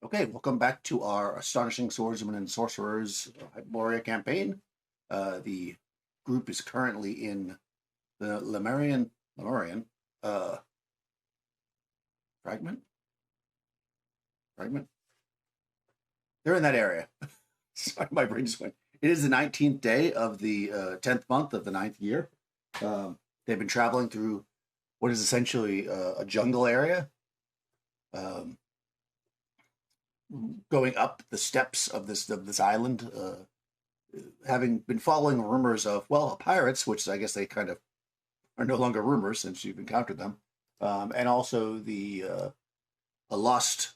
Okay, welcome back to our Astonishing Swordsmen and Sorcerers of Hyperborea campaign. The group is currently in the Lemurian uh, fragment. Fragment. They're in that area. Sorry, my brain just went. It is the 19th day of the 10th month of the 9th year. They've been traveling through what is essentially a jungle area. Going up the steps of this island, having been following rumors of pirates, which I guess they kind of are no longer rumors since you've encountered them, and also the a lost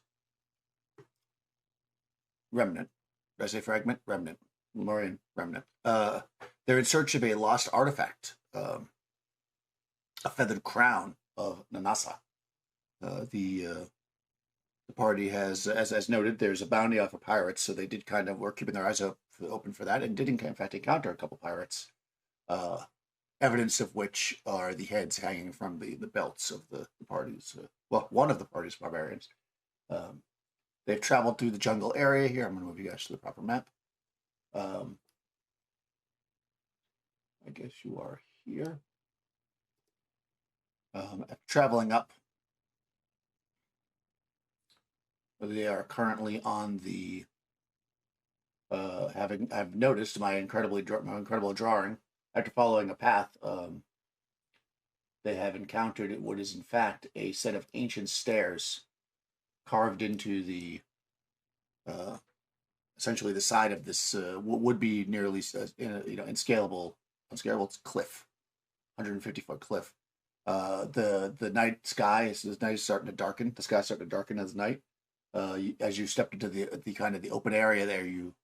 remnant. Did I say fragment? Remnant. Lemurian remnant. They're in search of a lost artifact, a feathered crown of Nanasa. The party has, as noted, there's a bounty off of pirates, so they did kind of were keeping their eyes open for that, and did in fact encounter a couple pirates. Evidence of which are the heads hanging from the belts of the parties. One of the party's barbarians. They've traveled through the jungle area here. I'm going to move you guys to the proper map. I guess you are here. After traveling up, they are currently on the. I've noticed my incredible drawing. After following a path, they have encountered what is in fact a set of ancient stairs carved into the essentially the side of this what would be nearly unscalable cliff, 150-foot cliff. The night sky the night is starting to darken. The sky's starting to darken as night. As you stepped into the kind of the open area there, you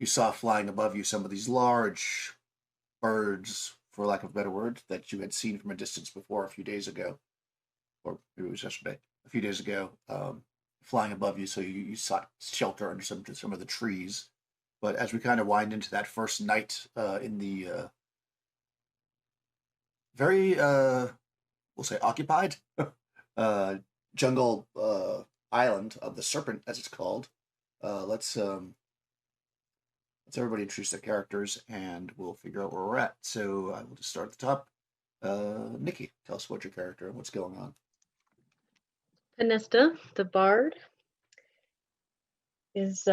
saw flying above you some of these large birds, for lack of a better word, that you had seen from a distance before a few days ago, or maybe it was yesterday, a few days ago, flying above you. So you sought shelter under some of the trees. But as we kind of wind into that first night in the very, we'll say, occupied jungle island of the Serpent, as it's called, let's everybody introduce their characters, and we'll figure out where we're at. So I will just start at the top. Nikki, tell us about your character and what's going on. Panesta, the bard, is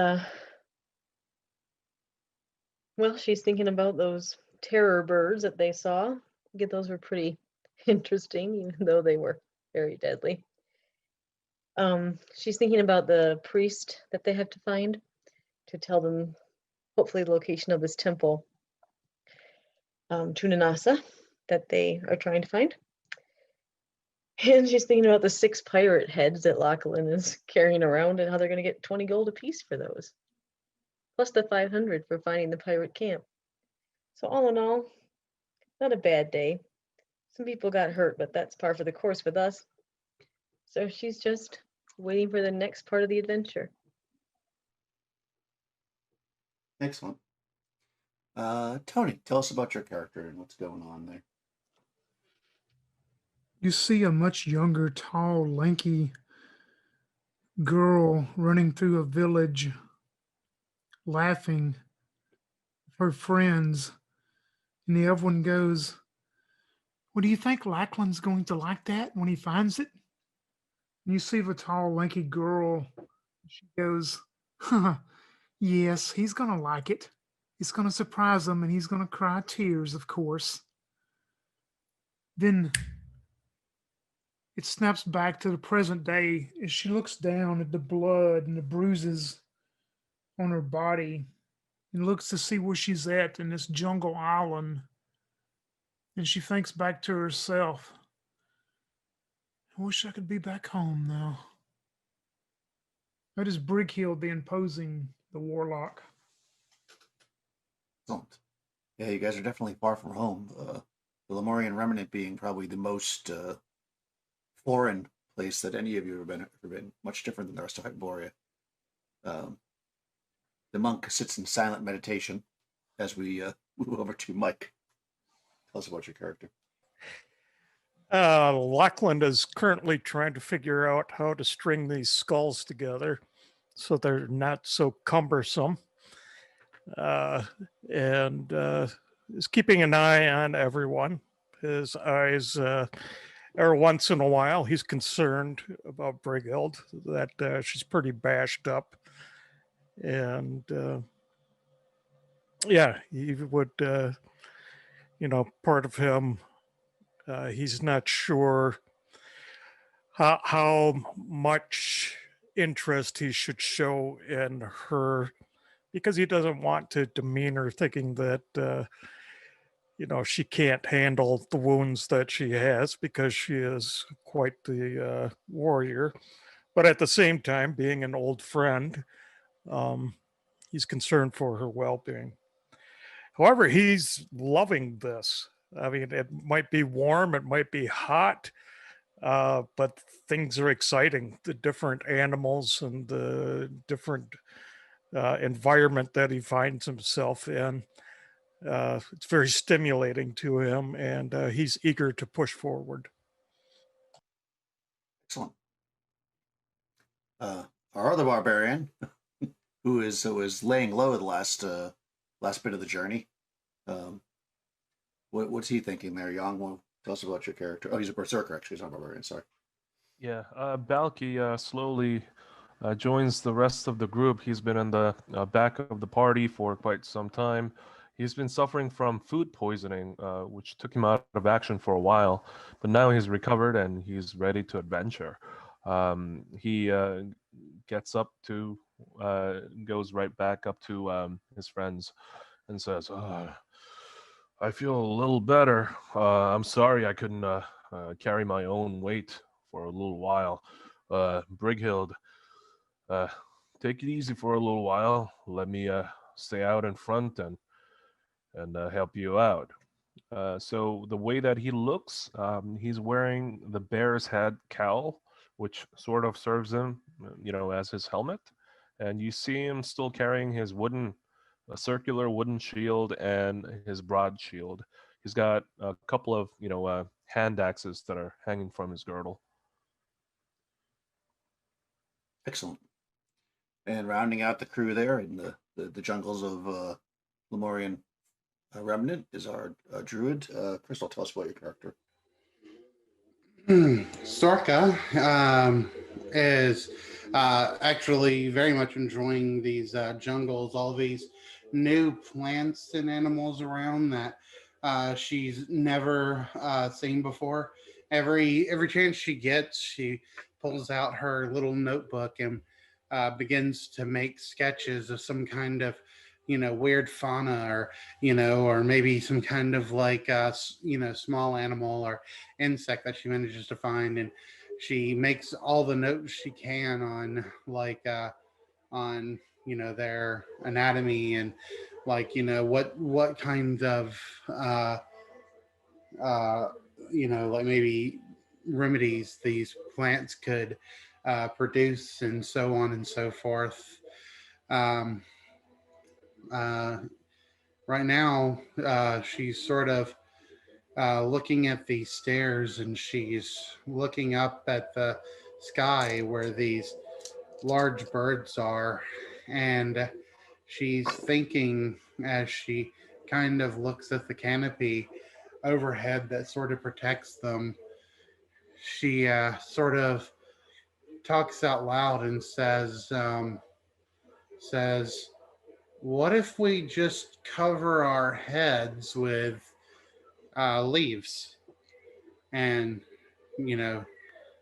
she's thinking about those terror birds that they saw. Those were pretty interesting, even though they were very deadly. She's thinking about the priest that they have to find to tell them, hopefully, the location of this temple to Nanasa that they are trying to find. And she's thinking about the 6 pirate heads that Lachlan is carrying around and how they're going to get 20 gold apiece for those, plus the 500 for finding the pirate camp. So all in all, not a bad day. Some people got hurt, but that's par for the course with us. So she's just waiting for the next part of the adventure. Excellent. Tony, tell us about your character and what's going on there. You see a much younger, tall, lanky girl running through a village, laughing with her friends. And the other one goes, "Well, do you think Lachlan's going to like that when he finds it?" And you see the tall, lanky girl. She goes, "Yes, he's going to like it. It's going to surprise him, and he's going to cry tears, of course." Then it snaps back to the present day as she looks down at the blood and the bruises on her body and looks to see where she's at in this jungle island. And she thinks back to herself, "I wish I could be back home now." That is Brighill, the imposing, the warlock. Excellent. Yeah, you guys are definitely far from home. The Lemurian remnant being probably the most foreign place that any of you have ever been, much different than the rest of Hyperborea. The monk sits in silent meditation as we move over to Mike. Tell us about your character. Lachlan is currently trying to figure out how to string these skulls together. so they're not so cumbersome. Uh, and is keeping an eye on everyone. His eyes, every once in a while, he's concerned about Brighild, that she's pretty bashed up. And yeah, he would, part of him, he's not sure how much interest he should show in her because he doesn't want to demean her, thinking that she can't handle the wounds that she has because she is quite the warrior. But at the same time, being an old friend, um, he's concerned for her well-being. However, he's loving this. I mean, it might be warm, it might be hot, but things are exciting. The different animals and the different environment that he finds himself in. It's very stimulating to him, and he's eager to push forward. Excellent. Our other barbarian, who is laying low the last bit of the journey. What's he thinking there, Yang? Well, tell us about your character. Oh, he's a berserker, actually. He's not a barbarian. Sorry. Yeah, Balky slowly joins the rest of the group. He's been in the back of the party for quite some time. He's been suffering from food poisoning, which took him out of action for a while, but now he's recovered and he's ready to adventure. He gets up to, goes right back up to his friends and says, I feel a little better. I'm sorry I couldn't carry my own weight for a little while. Brighild, take it easy for a little while. Let me stay out in front and help you out. So the way that he looks, he's wearing the bear's head cowl, which sort of serves him, as his helmet. And you see him still carrying his a circular wooden shield and his broad shield. He's got a couple of, hand axes that are hanging from his girdle. Excellent. And rounding out the crew there in the jungles of Lemurian Remnant is our druid. Crystal, tell us about your character. Sorka is actually very much enjoying these jungles, all these new plants and animals around that she's never seen before. Every chance she gets, she pulls out her little notebook and begins to make sketches of some kind of weird fauna, or maybe some kind of like small animal or insect that she manages to find, and she makes all the notes she can on their anatomy and what kinds of like maybe remedies these plants could produce, and so on and so forth. um, uh, right now she's sort of looking at the stairs, and she's looking up at the sky where these large birds are. And she's thinking, as she kind of looks at the canopy overhead that sort of protects them, she sort of talks out loud and says, what if we just cover our heads with leaves? And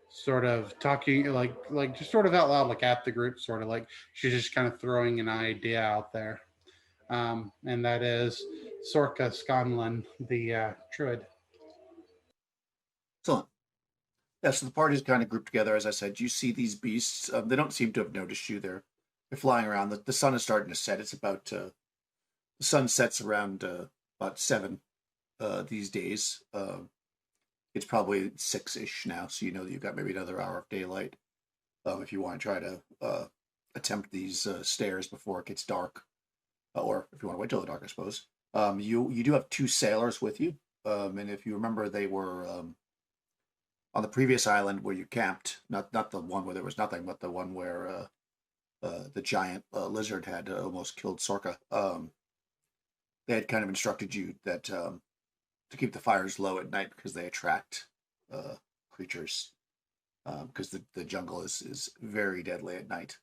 sort of talking like just sort of out loud, like at the group, sort of like she's just kind of throwing an idea out there. And that is Sorka Scanlan, the druid. Excellent. Yeah, so the party's kind of grouped together. As I said, you see these beasts. They don't seem to have noticed you. They're flying around. The sun is starting to set. It's about the sun sets around about 7 these days. It's probably 6-ish now, so you know that you've got maybe another hour of daylight if you want to try to attempt these stairs before it gets dark, or if you want to wait till the dark, I suppose. You do have 2 sailors with you, and if you remember, they were on the previous island where you camped. Not the one where there was nothing, but the one where the giant lizard had almost killed Sorka. They had kind of instructed you that to keep the fires low at night because they attract creatures. Because the jungle is very deadly at night.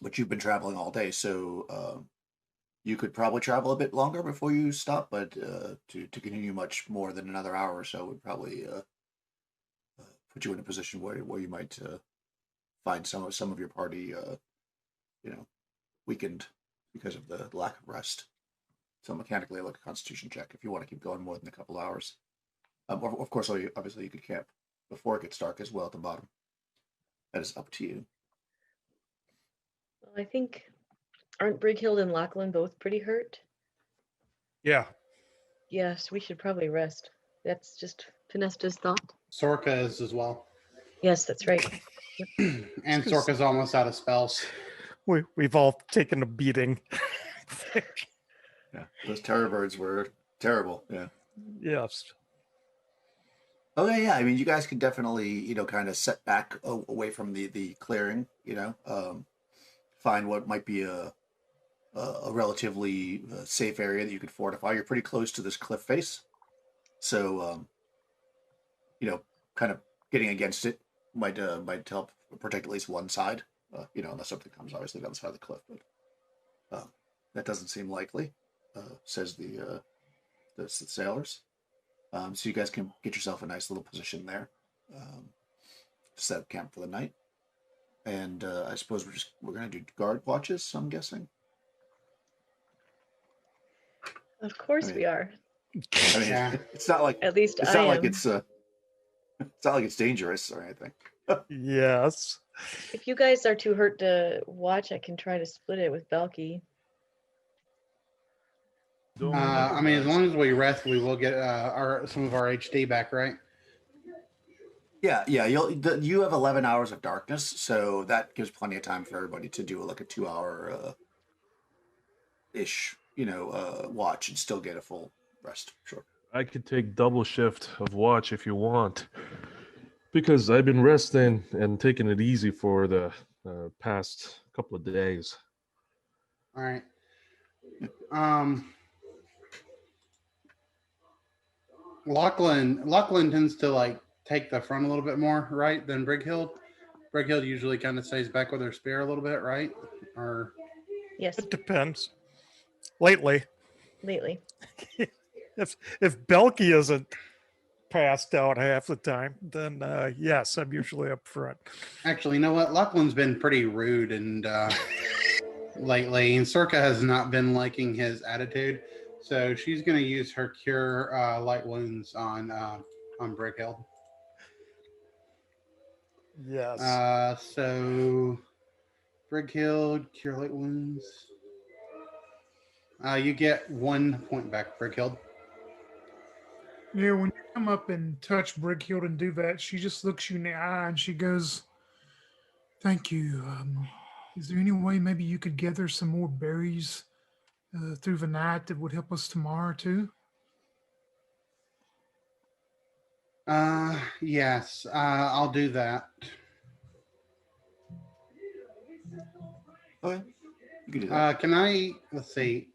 But you've been traveling all day, so you could probably travel a bit longer before you stop. But to continue much more than another hour or so would probably put you in a position where you might find some of your party, weakened because of the lack of rest. So mechanically, like a Constitution check if you want to keep going more than a couple hours. Of course, obviously you could camp before it gets dark as well at the bottom. That is up to you. Well, I think, aren't Brighild and Lachlan both pretty hurt? Yeah. Yes, we should probably rest. That's just Finesta's thought. Sorka is as well. Yes, that's right. And Sorka's almost out of spells. We've all taken a beating. Yeah, those terror birds were terrible. Yeah. Yes. Okay, yeah. I mean, you guys can definitely, kind of set back away from the clearing. Find what might be a relatively safe area that you could fortify. You're pretty close to this cliff face, so kind of getting against it might help protect at least one side. Unless something comes obviously down the side of the cliff, but that doesn't seem likely. Says the sailors. So you guys can get yourself a nice little position there. Set up camp for the night. And I suppose we're going to do guard watches, I'm guessing. Of course we are. I mean, Yeah. it's not like At least it's I not like am. it's not like it's dangerous or anything. Yes. If you guys are too hurt to watch, I can try to split it with Balky. I mean, as long as we rest, we will get some of our HD back, right? Yeah. You have 11 hours of darkness, so that gives plenty of time for everybody to do like a 2-hour ish, watch and still get a full rest. Sure. I could take double shift of watch if you want, because I've been resting and taking it easy for the past couple of days. All right. Lachlan tends to like take the front a little bit more, right, than Brighild. Brighild usually kind of stays back with her spear a little bit, right? Or Yes, It depends. Lately, lately. if Belky isn't passed out half the time, then yes, I'm usually up front. actually, you know what? Lachlan's been pretty rude and lately, and Sorka has not been liking his attitude. So she's going to use her cure light wounds on Brighild. Yes. So Brighild, cure light wounds. You get 1 point back, Brighild. Yeah, when you come up and touch Brighild and do that, she just looks you in the eye and she goes, "Thank you. Is there any way maybe you could gather some more berries through the night that would help us tomorrow too?" Yes, I'll do that. Okay. You can do that. Can I, let's see,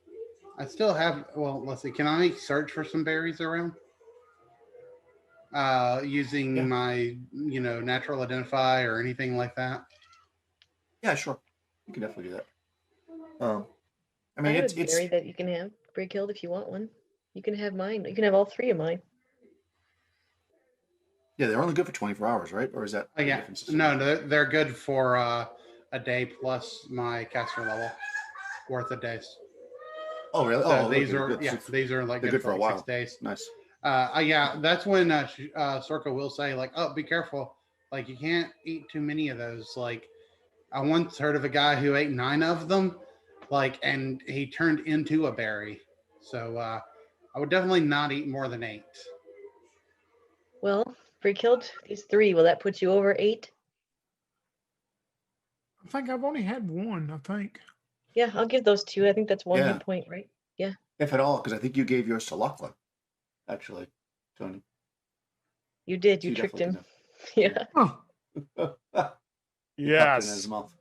I still have, well, let's see, can I search for some berries around? Using Yeah. my, natural identify or anything like that? Yeah, sure. You can definitely do that. I I mean, have it's a berry that you can have, Brighild, if you want one. You can have mine. You can have all 3 of mine. yeah, they're only good for 24 hours, right? Or is that Oh, the yeah. difference? No, they're good for a day plus my caster level worth of days. Oh, really? So Oh, these okay, are, good. yeah, these are like They're good good for a like 6 while. days. Nice. Yeah, that's when Sorka will say like, "Oh, be careful! Like you can't eat too many of those." Like I once heard of a guy who ate 9 of them, and he turned into a berry. So I would definitely not eat more than 8. Well, Brighild, these 3, will that put you over 8? I think I've only had one, I think. Yeah, I'll give those to you. I think that's 1 Yeah. hit point, right? Yeah. If at all, because I think you gave yours to Lachlan, actually, Tony. You did. So You you tricked definitely him. Yeah. Oh, can in his Yes. mouth.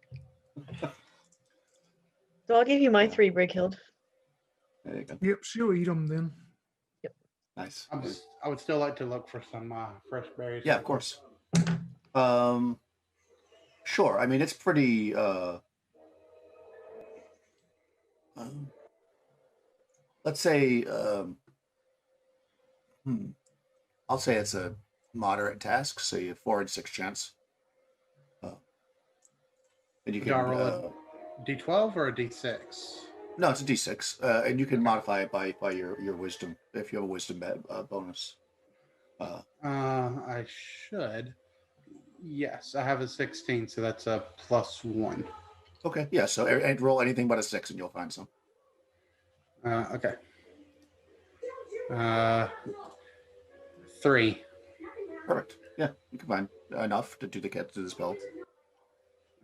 So I'll give you my Yeah. 3, Brighild. There you go. Yep, she'll eat them then. Nice. I would still like to look for some fresh berries. Yeah, of course. Sure. I mean, it's pretty. Let's say. I'll say it's a moderate task. So you have 4 and 6 chance. And you Do I roll can. a D12 or a D6? No, it's a D6, and you can modify it by your wisdom if you have a wisdom bonus. I should. Yes, I have a 16, so that's a +1. Okay, yeah. So and roll anything but a 6, and you'll find some. Okay. 3. Perfect. Yeah, you can find enough to do the spell.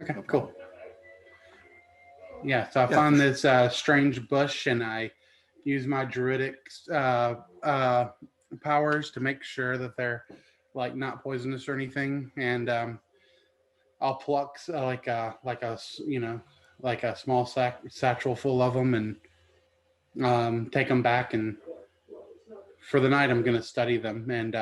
Okay, No cool. problem. Yeah, so I Yeah, found for this strange bush, and I use my druidic powers to make sure that they're like not poisonous or anything, and I'll pluck like a like a small satchel full of them, and take them back, and for the night I'm going to study them, and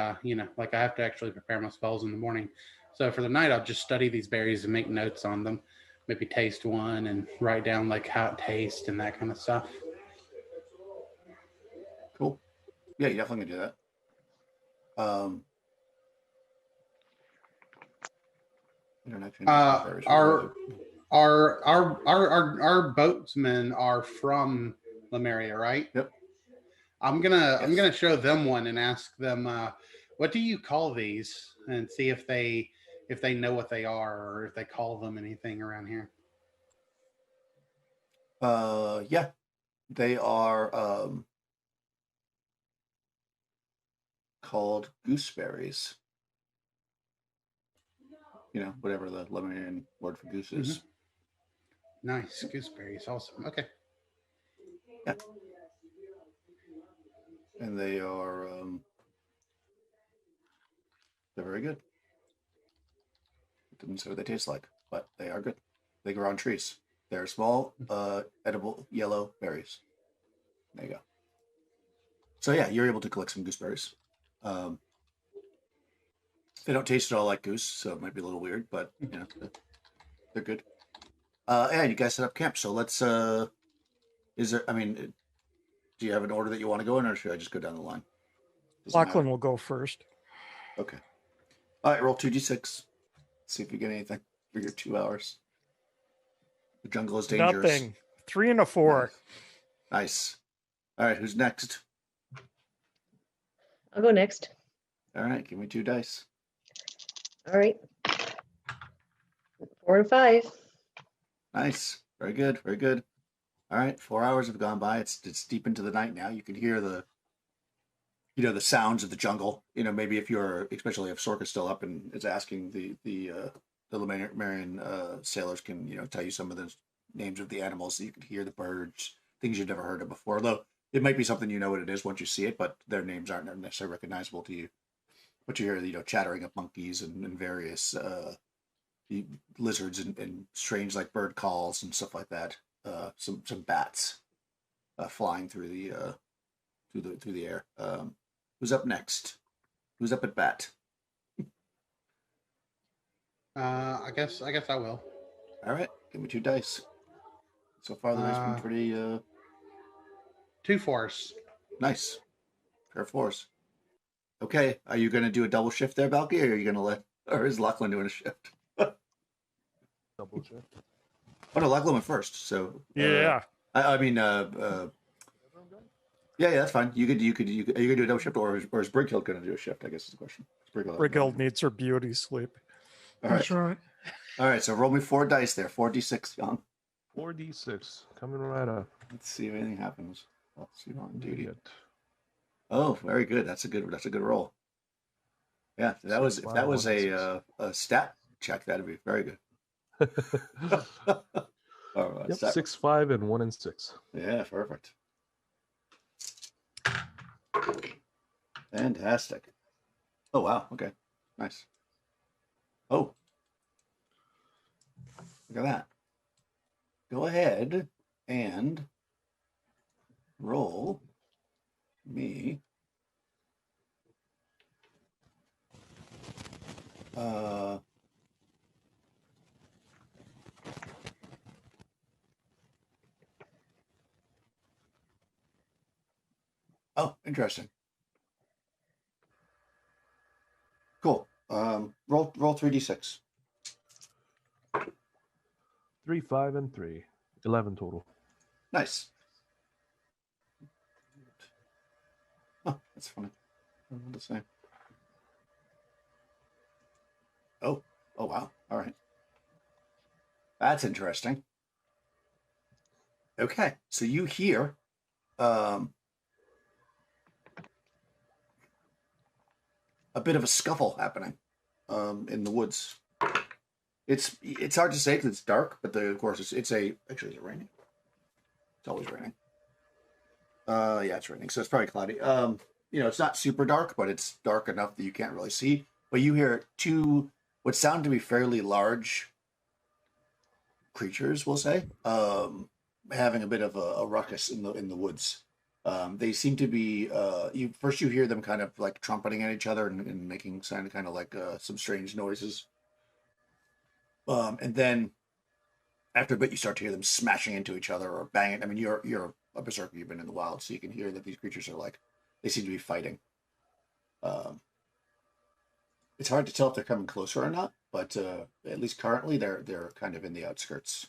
like I have to actually prepare my spells in the morning, so for the night I'll just study these berries and make notes on them, maybe taste one and write down like how it tastes and that kind of stuff. Cool. Yeah, you definitely can do that. Interaction berries are Our boatsmen are from Lemuria, right? Yep. I'm Yes. gonna show them one and ask them, what do you call these, and see if they know what they are or if they call them anything around here. Yeah, they are called gooseberries. Whatever the Lemurian word for goose is. Nice, gooseberries, awesome. Okay. Yeah. And they are they're very good. It didn't say what they taste like, but they are good. They grow on trees. They're small, edible yellow berries. There you go. So yeah, you're able to collect some gooseberries. They don't taste at all like goose, so it might be a little weird, but they're good. And you guys set up camp, so let's is there, I mean, do you have an order that you want to go in, or should I just go down the line? Doesn't Lachlan matter. will go first. Okay. All right, roll 2d6. See if you get anything for your 2 hours. The jungle is dangerous. Nothing. 3 and a 4. Nice. All right, who's next? I'll go next. All right, give me 2 dice. All right. 4 and 5. Nice. Very good. Very good. All right, 4 hours have gone by. It's deep into the night now. You can hear the sounds of the jungle. Maybe especially if Sorka's still up and is asking the Lemurian sailors can tell you some of the names of the animals. So you can hear the birds, things you've never heard of before. Though it might be something you know what it is once you see it, but their names aren't necessarily recognizable to you. But you hear chattering of monkeys and various lizards and strange like bird calls and stuff like that. Some bats flying through the air. Who's up next? Who's up at bat? I guess I will. All right, give me 2 dice. So far, the night's been pretty 2 4s. nice. Pair of 4s. Okay, are you going to do a double shift there, Balky, or are you going to or is Lachlan doing a shift? Double check. Oh no, Lachlan went first. So Yeah. I mean, yeah, that's fine. Are you gonna do a double shift, or is Brighild gonna do a shift? I guess is the question. Brighild needs her beauty sleep. All right. That's right. All right. So roll me 4 dice there. 4d6, Young. 4d6 coming right up. Let's see if anything happens. Let's see on duty. Idiot. Oh, very good. That's a good roll. Yeah, if that was a stat check, that'd be very good. Yep, 6, 5, and 1 and 6. Yeah, perfect. Fantastic. Oh wow. Okay. Nice. Oh. Look at that. Go ahead and roll me oh, interesting. Cool. Roll 3d6. 3, 5, and 3. 11 total. Nice. Oh, that's funny. I don't know what to say. Oh, wow. All right. That's interesting. Okay, so you hear a bit of a scuffle happening in the woods. It's hard to say because it's dark, but of course actually is it raining? It's always raining. Yeah, it's raining, so it's probably cloudy. It's not super dark, but it's dark enough that you can't really see. But you hear two what sound to be fairly large creatures, we'll say, having a bit of a ruckus in the woods. They seem to be you hear them kind of like trumpeting at each other and making kind of like some strange noises. And then after a bit, you start to hear them smashing into each other or banging. I mean, you're a berserker. You've been in the wild, so you can hear that these creatures are they seem to be fighting. It's hard to tell if they're coming closer or not, but at least currently they're kind of in the outskirts.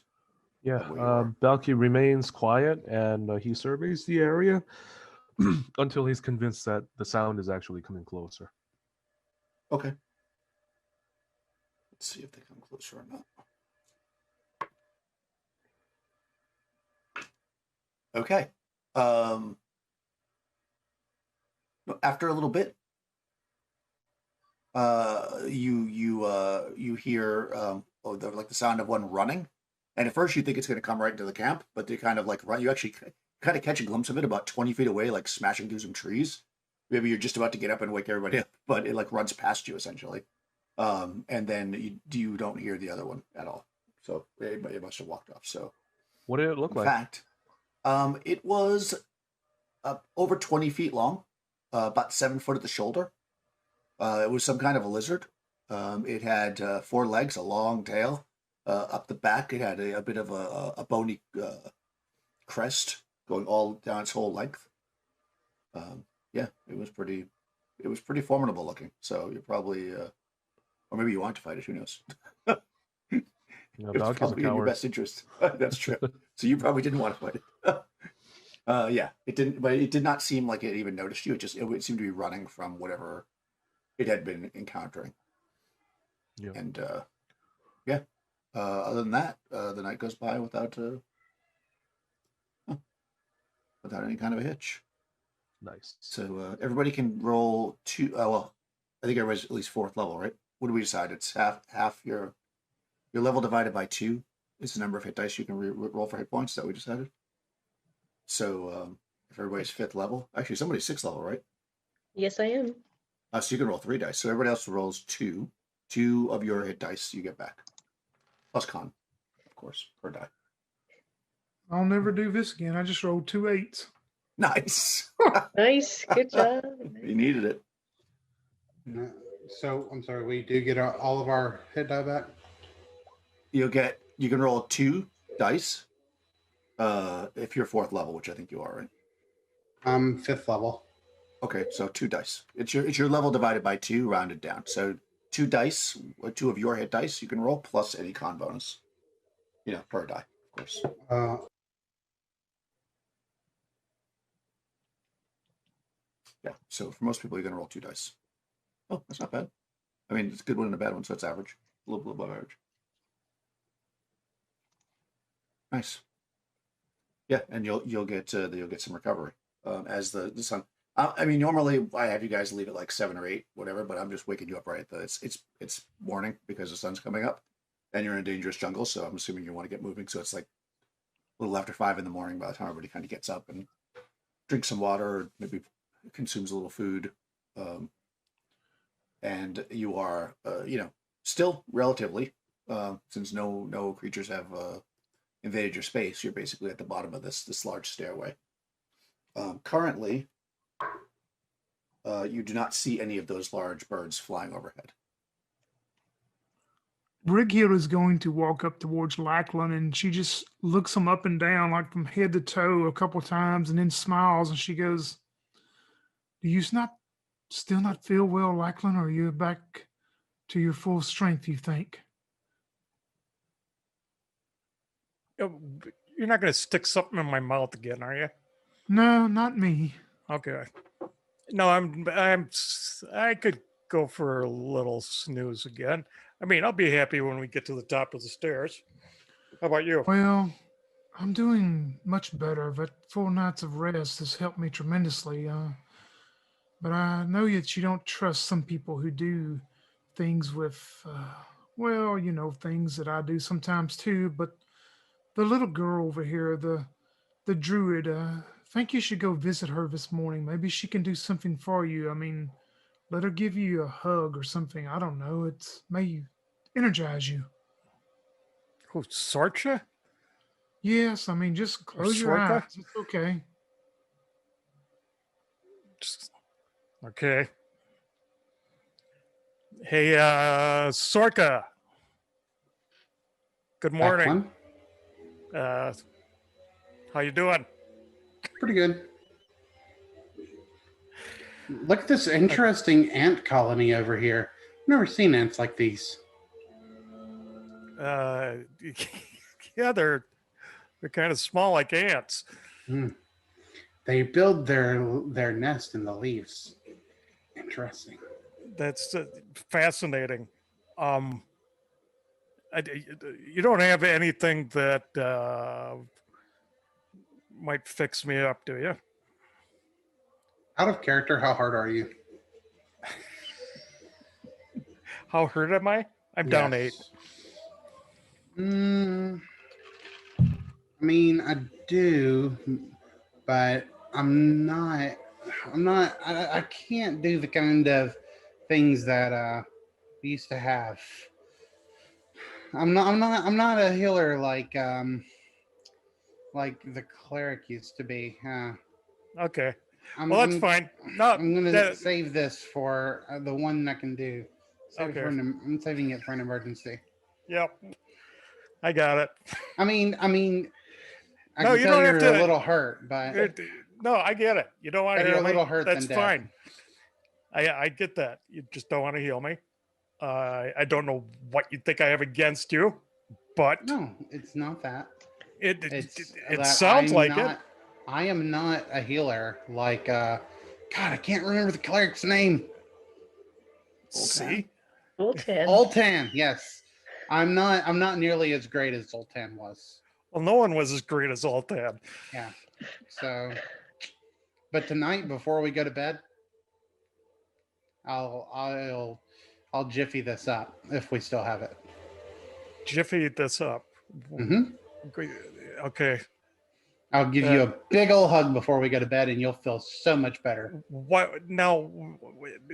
Yeah, Where you are. Balky remains quiet and he surveys the area until he's convinced that the sound is actually coming closer. Okay. Let's see if they come closer or not. Okay. After a little bit, you hear the sound of one running, and at first you think it's going to come right into the camp, but they kind of like run. You actually kind of catch a glimpse of it about 20 feet away, like smashing through some trees. Maybe you're just about to get up and wake everybody up, but it like runs past you essentially, and then you don't hear the other one at all. So it must have walked off. So what did it look like? In fact, it was over 20 feet long, about 7 foot at the shoulder. It was some kind of a lizard. It had 4 legs, a long tail. Up the back, it had a bit of a bony crest going all down its whole length. Yeah, it was pretty formidable looking. So you're probably, or maybe you want to fight it. Who knows? It was probably in your best interest. That's true. So you probably didn't want to fight it. Yeah, it didn't. But it did not seem like it even noticed you. It seemed to be running from whatever it had been encountering. Yeah. And yeah. Other than that, the night goes by without any kind of a hitch. Nice. So everybody can roll 2. Well, I think everybody's at least 4th level, right? What do we decide? It's half your level divided by 2 is the number of hit dice you can roll for hit points that we decided. So if everybody's 5th level, actually somebody's 6th level, right? Yes, I am. So you can roll 3 dice. So everybody else rolls 2. 2 of your hit dice you get back. Plus con, of course, per die. I'll never do this again. I just rolled 2 8s. Nice. Nice. Good job. You needed it. No. So I'm sorry, we do get all of our hit die back. You can roll 2 dice if you're 4th level, which I think you are, right? I'm 5th level. Okay, so 2 dice. It's your level divided by 2, rounded down. So 2 dice, 2 of your hit dice you can roll plus any con bonus. Per die, of course. Yeah. So for most people, you're gonna roll 2 dice. Oh, that's not bad. I mean, it's a good one and a bad one, so it's average. A little bit above average. Nice. Yeah, and you'll get some recovery as the sun. I mean, normally I have you guys leave at like 7 or 8, whatever, but I'm just waking you up right at it's morning because the sun's coming up, and you're in a dangerous jungle. So I'm assuming you want to get moving. So it's like a little after 5 in the morning by the time everybody kind of gets up and drinks some water, or maybe consumes a little food, and you are still relatively since no creatures have invaded your space, you're basically at the bottom of this large stairway. Currently, you do not see any of those large birds flying overhead. Brighill is going to walk up towards Lachlan, and she just looks him up and down, like from head to toe, a couple times, and then smiles. And she goes, "Do you still not feel well, Lachlan? Or are you back to your full strength, you think?" You're not going to stick something in my mouth again, are you? No, not me. Okay. No, I could go for a little snooze again. I mean, I'll be happy when we get to the top of the stairs. How about you? Well, I'm doing much better, but 4 nights of rest has helped me tremendously. But I know that you don't trust some people who do things with, well, things that I do sometimes too. But the little girl over here, the druid, I think you should go visit her this morning. Maybe she can do something for you. I mean, let her give you a hug or something. I don't know. It may energize you. Who, Sorcha? Yes, I mean, just close your Sorka? eyes. It's okay. Okay. Hey, Sorka. Good morning. Lachlan? How you doing? Pretty good. Look at this interesting ant colony over here. I've never seen ants like these. Yeah, they're kind of small like ants. They build their nest in the leaves. Interesting. That's fascinating. You don't have anything that might fix me up, do you? Out of character, how hard are you? How hurt am I? I'm down 8. I mean, I do, but I'm not. I can't do the kind of things that we used to have. I'm not a healer like the cleric used to be. Okay. Well, that's fine. No, I'm gonna save this for the one I can do. Okay. I'm saving it for an emergency. Yep. I got it. I mean, I No, can you tell don't have you're to- a little hurt, but No, I get it. You don't want to better heal a me. little hurt That's than dead. fine. I get that. You just don't want to heal me. I don't know what you think I have against you, but No, it's not that. it that sounds I'm like not, it. I am not a healer like God, I can't remember the cleric's name. See? Zoltan. Zoltan, yes. I'm not nearly as great as Zoltan was. Well, no one was as great as Zoltan. Yeah. So but tonight before we go to bed, I'll jiffy this up if we still have it. Jiffy this up. Mm-hmm. Okay. I'll give you a big old hug before we go to bed, and you'll feel so much better. What now?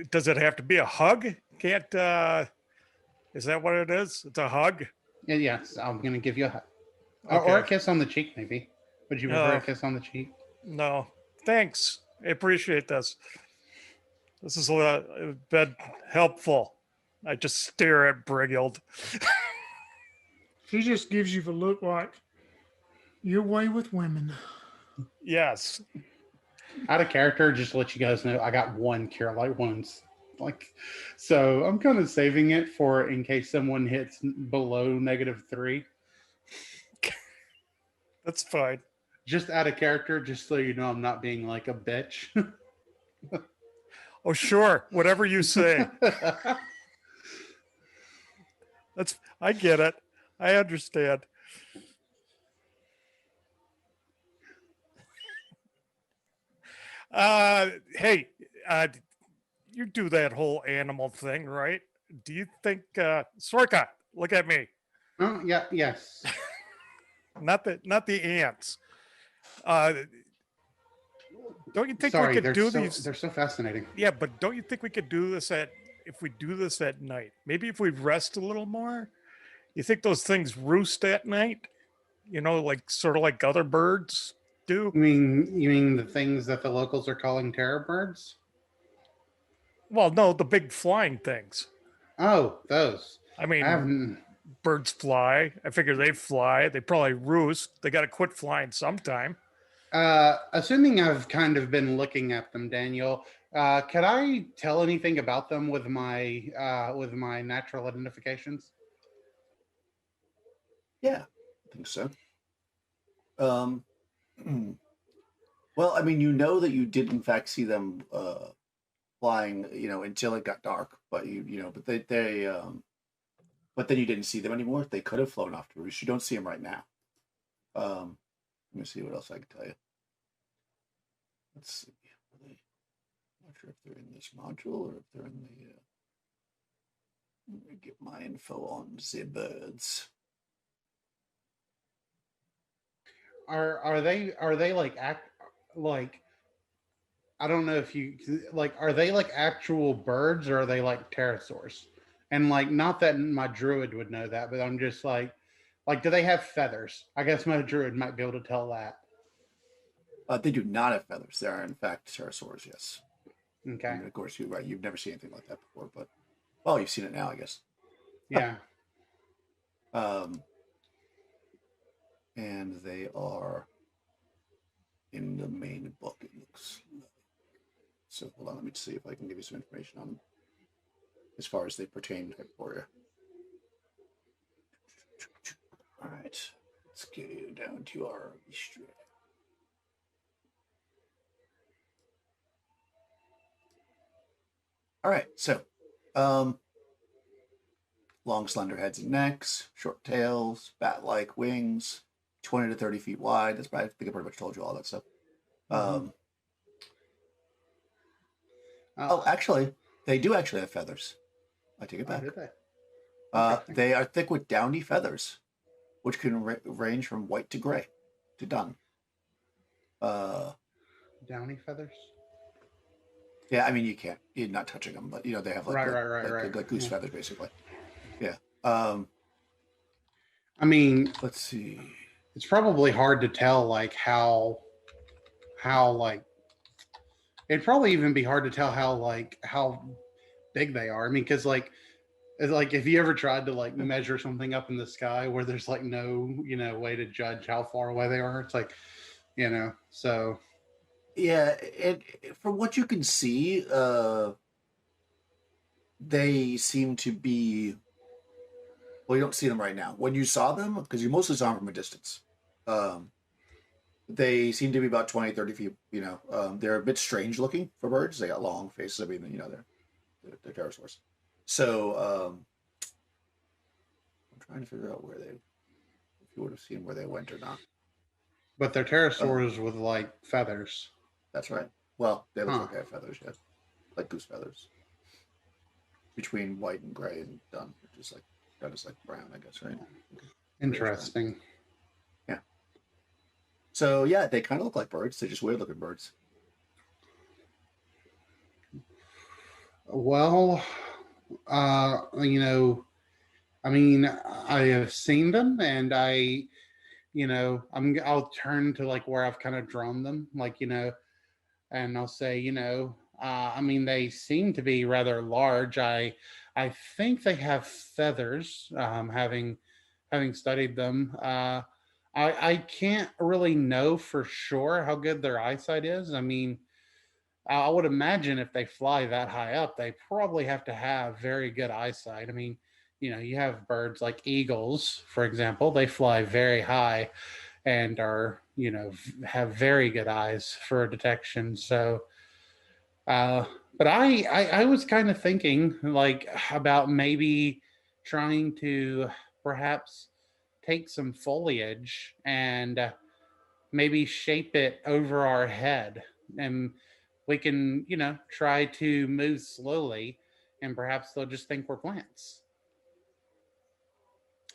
Does it have to be a hug? Can't. Is that what it is? It's a hug. Yes, I'm gonna give you a hug, Okay. or a kiss on the cheek, maybe. Would you prefer No. a kiss on the cheek? No, thanks. I appreciate this. This has been helpful. I just stare at Brighild. He just gives you the look like, your way with women. Yes. Out of character, just to let you guys know, I got 1 cure light wounds. So I'm kind of saving it for in case someone hits below -3. That's fine. Just out of character, just so you know, I'm not being like a bitch. Oh, sure. Whatever you say. I get it. I understand. Hey, you do that whole animal thing, right? Do you think Sorka, look at me. Oh, yeah, yes. Not the ants. Don't you think Sorry, we could do they're these? so fascinating. Yeah, but don't you think we could do this if we do this at night? Maybe if we rest a little more You think those things roost at night? You know, like sort of like other birds do? You mean the things that the locals are calling terror birds? Well, no, the big flying things. Oh, those. I I mean, haven't. birds fly. I figure they fly. They probably roost. They got to quit flying sometime. Assuming I've kind of been looking at them, Daniel, could I tell anything about them with my natural identifications? Yeah, I think so. Um, well, I mean, you know that you did in fact see them flying, until it got dark. But but but then you didn't see them anymore. They could have flown off to roost. You don't see them right now. Let me see what else I can tell you. Let's see. I'm not sure if they're in this module or if they're in the. Let me get my info on the birds. Are they like I don't know if you like are they like actual birds or are they like pterosaurs? And like not that my druid would know that, but I'm just like do they have feathers? I guess my druid might be able to tell that. They do not have feathers. They are in fact pterosaurs. Yes. Okay. And of course, you're right. You've never seen anything like that before, but well, you've seen it now, I guess. Yeah. And they are in the main book. It looks like. So hold on, let me see if I can give you some information on them as far as they pertain to Hyperborea. All right, let's go down to our history. All right, so long, slender heads and necks, short tails, bat-like wings, 20 to 30 feet wide. That's I think I pretty much told you all that stuff. Actually, they do actually have feathers. I take it back. Did they? They are thick with downy feathers, which can range from white to gray to dun. Downy feathers? Yeah, I mean you're not touching them, but they have like right. goose feathers basically. Yeah. I mean, Let's see. it's probably hard to tell like how like it'd probably even be hard to tell how big they are. I mean, because it's like if you ever tried to like measure something up in the sky where there's like no way to judge how far away they are, it's like so Yeah, from what you can see, they seem to be. Well, you don't see them right now. When you saw them, because you mostly saw them from a distance, they seem to be about 20, 30 feet. They're a bit strange looking for birds. They got long faces. I mean, they're pterosaurs. So I'm trying to figure out if you would have seen where they went or not. but they're pterosaurs with like feathers. That's right. Well, they look like they have feathers, yeah, like goose feathers, between white and gray and dun, which is like dun is like brown, I guess, right? Interesting. Yeah. So yeah, they kind of look like birds. They're just weird looking birds. Well, I mean, I have seen them, and I'll turn to like where I've kind of drawn them, and I'll say, I mean, they seem to be rather large. I think they have feathers. Having studied them, I can't really know for sure how good their eyesight is. I mean, I would imagine if they fly that high up, they probably have to have very good eyesight. I mean, you have birds like eagles, for example, they fly very high and are, have very good eyes for detection. So, but I was kind of thinking like about maybe trying to perhaps take some foliage and maybe shape it over our head, and we can try to move slowly, and perhaps they'll just think we're plants.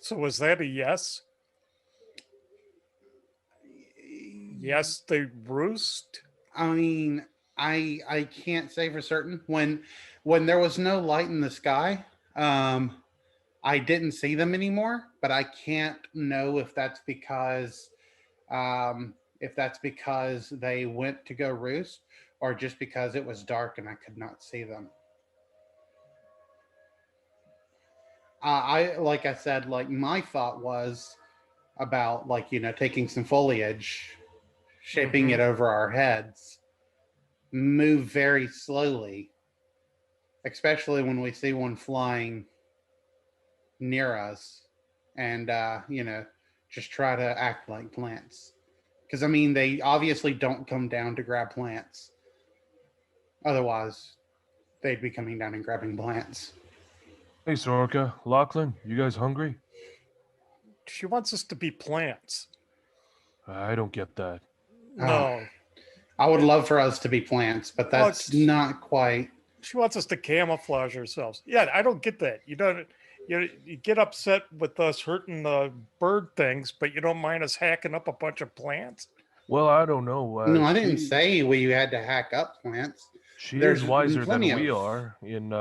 So was that a yes? Yes, they roost. I mean, I can't say for certain. When there was no light in the sky, I didn't see them anymore, but I can't know if that's because they went to go roost or just because it was dark and I could not see them. Like I said, like my thought was about like, taking some foliage, shaping it over our heads, move very slowly, especially when we see one flying near us, and just try to act like plants. Because I mean, they obviously don't come down to grab plants. Otherwise, they'd be coming down and grabbing plants. Hey, Sorka, Lachlan, you guys hungry? She wants us to be plants. I don't get that. No. I would love for us to be plants, but Well, that's not quite. She wants us to camouflage ourselves. Yeah, I don't get that. You get upset with us hurting the bird things, but you don't mind us hacking up a bunch of plants. Well, I don't know. No, I didn't say we had to hack up plants. She There's is wiser than plenty we of- are in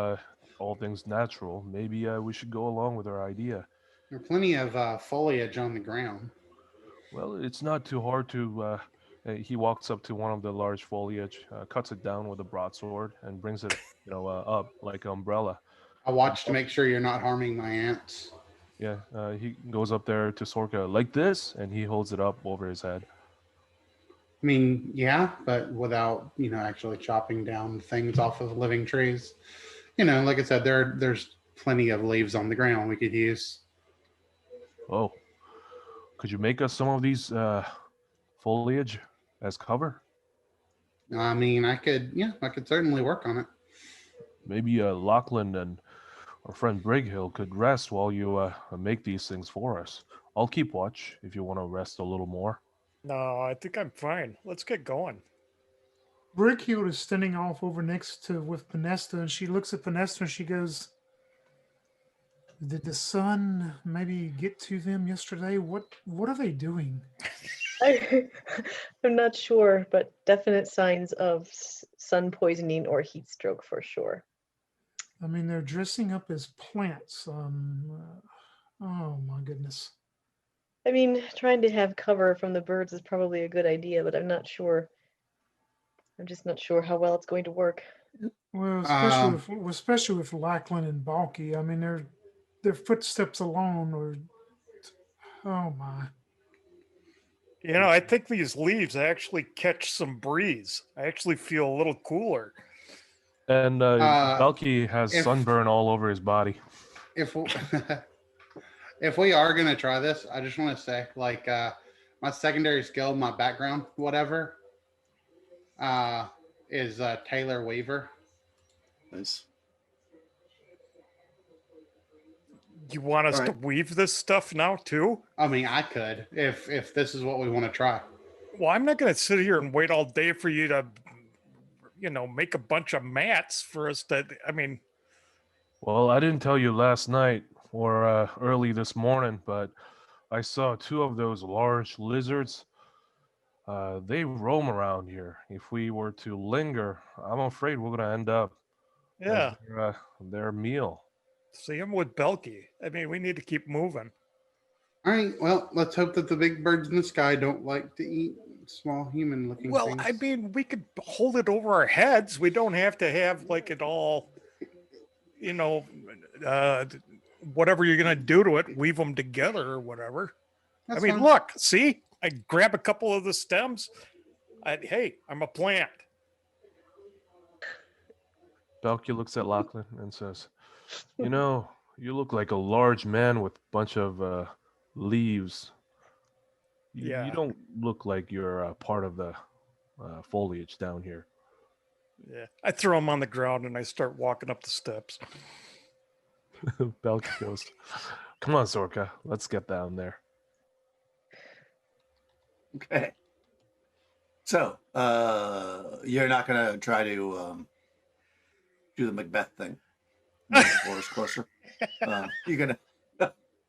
all things natural. Maybe we should go along with her idea. There are plenty of foliage on the ground. Well, it's not too hard to. He walks up to one of the large foliage, cuts it down with a broadsword, and brings it, up like an umbrella. I watch to make sure you're not harming my ants. Yeah, he goes up there to Sorka like this, and he holds it up over his head. I mean, yeah, but without, actually chopping down things off of living trees. Like I said, there's plenty of leaves on the ground we could use. Oh, could you make us some of these foliage as cover? I mean, I could certainly work on it. Maybe Lachlan and our friend Brighill could rest while you make these things for us. I'll keep watch if you want to rest a little more. No, I think I'm fine. Let's get going. Brickhill is standing off over next to with Pinesta, and she looks at Pinesta and she goes, "Did the sun maybe get to them yesterday? What are they doing?" I'm not sure, but definite signs of sun poisoning or heat stroke for sure. I mean, they're dressing up as plants. Oh my goodness. I mean, trying to have cover from the birds is probably a good idea, but I'm not sure. I'm just not sure how well it's going to work. Well, especially with Lachlan and Balky. I mean, their footsteps alone are. Oh my. I think these leaves actually catch some breeze. I actually feel a little cooler. And Belky has sunburn all over his body. If if we are gonna try this, I just want to say, like, my secondary skill, my background, whatever, is Taylor Weaver. Nice. You want us to weave this stuff now too? I mean, I could if this is what we want to try. Well, I'm not going to sit here and wait all day for you to, make a bunch of mats for us to. I mean, Well, I didn't tell you last night or early this morning, but I saw two of those large lizards. They roam around here. If we were to linger, I'm afraid we're going to end up yeah. as their meal. See him with Belky. I mean, we need to keep moving. All right. Well, let's hope that the big birds in the sky don't like to eat small human-looking Well, things. I mean, we could hold it over our heads. We don't have to have like it all, whatever you're gonna do to it, weave them together or whatever. That's I mean, fine. look, see, I grab a couple of the stems. Hey, I'm a plant. Belky looks at Lachlan and says, you look like a large man with a bunch of leaves. Yeah. You don't look like you're part of the foliage down here. Yeah, I throw them on the ground and I start walking up the steps. Belky goes, "Come on, Sorka, let's get down there." Okay. So, you're not gonna try to do the Macbeth thing. Move the forest closer. You're gonna.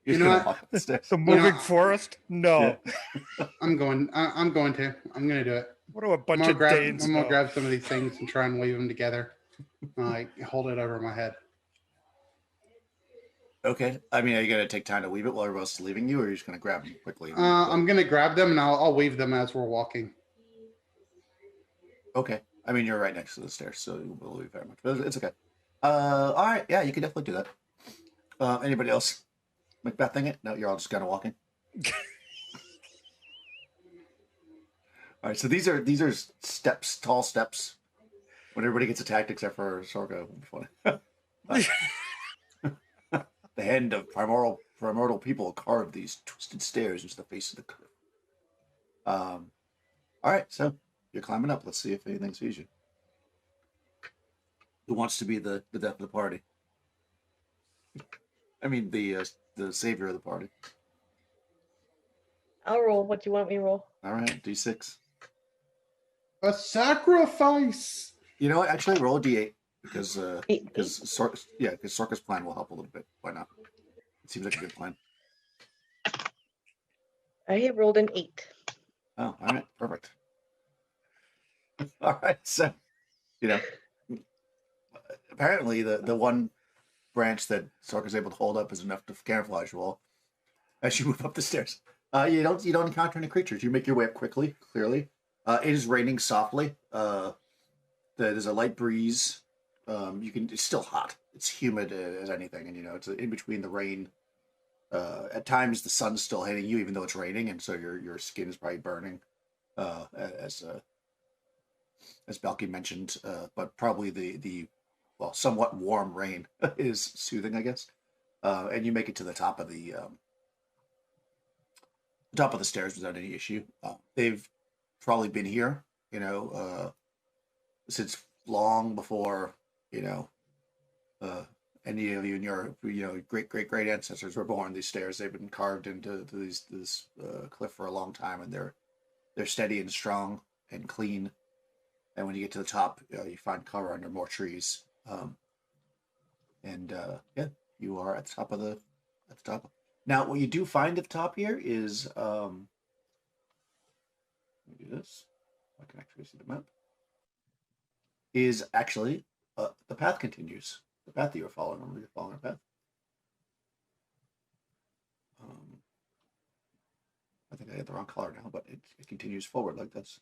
You're know gonna what? walk up the stairs. The moving forest? No. Yeah. I'm going to do it. What are a I'm bunch gonna of grab Danes I'm gonna know? grab some of these things and try and weave them together. Like hold it over my head. Okay. I mean, are you gonna take time to weave it while everyone else is leaving you, or are you just gonna grab them quickly? I'm gonna grab them and I'll weave them as we're walking. Okay. I mean, you're right next to the stairs, so you will leave very much. But it's okay. All right. Yeah, you can definitely do that. Anybody else? Macbething it? No, you're all just kind of walking. All right. So these are steps, tall steps. When everybody gets attacked except for Sorgo, it'll be funny. The hand of primordial people carved these twisted stairs into the face of the cliff. All right, so you're climbing up. Let's see if anything sees you. Who wants to be the death of the party? I mean, the savior of the party. I'll roll. What do you want me to roll? All right, D6. A sacrifice. You know what? Actually, roll a D8 because Eight. Sorka's plan will help a little bit. Why not? It seems like a good plan. I have rolled an 8. Oh, all right, perfect. All right, so apparently the one branch that Sorka's able to hold up is enough to camouflage you all as you move up the stairs. You don't encounter any creatures. You make your way up quickly. Clearly, it is raining softly. There's a light breeze. It's still hot. It's humid as anything, and it's in between the rain. At times the sun's still hitting you, even though it's raining, and so your skin is probably burning. As Balky mentioned, but probably the somewhat warm rain is soothing, I guess. And you make it to the top of the stairs without any issue. They've probably been here, since long before any of you and your great ancestors were born. These stairs, they've been carved into this cliff for a long time, and they're steady and strong and clean. And when you get to the top, you find cover under more trees. You are at the top of the top. Now, what you do find at the top here is let me do this. I can actually see the map. Is actually the path continues. The path that you're following. Remember, you're following a path. I think I had the wrong color now, but it continues forward like this.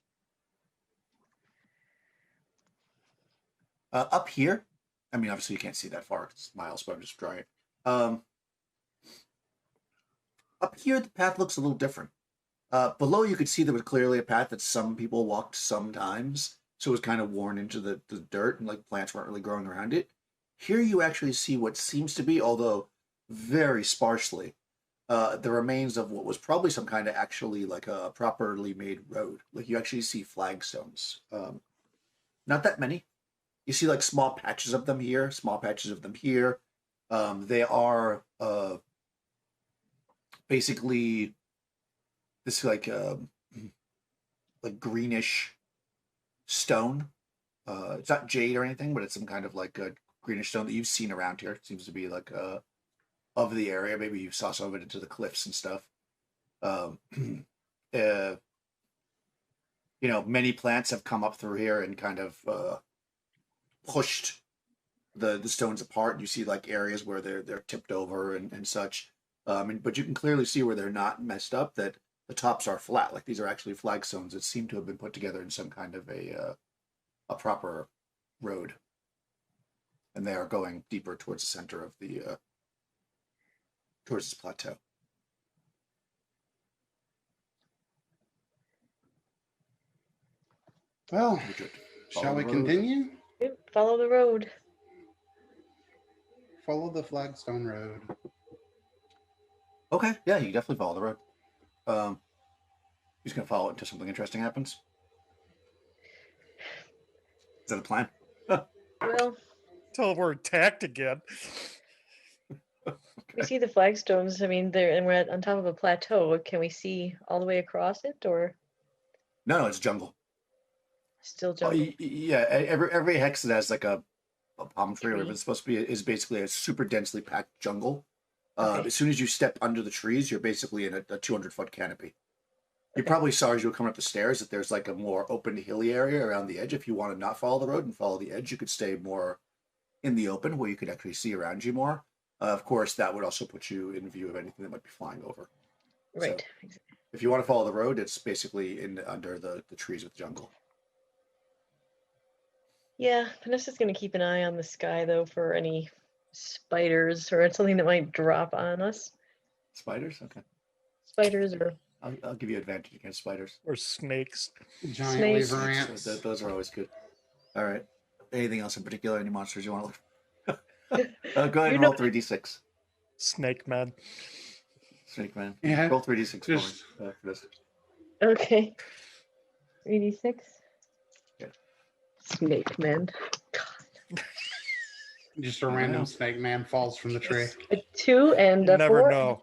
Up here, I mean, obviously you can't see that far. It's miles, but I'm just drawing it. Up here, the path looks a little different. Below, you could see there was clearly a path that some people walked sometimes, so it was kind of worn into the dirt, and like plants weren't really growing around it. Here, you actually see what seems to be, although very sparsely, the remains of what was probably some kind of actually like a properly made road. Like you actually see flagstones. Not that many. You see like small patches of them here, small patches of them here. They are basically this like greenish stone. It's not jade or anything, but it's some kind of like a greenish stone that you've seen around here. It seems to be like of the area. Maybe you saw some of it into the cliffs and stuff. Many plants have come up through here and kind of pushed the stones apart. You see like areas where they're tipped over and such. But you can clearly see where they're not messed up, that the tops are flat. Like these are actually flagstones that seem to have been put together in some kind of a proper road. And they are going deeper towards the center of the towards this plateau. Well, shall we continue? Yep, follow the road. Follow the flagstone road. Okay, yeah, you definitely follow the road. You're just gonna follow it until something interesting happens. Is that the plan? Well, Till we're attacked again. we see the flagstones. I mean, we're on top of a plateau. Can we see all the way across it, or No, it's jungle. still jungle? Yeah, every hex that has like a palm tree or whatever Tree. it's supposed to be is basically a super densely packed jungle. Okay. As soon as you step under the trees, you're basically in a 200-foot canopy. You Okay. probably saw as you were coming up the stairs that there's like a more open hilly area around the edge. If you want to not follow the road and follow the edge, you could stay more in the open where you could actually see around you more. Of course, that would also put you in view of anything that might be flying over. Right. If you want to follow the road, it's basically under the trees of the jungle. Yeah, Vanessa's going to keep an eye on the sky, though, for any spiders or something that might drop on us. Spiders? Okay. Spiders or I'll give you advantage against spiders. Or snakes. Giant Snakes. weaver ants. So those are always good. All right. Anything else in particular? Any monsters you want to look? Go ahead and roll 3d6. Snake man. Snake man. Yeah. Roll 3d6 Just- for this. Okay. 3d6. Yeah. Snake man. Just a random snake man falls from the tree. A 2 and You a never 4. know.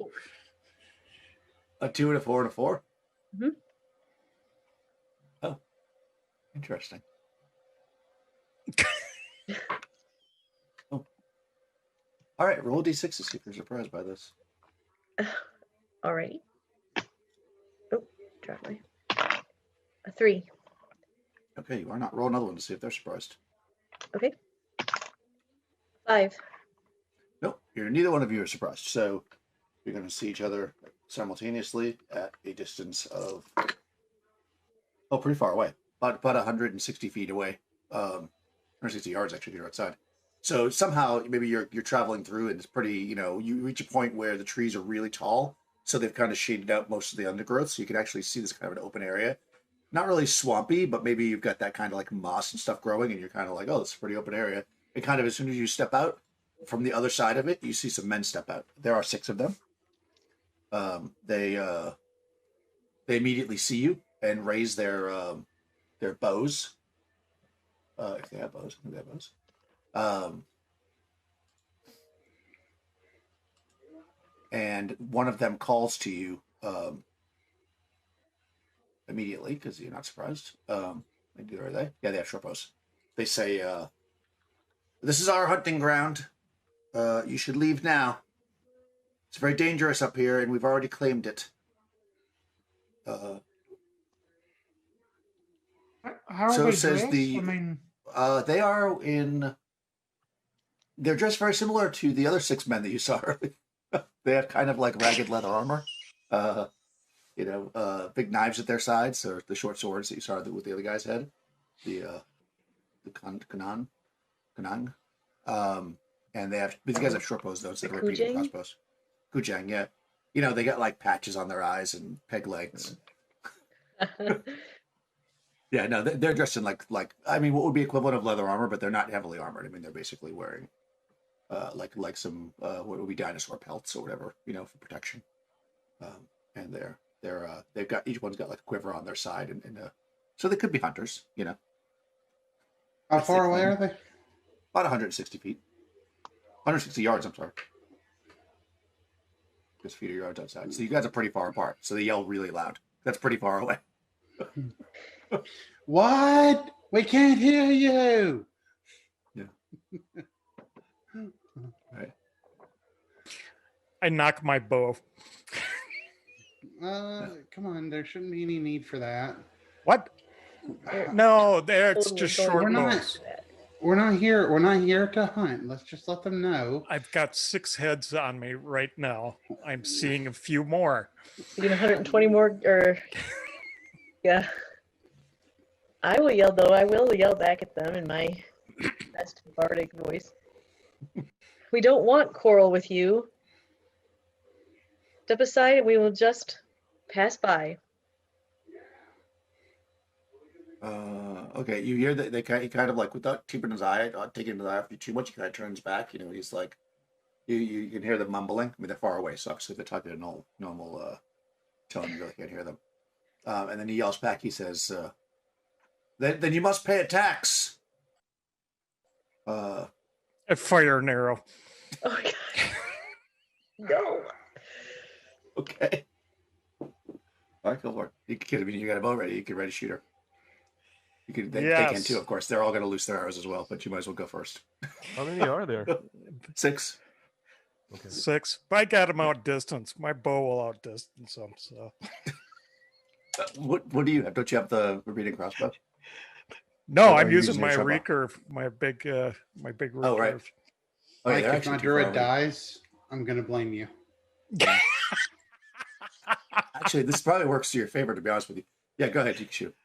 A 2 and a 4 and a 4? Mhm. Oh. Interesting. Oh. All right. Roll d6 to see if you're surprised by this. Alrighty. Oh, drop my. A 3. Okay. You are not. Roll another one to see if they're surprised. Okay. 5. Nope. Neither one of you are surprised. So you're going to see each other simultaneously at a distance of pretty far away, about 160 feet away, 160 yards actually if you're outside. So somehow maybe you're traveling through and it's pretty, you reach a point where the trees are really tall, so they've kind of shaded out most of the undergrowth, so you can actually see this kind of an open area. Not really swampy, but maybe you've got that kind of like moss and stuff growing, and you're kind of like, oh, this is a pretty open area. And kind of as soon as you step out from the other side of it, you see some men step out. There are 6 of them. They immediately see you and raise their bows. If they have bows, maybe they have bows. And one of them calls to you immediately because you're not surprised. Are they? Yeah, they have short bows. They say, "This is our hunting ground. You should leave now. It's very dangerous up here, and we've already claimed it." How are So they says dressed? the- I mean, They're dressed very similar to the other 6 men that you saw earlier. They have kind of like ragged leather armor, big knives at their sides, or the short swords that you saw with the other guy's head, the kanang, and these guys have short bows though, instead of repeating crossbows. Kujang, yeah. They got like patches on their eyes and peg legs. Yeah, no, they're dressed in like what would be equivalent of leather armor, but they're not heavily armored. I mean, they're basically wearing like some what would be dinosaur pelts or whatever, for protection. And they've got, each one's got like a quiver on their side, and so they could be hunters. How far away are they? About 160 feet, 160 yards. I'm sorry, just feet or yards outside. So you guys are pretty far apart. So they yell really loud. That's pretty far away. What? We can't hear you. Yeah. Right. I knock my bow. Come on. There shouldn't be any need for that. What? No, it's Oh, just we're short We're not. bows. We're not here. We're not here to hunt. Let's just let them know. I've got 6 heads on me right now. I'm seeing a few more. You know, 120 more, or yeah. I will yell though. I will yell back at them in my best bardic voice. We don't want quarrel with you. Step aside, and we will just pass by. Okay, you hear that he kind of like, without keeping his eye, taking his eye off you too much, he kind of turns back. He's like, you can hear them mumbling. I mean, they're far away, so obviously if they're talking in a normal tone, you really can't hear them. And then he yells back. He says, "Then you must pay a tax." A fire and arrow. Oh my god. No. Okay. All right, go for it. You can, you got a bow ready. You can ready to shoot her. They can Yes. too, of course. They're all going to loose their arrows as well, but you might as well go first. How many are there? 6. Okay. 6. But I got them outdistance. My bow will outdistance them. So What do you have? Don't you have the repeating crossbow? no, Or are I'm you using using my your shove recurve, my big recurve. Oh, right. Oh, yeah, Like they're if actually my too far druid away. dies, I'm gonna blame you. Actually, this probably works to your favor, to be honest with you. Yeah, go ahead. You can shoot.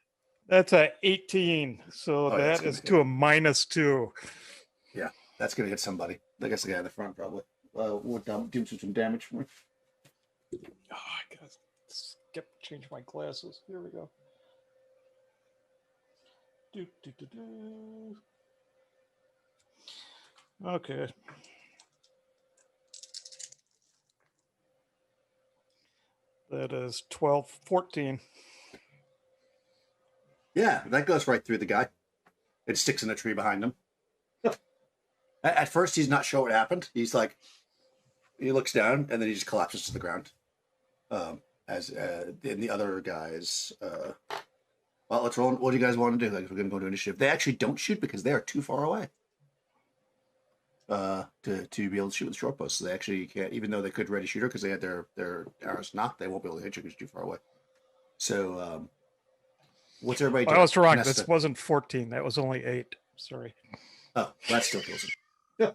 That's a 18. So Oh, yeah, that's that gonna is hit. to a -2. Yeah, that's gonna hit somebody. I guess the guy in the front probably. What do some damage for me? Oh, I gotta change my glasses. Here we go. Okay. That is 12, 14. Yeah, that goes right through the guy. It sticks in a tree behind him. At first, he's not sure what happened. He's like, he looks down and then he just collapses to the ground. As and the other guys, well, let's roll. What do you guys want to do? Like, we're gonna go to initiative. They actually don't shoot because they are too far away. To be able to shoot with short bows, so they actually can't. Even though they could ready shooter because they had their arrows knocked, they won't be able to hit you because you're too far away. So, what's everybody doing? I was wrong. Nesta. This wasn't 14. That was only 8. Sorry. Oh, that still kills him. Yeah.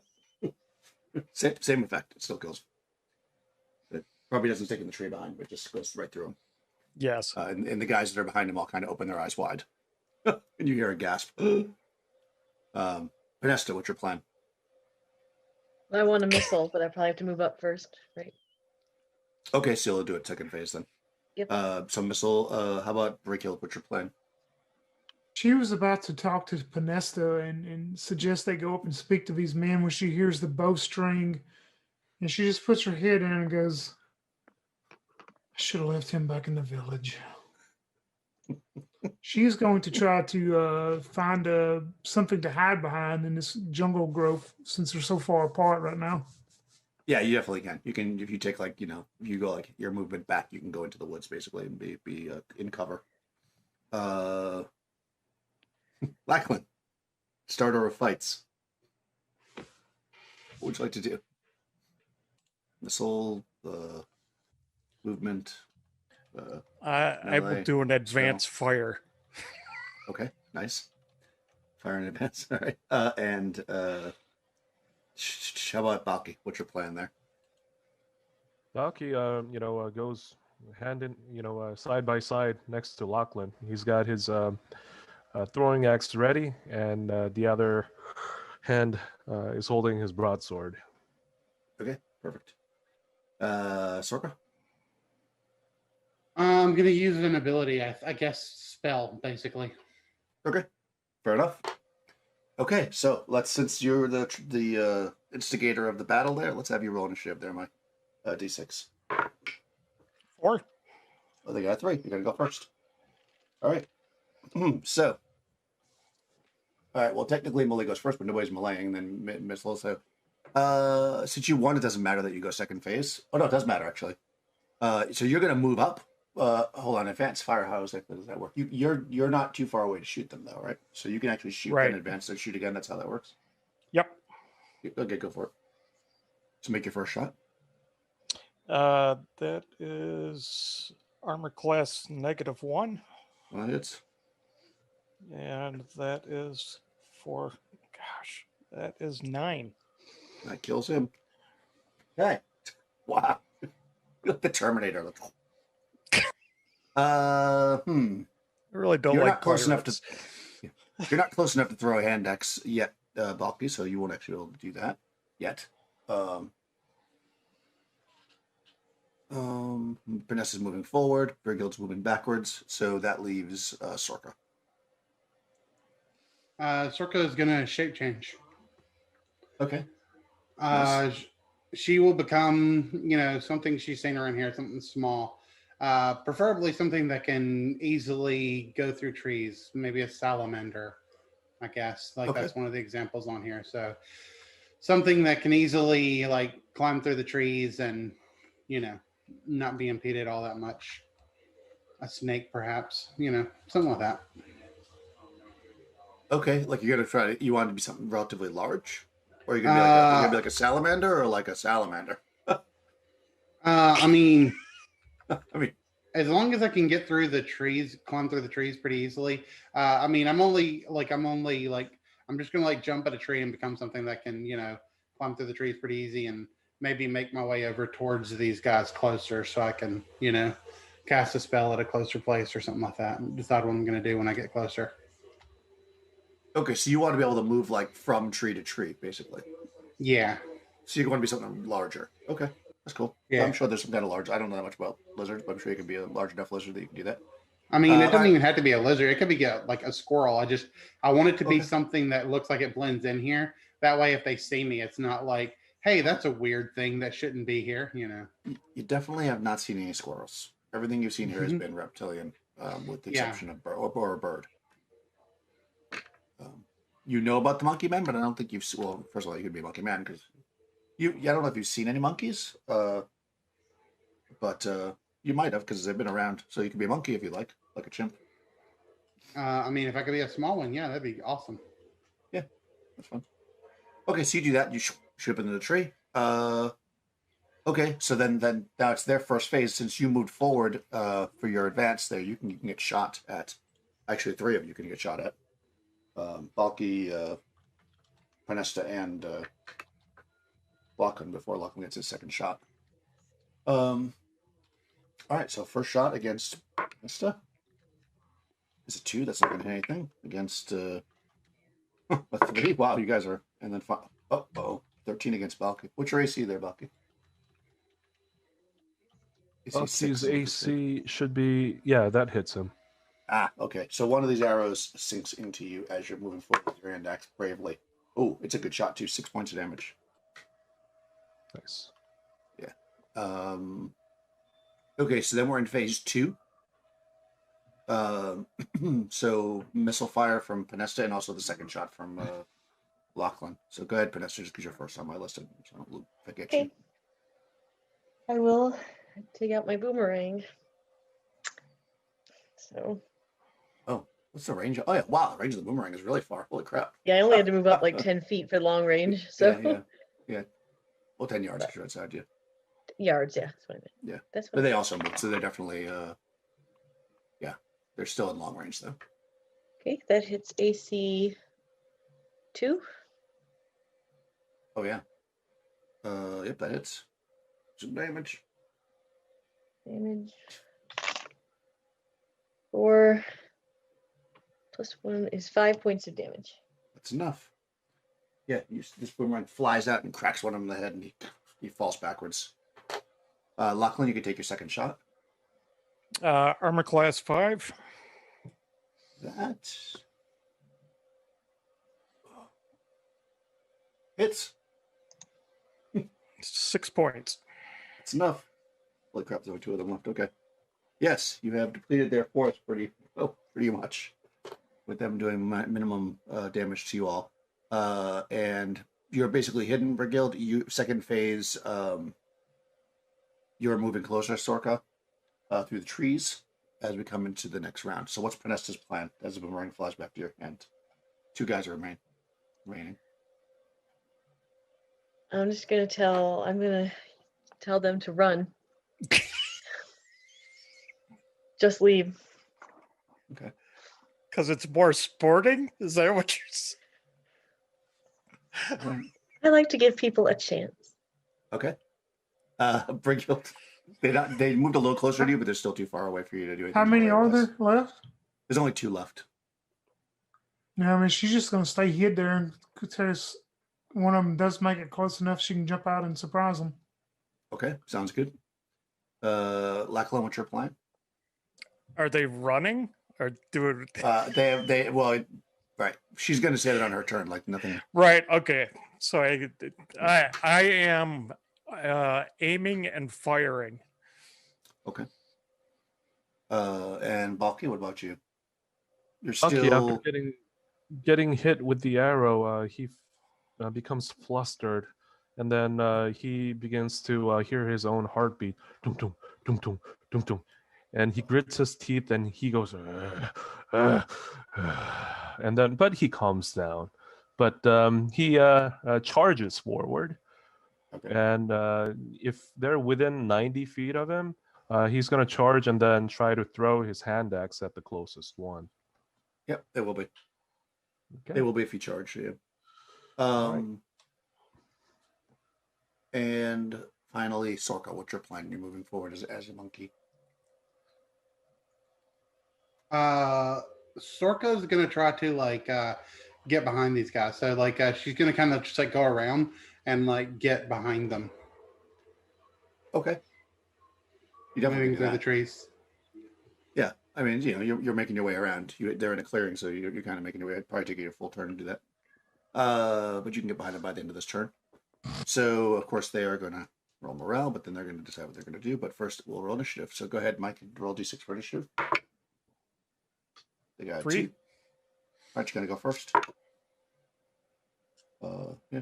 Same effect. It still kills him. It probably doesn't stick in the tree behind, but it just goes right through him. Yes. And the guys that are behind him all kind of open their eyes wide. And you hear a gasp. Vanessa, what's your plan? I want a missile, but I probably have to move up first, right? Okay, so you'll do it second phase then. Yep. So missile, how about Brakiel, what's your plan? She was about to talk to Panesta and suggest they go up and speak to these men when she hears the bowstring. And she just puts her head in and goes, I should have left him back in the village. She's going to try to find something to hide behind in this jungle growth since they're so far apart right now. Yeah, you definitely can. You can, if you take if you go your movement back, you can go into the woods basically and be in cover. Lachlan, start order of fights. What would you like to do? Missile, movement. I will melee, do an advanced fire. Okay, nice. Fire in advance. All right. And how about Balky? What's your plan there? Balky, goes hand in, side by side next to Lachlan. He's got his throwing axe ready, and the other hand is holding his broadsword. Okay, perfect. Sorka? I'm gonna use an ability, I guess, spell basically. Okay, fair enough. Okay, so since you're the instigator of the battle there, let's have you roll initiative there, Mike. D6. 4. Oh, they got 3. You're gonna go first. All right. So, all right. Well, technically, melee goes first, but nobody's meleeing. Then missile. So, since you won, it doesn't matter that you go second phase. Oh no, it does matter actually. So you're gonna move up. Hold on, advanced fire. How does that work? You're not too far away to shoot them though, right? So you can actually shoot Right. in advance and shoot again. That's how that works. Yep. Okay, go for it. So make your first shot. That is armor class -1. Well, hits. And that is for, that is 9. That kills him. Okay. Wow. The Terminator. I really don't You're like not close enough pirates. You're not close enough to throw a hand axe yet, Balky, so you won't actually be able to do that yet. Vanessa's moving forward. Brigild's moving backwards, so that leaves Sorka. Sorka is gonna shape change. Okay. Nice. She will become, something she's seen around here, something small. Preferably something that can easily go through trees, maybe a salamander, I guess. Okay. That's one of the examples on here. So something that can easily climb through the trees and, not be impeded all that much. A snake, perhaps, something like that. Okay, you're gonna you want it to be something relatively large, or you're gonna be like a salamander, or like a salamander. I mean, I mean, as long as I can get through the trees, climb through the trees pretty easily. I'm just gonna jump at a tree and become something that can, climb through the trees pretty easy and maybe make my way over towards these guys closer so I can, cast a spell at a closer place or something like that and decide what I'm going to do when I get closer. Okay, so you want to be able to move like from tree to tree, basically. Yeah. So you want to be something larger. Okay, that's cool. Yeah. I'm sure there's some kind of large. I don't know that much about lizards, but I'm sure you can be a large enough lizard that you can do that. I mean, it doesn't alright. even have to be a lizard. It could be like a squirrel. I want it to be Okay. something that looks like it blends in here. That way, if they see me, it's not like, hey, that's a weird thing that shouldn't be here, You definitely have not seen any squirrels. Everything you've seen here has Mhm. been reptilian, with the Yeah. exception of or a bird. You know about the monkey man, but I don't think you've. Well, first of all, you could be a monkey man because I don't know if you've seen any monkeys, but you might have because they've been around. So you could be a monkey if you like a chimp. I mean, if I could be a small one, yeah, that'd be awesome. Yeah, that's fun. Okay, so you do that. You shoot up into the tree. Okay, so then now it's their first phase. Since you moved forward for your advance, there you can get shot at. Actually, three of you can get shot at. Balky, Panesta, and Lachlan before Lachlan gets his second shot. All right, so first shot against Panesta is a 2. That's not going to hit anything against a 3. Wow, you guys are, and then 13 against Balky. What's your AC there, Balky? Balky's AC should be, yeah, that hits him. Okay. So one of these arrows sinks into you as you're moving forward with your hand axe bravely. Oh, it's a good shot too. 6 points of damage. Nice. Yeah. Okay, so then we're in phase 2. So missile fire from Panesta and also the second shot from Lachlan. So go ahead, Panesta, just because you're first on my list. So I don't forget you. I will take out my boomerang. So. Oh, what's the range? Oh yeah, wow, the range of the boomerang is really far. Holy crap. Yeah, I only had to move up like 10 feet for long range. So Yeah. Well, 10 yards if you're outside you. Yards, yeah, that's what I meant. Yeah. That's what But they also move, so they're definitely they're still in long range though. Okay, that hits AC 2. Oh yeah. Yep, that hits. Some damage. Damage. 4 plus 1 is 5 points of damage. That's enough. Yeah, this boomerang flies out and cracks one of them in the head, and he falls backwards. Lachlan, you can take your second shot. Armor class 5. That hits. 6 points. That's enough. Holy crap, there's only 2 of them left. Okay. Yes, you have depleted their force pretty much, with them doing minimum damage to you all. And you're basically hidden, Brigild. You second phase. You're moving closer, Sorka, through the trees as we come into the next round. So what's Panesta's plan as the boomerang flies back to your hand? 2 guys are remaining. I'm gonna tell them to run. Just leave. Okay. Because it's more sporting? Is that what you're saying? I like to give people a chance. Okay. Brigild, they moved a little closer to you, but they're still too far away for you to do anything. How many more are or less. there left? There's only 2 left. No, I mean, she's just going to stay hid there in case one of them does make it close enough, she can jump out and surprise them. Okay, sounds good. Lachlan, what's your plan? Are they running? Or do it? Right. She's going to say it on her turn, like nothing. Right, okay. So I am aiming and firing. Okay. And Balky, what about you? You're Balky, still after getting hit with the arrow, he becomes flustered, and then he begins to hear his own heartbeat. Dum dum dum dum dum dum. And he grits his teeth and he goes, and then, but he calms down. But he charges forward. okay. And if they're within 90 feet of him, he's going to charge and then try to throw his hand axe at the closest one. Yep, they will be. Okay. They will be if you charge you. Right. And finally, Sorka, what's your plan? You're moving forward as a monkey. Sorka's gonna try to get behind these guys. So she's gonna kind of just like go around and like get behind them, Okay. You definitely moving can do through the that. trees. Yeah, I mean, you're making your way around. They're in a clearing, so you're kind of making your way. It'd probably take you a full turn to do that. But you can get behind them by the end of this turn. So, of course, they are going to roll morale, but then they're going to decide what they're going to do. But first, we'll roll initiative. So go ahead, Mike, roll d6 for initiative. They got 3. 2. All right, you're going to go first. Yeah.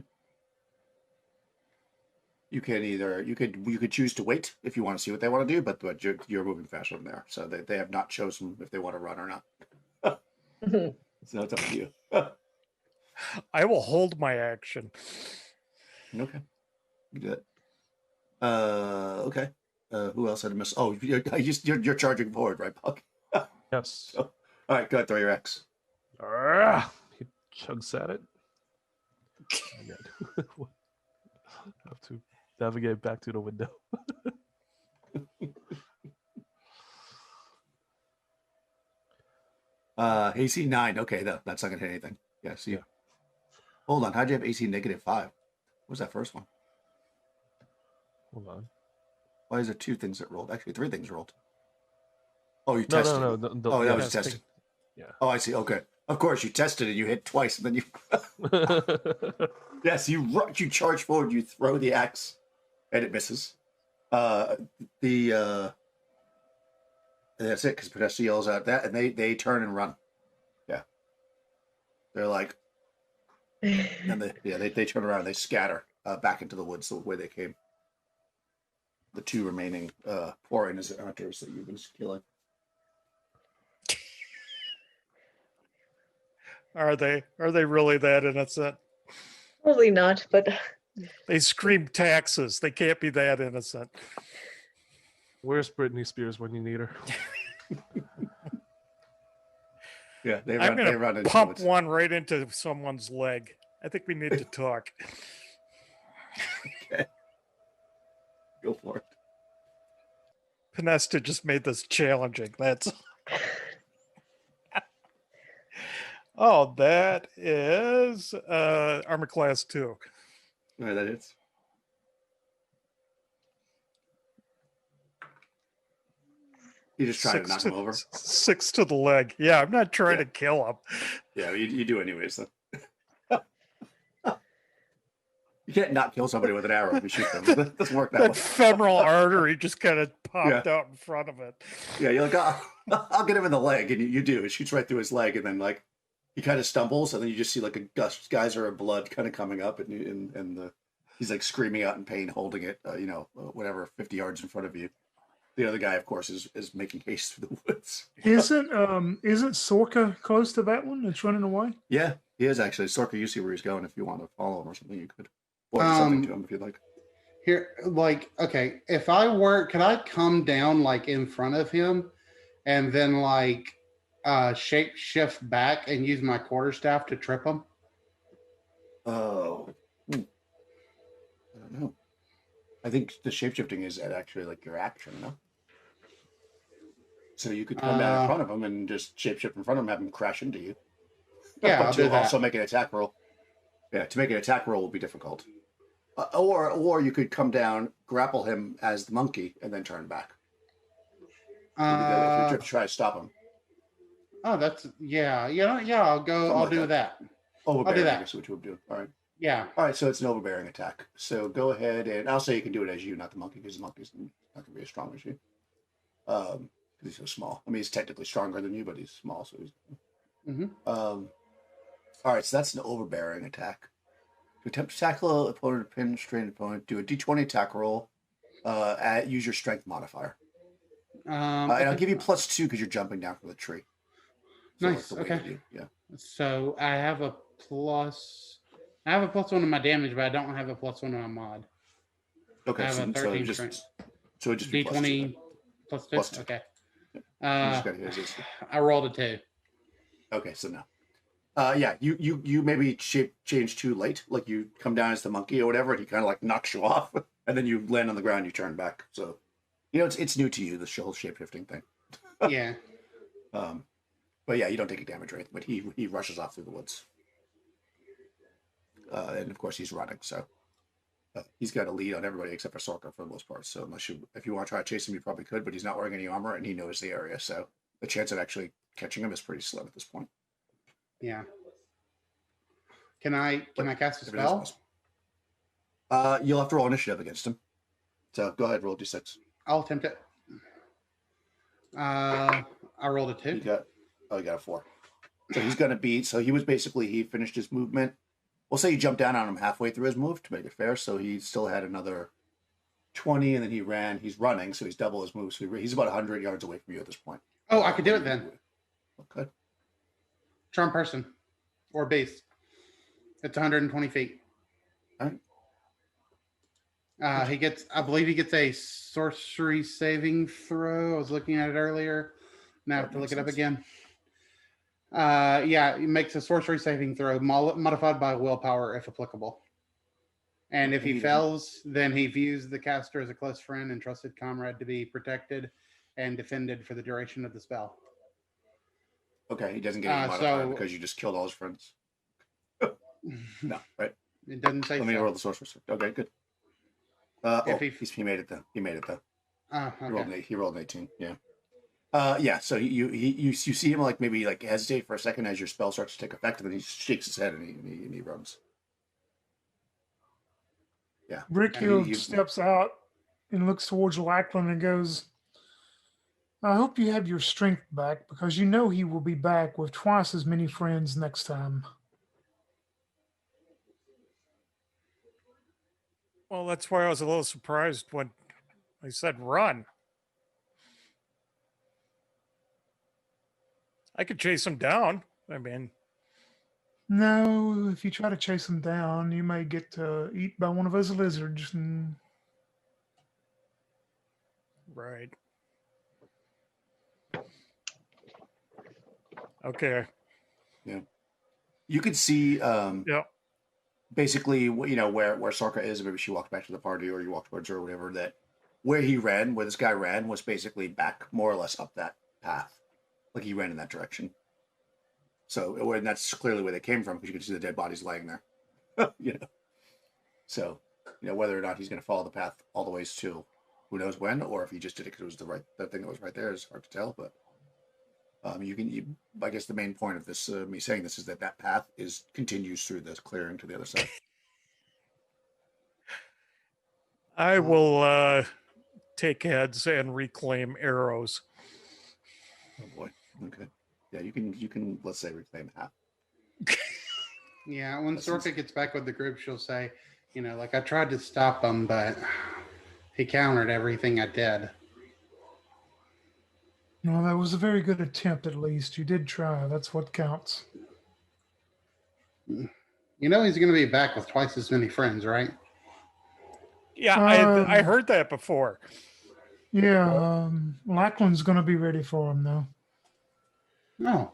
You could choose to wait if you want to see what they want to do, but you're moving faster than they are, so they have not chosen if they want to run or not. So it's up to you. I will hold my action. Okay, you do that. Okay. Who else had a miss? Oh, you're charging forward, right, Puck? Yes. All right, go ahead, throw your X. He chugs at it. Have to navigate back to the window. AC 9. Okay, that's not gonna hit anything. Yeah. See. Yeah. Hold on. How'd you have AC -5? What was that first one? Hold on. Why is there 2 things that rolled? Actually, 3 things rolled. Oh, you No, tested. no. Oh, that was yes. testing. Yeah. Oh, I see. Okay. Of course, you tested and you hit twice, and then you. Yes, you charge forward. You throw the axe, and it misses. That's it, because Podesta yells out that, and they turn and run. Yeah. They're like, and they turn around, and they scatter back into the woods the way they came. The 2 remaining poor innocent hunters that you've been killing. Are they really that innocent? Probably not, but They scream taxes. They can't be that innocent. Where's Britney Spears when you need her? Yeah, they I'm run going into to pump the woods. one right into someone's leg. I think we need to talk. Okay. Go for it. Pinesta just made this challenging. That's. Oh, that is armor class 2. All right, that hits. You just trying to knock him over? 6 to the leg. Yeah, I'm not trying to kill him. Yeah, you do anyways, though. You can't not kill somebody with an arrow if you shoot them. It doesn't work that That way. femoral artery just kind of popped out in front of it. Yeah, you're like, I'll get him in the leg, and you do. It shoots right through his leg, and then like he kind of stumbles, and then you just see like a geyser of blood kind of coming up, and he's like screaming out in pain, holding it, whatever, 50 yards in front of you. The other guy, of course, is making haste through the woods. Isn't Sorka close to that one that's running away? Yeah, he is actually. Sorka, you see where he's going. If you want to follow him or something, you could. Or do something to him if you'd like. Here, okay, if could I come down like in front of him and then shape shift back and use my quarterstaff to trip him? Oh, I don't know. I think the shapeshifting is actually like your action, no? So you could come down in front of him and just shapeshift in front of him, have him crash into you. Yeah, but I'll do you'll that. also make an attack roll. Yeah, to make an attack roll will be difficult. Or you could come down, grapple him as the monkey, and then turn back. If you try to stop him. Oh, that's I'll go. Something I'll like do that. Overbearing, I'll do that. I guess what you would do. All right. Yeah. All right, so it's an overbearing attack. So go ahead, and I'll say you can do it as you, not the monkey, because the monkey's not going to be as strong as you. Because he's so small. I mean, he's technically stronger than you, but he's small, so he's. Mm-hmm. All right, so that's an overbearing attack. To attempt to tackle an opponent, pin, strain opponent, do a d20 attack roll. Use your strength modifier. And I'll give you +2 because you're jumping down from the tree. So Nice. Okay. Yeah. So I have a plus. I have a +1 on my damage, but I don't have a +1 on my mod. Okay. I have a 13 strength. So it just be D20 +2. +2. Okay. Yep. You just gotta use this. I rolled a 2. Okay, so no. Yeah, you maybe shape change too late. Like you come down as the monkey or whatever, and he kind of like knocks you off, and then you land on the ground. You turn back. So, it's new to you, the whole shape shifting thing. Yeah. But yeah, you don't take a damage rate. But he rushes off through the woods, and of course he's running. So he's got a lead on everybody except for Sorka for the most part. So if you want to try to chase him, you probably could. But he's not wearing any armor, and he knows the area. So the chance of actually catching him is pretty slim at this point. Yeah. Can I cast a If it is spell? possible. You'll have to roll initiative against him. So go ahead, roll d6. I'll attempt it. I rolled a 2. You got a 4. So he's gonna beat. So he finished his movement. We'll say you jumped down on him halfway through his move to make it fair. So he still had another 20, and then he ran. He's running, so he's double his move. So he's about 100 yards away from you at this point. Oh, I could do it then. Okay. Charm person or beast. It's 120 feet. All right. I believe he gets a sorcery saving throw. I was looking at it earlier. Now I have to look it up again. Yeah, he makes a sorcery saving throw modified by willpower if applicable. And if he fails, then he views the caster as a close friend and trusted comrade to be protected and defended for the duration of the spell. Okay, he doesn't get any modifier because you just killed all his friends. No, right? It doesn't say Let me so. roll the sorceress. Okay, good. He made it though. He made it though. Okay. He rolled an 18. Yeah. Yeah. So you see him like maybe like hesitate for a second as your spell starts to take effect, and then he shakes his head and he runs. Yeah. Brickhill steps out and looks towards Lackland and goes, I hope you have your strength back, because you know he will be back with twice as many friends next time. Well, that's why I was a little surprised when I said run. I could chase him down. I mean, No, if you try to chase him down, you may get eaten by one of those lizards. And right. Okay. Yeah. You could see Yeah. basically where Sorka is. Maybe she walked back to the party, or you walked towards her, or whatever. That where this guy ran was basically back more or less up that path. Like he ran in that direction. So, and that's clearly where they came from, because you can see the dead bodies laying there. So, whether or not he's going to follow the path all the ways to who knows when, or if he just did it because it was that thing that was right there, is hard to tell. But I guess the main point of this, me saying this, is that path continues through this clearing to the other side. I will take heads and reclaim arrows. Oh boy. Okay. Yeah, you can let's say reclaim half. Yeah, when Sorka gets back with the group, she'll say, like, I tried to stop him, but he countered everything I did. well, that was a very good attempt, at least. You did try. That's what counts. He's going to be back with twice as many friends, right? Yeah, I heard that before. Yeah, Lackland's going to be ready for him, though. No.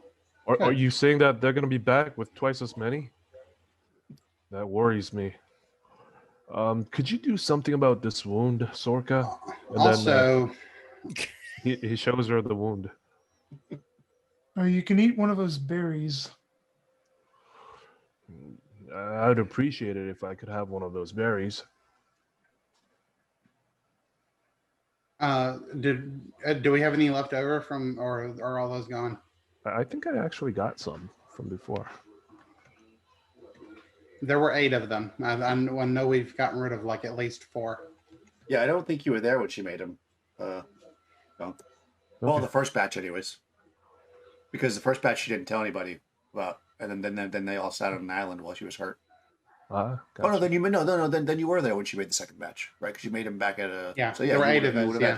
Are you saying that they're going to be back with twice as many? That worries me. Could you do something about this wound, Sorka? And also, then he shows her the wound. You can eat one of those berries. I would appreciate it if I could have one of those berries. do we have any left over from, or are all those gone? I think I actually got some from before. There were 8 of them. I know we've gotten rid of like at least 4. Yeah, I don't think you were there when she made him. No. Well, the first batch, anyways. Because the first batch she didn't tell anybody about, and then they all sat on an island while she was hurt. Gotcha. Oh no, then you were there when she made the second batch, right? Because you made him back at a. Yeah, So yeah, there were 8 of those. Yeah.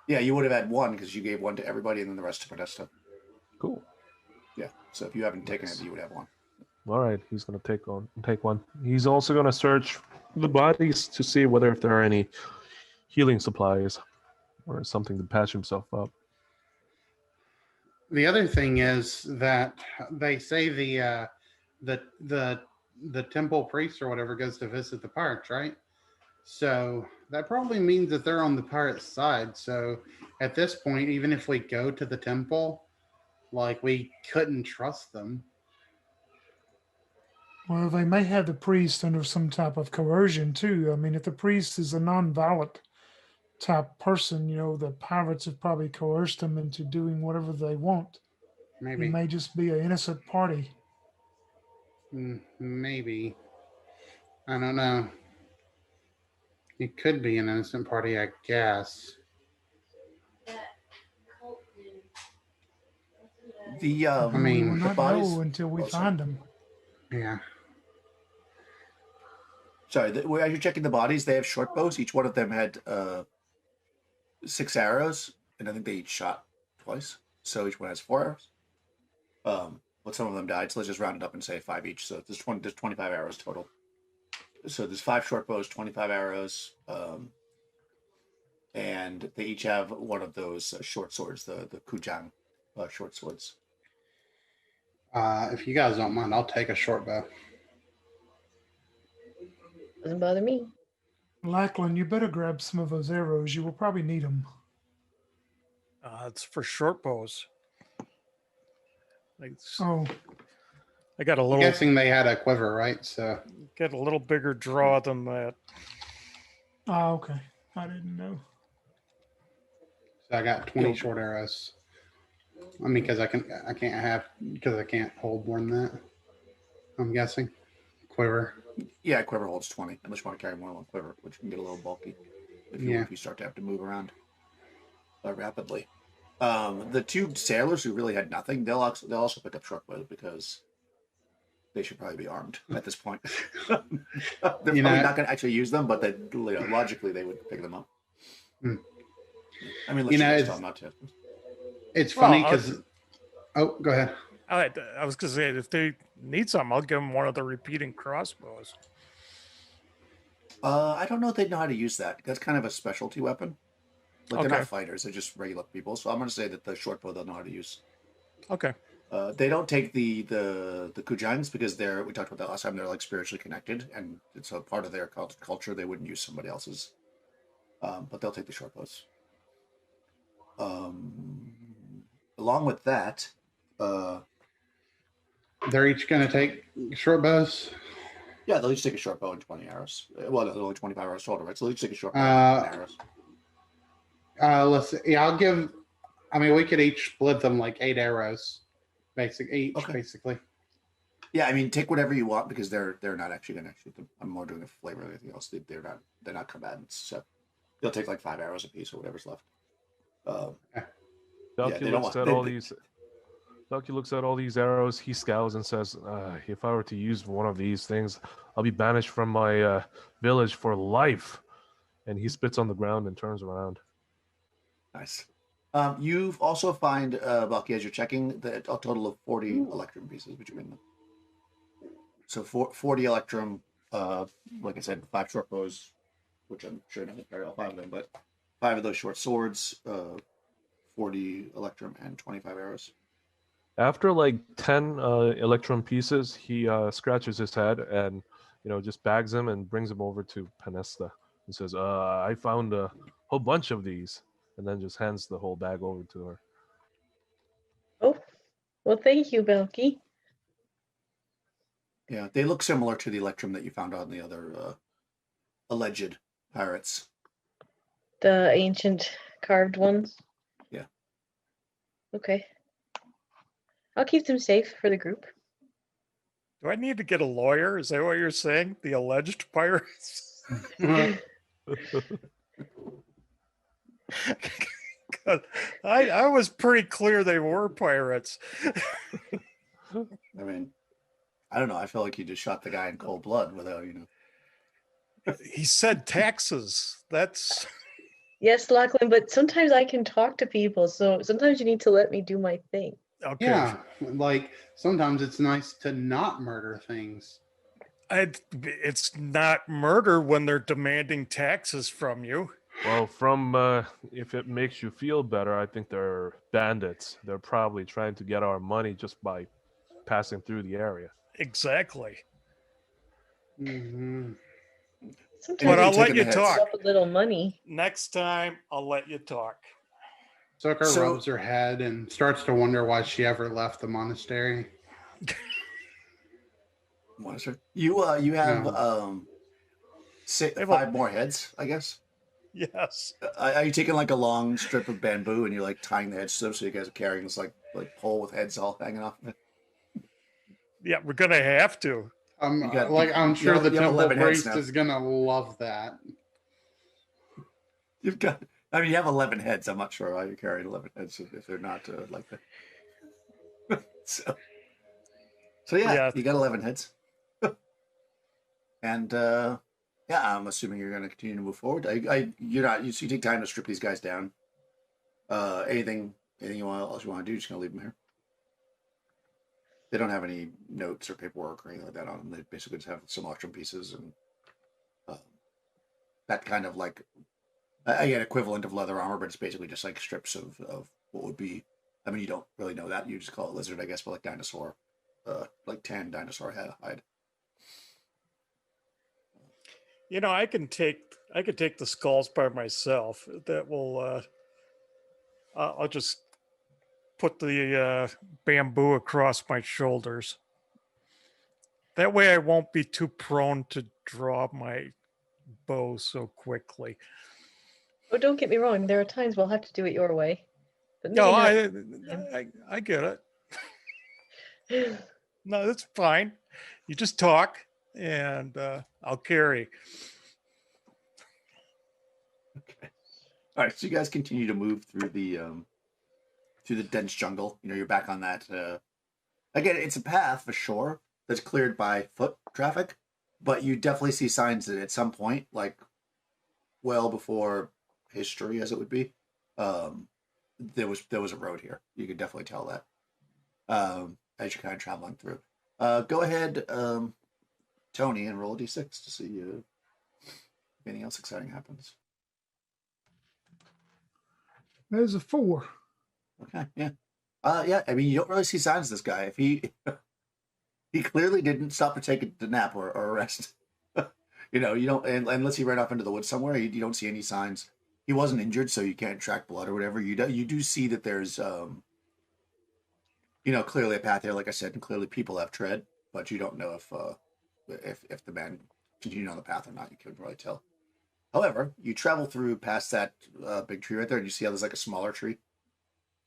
Yeah, you would have had one because you gave one to everybody, and then the rest to Podesta. Cool. Yeah. So if you haven't taken it, you would have one. All right, he's gonna take one. He's also gonna search the bodies to see whether if there are any healing supplies or something to patch himself up. The other thing is that they say the temple priest or whatever goes to visit the pirates, right? So that probably means that they're on the pirates' side. So at this point, even if we go to the temple, like we couldn't trust them. Well, they may have the priest under some type of coercion too. I mean, if the priest is a non-violent type person, the pirates have probably coerced them into doing whatever they want. It Maybe, may just be an innocent party. maybe. I don't know. It could be an innocent party, I guess. The I We mean, will the not bodies. know until we Oh, sorry. find them. Yeah. Sorry, as you're checking the bodies, they have short bows. Each one of them had 6 arrows, and I think they each shot twice. So each one has 4 arrows. But some of them died, so let's just round it up and say 5 each. So there's 25 arrows total. So there's 5 short bows, 25 arrows, and they each have one of those short swords, the kujang short swords. If you guys don't mind, I'll take a short bow. Doesn't bother me. Lachlan, you better grab some of those arrows. You will probably need them. It's for short bows. Oh, I got a I'm little guessing they had a quiver, right? So bigger draw than that. okay. I didn't know. I got 20 short arrows. I mean, because I can't hold more than that. I'm guessing quiver. Yeah, quiver holds 20, unless you want to carry more than one quiver, which can get a little bulky if you start to have to move around rapidly. The 2 sailors who really had nothing, they'll also pick up short bows because they should probably be armed at this point. They're probably not going to actually use them, but logically they would pick them up. I mean, let's tell them not to. It's funny because. Oh, go ahead. I was going to say, if they need something, I'll give them one of the repeating crossbows. I don't know if they know how to use that. That's kind of a specialty weapon. Like they're not fighters; they're just regular people. So I'm going to say that the short bow they'll know how to use. Okay. They don't take the kujangs because we talked about that last time. They're like spiritually connected, and it's a part of their culture. They wouldn't use somebody else's, but they'll take the short bows. Along with that, they're each going to take short bows. Yeah, they'll each take a short bow and 20 arrows. Well, they're only 25 arrows total, right? So they'll each take a short bow and 20 arrows. Let's see. Yeah, I'll give. I mean, we could each split them like 8 arrows, basically. Yeah, I mean, take whatever you want because they're not actually going to shoot them. I'm more doing a flavor than anything else. They're not combatants, so they'll take like 5 arrows apiece or whatever's left. Belky looks at all these arrows. He scowls and says, "If I were to use one of these things, I'll be banished from my village for life." And he spits on the ground and turns around. Nice. You've also find, Belky, as you're checking, a total of 40 electrum pieces between them. So 40 electrum, like I said, 5 short bows, which I'm sure not going to carry all 5 of them, but 5 of those short swords, 40 electrum, and 25 arrows. After like 10 electrum pieces, he scratches his head and just bags them and brings them over to Panesta and says, "I found a whole bunch of these," and then just hands the whole bag over to her. Oh, well, thank you, Belky. Yeah, they look similar to the electrum that you found on the other alleged pirates. The ancient carved ones? Yeah. Okay. I'll keep them safe for the group. Do I need to get a lawyer? Is that what you're saying? The alleged pirates? I was pretty clear they were pirates. I mean, I don't know. I feel like you just shot the guy in cold blood without, He said taxes. That's... Yes, Lachlan, but sometimes I can talk to people, so sometimes you need to let me do my thing. Okay. Yeah, like sometimes it's nice to not murder things. It's not murder when they're demanding taxes from you. Well, from if it makes you feel better, I think they're bandits. They're probably trying to get our money just by passing through the area. Exactly. Hmm. Sometimes But you I'll taking let the you hits. talk. up a little money. Next time, I'll let you talk. Zucker So- rubs her head and starts to wonder why she ever left the monastery. Monster. You have No. They have 5 more heads, I guess. Yes. Are you taking like a long strip of bamboo and you're like tying the heads to them so you guys are carrying this like pole with heads all hanging off of it? Yeah, we're gonna have to. You got- I'm you sure have- the you have temple 11 heads priest now. is gonna love that. You've got. I mean, you have 11 heads. I'm not sure why you're carrying 11 heads if they're not like that. So yeah, Yeah. you got 11 heads. And yeah, I'm assuming you're going to continue to move forward. You're not. You take time to strip these guys down. Anything else you want to do? Just gonna leave them here. They don't have any notes or paperwork or anything like that on them. They basically just have some electrum pieces and that kind of like again equivalent of leather armor, but it's basically just like strips of what would be. I mean, you don't really know that. You just call it lizard, I guess, but like dinosaur, like tan dinosaur hide. You know, I could take the skulls by myself. That will. I'll just put the bamboo across my shoulders. That way, I won't be too prone to draw my bow so quickly. Oh, don't get me wrong. There are times we'll have to do it your way, but maybe No, not. I get it. No, that's fine. You just talk, and I'll carry. Okay. All right. So you guys continue to move through the dense jungle. You know, you're back on that. Again, it's a path for sure that's cleared by foot traffic, but you definitely see signs that at some point, like well before history, as it would be, there was a road here. You could definitely tell that as you're kind of traveling through. Go ahead, Tony, and roll a d6 to see if anything else exciting happens. There's a 4. Okay, yeah. Yeah, I mean, you don't really see signs of this guy. If he clearly didn't stop to take a nap or a rest. You know, you don't, unless he ran off into the woods somewhere, you don't see any signs. He wasn't injured, so you can't track blood or whatever. You do see that there's, you know, clearly a path there, like I said, and clearly people have tread, but you don't know if the man continued on the path or not. You couldn't really tell. However, you travel through past that big tree right there, and you see how there's like a smaller tree,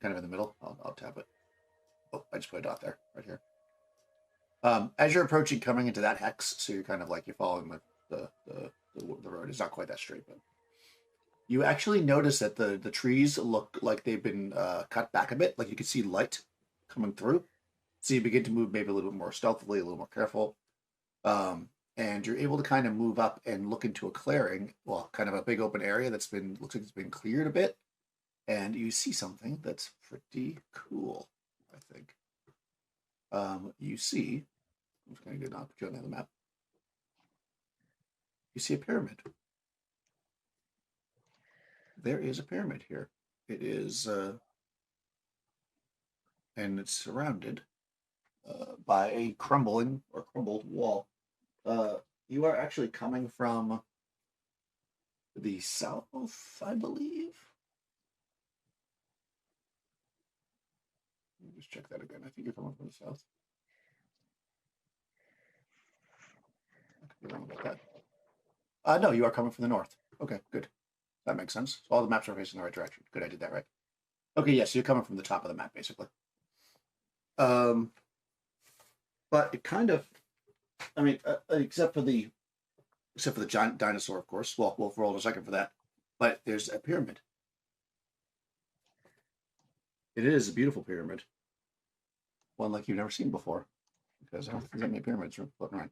kind of in the middle. I'll tap it. Oh, I just put a dot there, right here. As you're approaching, coming into that hex, so you're kind of like you're following the road. It's not quite that straight, but you actually notice that the trees look like they've been cut back a bit. Like you can see light coming through, so you begin to move maybe a little bit more stealthily, a little more careful, and you're able to kind of move up and look into a clearing. Well, kind of a big open area looks like it's been cleared a bit, and you see something that's pretty cool. I think. You see, I'm just going to put you on the other map. You see a pyramid. There is a pyramid here. It is, and it's surrounded by a crumbled wall. You are actually coming from the south, I believe. Let me just check that again. I think you're coming from the south. I could be wrong about that. No, you are coming from the north. Okay, good. That makes sense. So all the maps are facing the right direction. Good, I did that right. Okay, yes, you're coming from the top of the map, basically. But it kind of, I mean, except for the giant dinosaur, of course. Well, we'll roll a second for that. But there's a pyramid. It is a beautiful pyramid. One like you've never seen before. Because I don't think there's any pyramids floating around.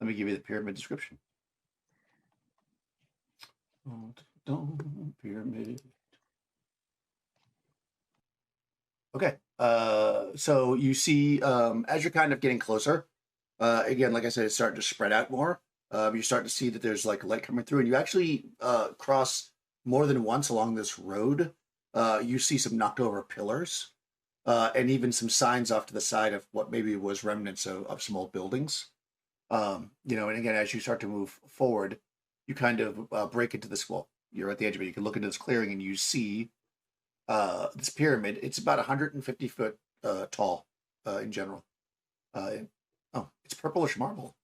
Let me give you the pyramid description. Pyramid. Okay. So you see, as you're kind of getting closer, again, like I said, it's starting to spread out more. You're starting to see that there's like light coming through, and you actually cross more than once along this road, you see some knocked over pillars, and even some signs off to the side of what maybe was remnants of some old buildings. You know, and again, as you start to move forward, you kind of break into this. Well, you're at the edge of it. You can look into this clearing and you see this pyramid. It's about 150 foot tall in general. Oh, it's purplish marble.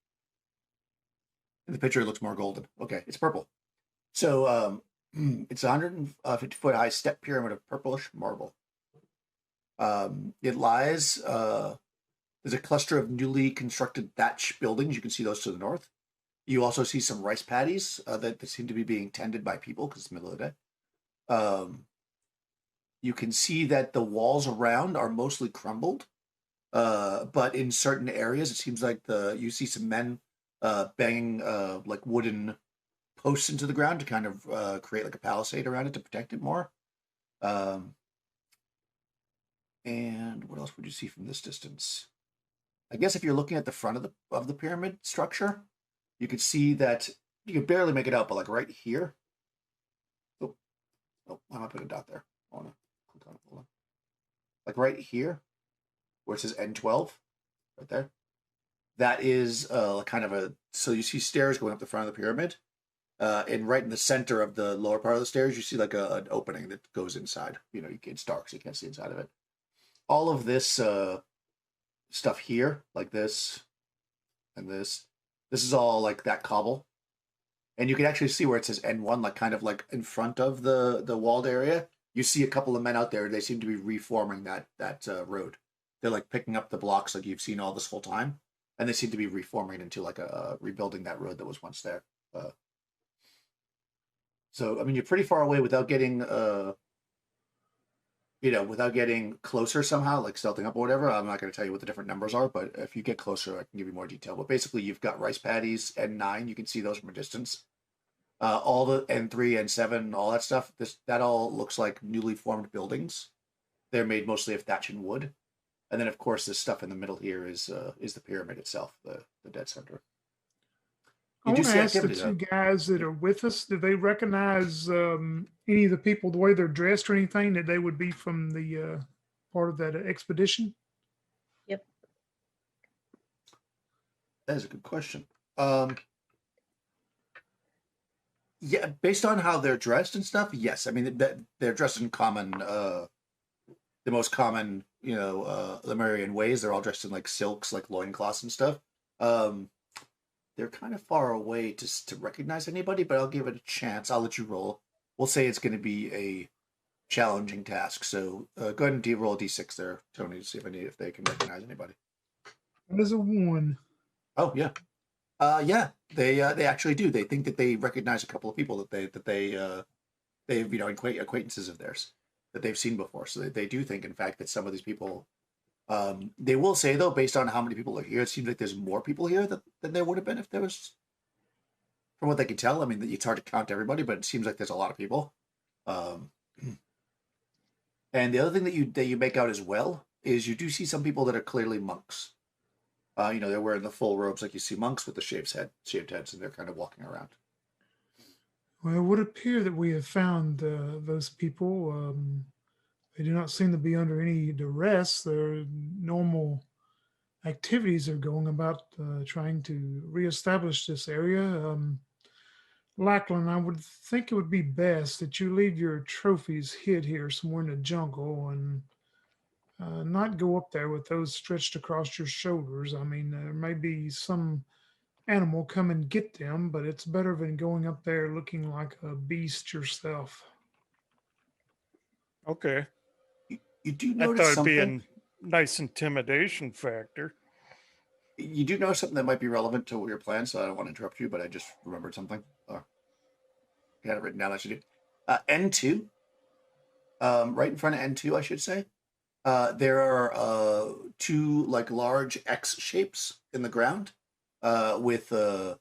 In the picture, it looks more golden. Okay, it's purple. So it's a 150 foot high step pyramid of purplish marble. It lies. There's a cluster of newly constructed thatch buildings. You can see those to the north. You also see some rice paddies that seem to be being tended by people because it's the middle of the day. You can see that the walls around are mostly crumbled, but in certain areas, it seems like you see some men banging like wooden posts into the ground to kind of create like a palisade around it to protect it more. And what else would you see from this distance? I guess if you're looking at the front of the pyramid structure, you could see that you can barely make it out, but like right here. Oh, why am I putting a dot there? I want to click on it. Hold on. Like right here, where it says N12, right there. That is kind of a, so you see stairs going up the front of the pyramid, and right in the center of the lower part of the stairs, you see like an opening that goes inside. You know, it's dark, so you can't see inside of it. All of this stuff here, like this and this is all like that cobble. And you can actually see where it says N1, like kind of like in front of the walled area. You see a couple of men out there. They seem to be reforming that road. They're like picking up the blocks like you've seen all this whole time. And they seem to be reforming into like rebuilding that road that was once there. So, I mean, you're pretty far away without getting without getting closer somehow, like stealthing up or whatever. I'm not going to tell you what the different numbers are, but if you get closer, I can give you more detail. But basically, you've got rice paddies, N9. You can see those from a distance. All the N3, N7, all that stuff. That all looks like newly formed buildings. They're made mostly of thatch and wood. And then, of course, this stuff in the middle here is the pyramid itself, the dead center. I want to ask the two guys that are with us, do they recognize any of the people, the way they're dressed or anything, that they would be from the part of that expedition? Yep. That is a good question. Yeah, based on how they're dressed and stuff, yes. I mean, they're dressed in common, the most common, Lemurian ways. They're all dressed in like silks, like loincloths and stuff. They're kind of far away to recognize anybody, but I'll give it a chance. I'll let you roll. We'll say it's going to be a challenging task. So go ahead and roll a d6 there, Tony, to see if they can recognize anybody. That is a 1. Oh yeah, yeah. They actually do. They think that they recognize a couple of people that they've acquaintances of theirs that they've seen before. So they do think, in fact, that some of these people. They will say, though, based on how many people are here, it seems like there's more people here than there would have been if there was, from what they can tell. I mean, it's hard to count everybody, but it seems like there's a lot of people. And the other thing that you make out as well is you do see some people that are clearly monks. They're wearing the full robes like you see monks with the shaved heads, and they're kind of walking around. Well, it would appear that we have found those people. They do not seem to be under any duress. Their normal activities are going about trying to reestablish this area. Lachlan, I would think it would be best that you leave your trophies hid here somewhere in the jungle and not go up there with those stretched across your shoulders. I mean, there may be some animal come and get them, but it's better than going up there looking like a beast yourself. Okay. You do I notice thought it'd something. be a nice intimidation factor. You do notice something that might be relevant to your plan, so I don't want to interrupt you, but I just remembered something. I had it written down. I should do N2. Right in front of N2, I should say. There are two like large X shapes in the ground with let's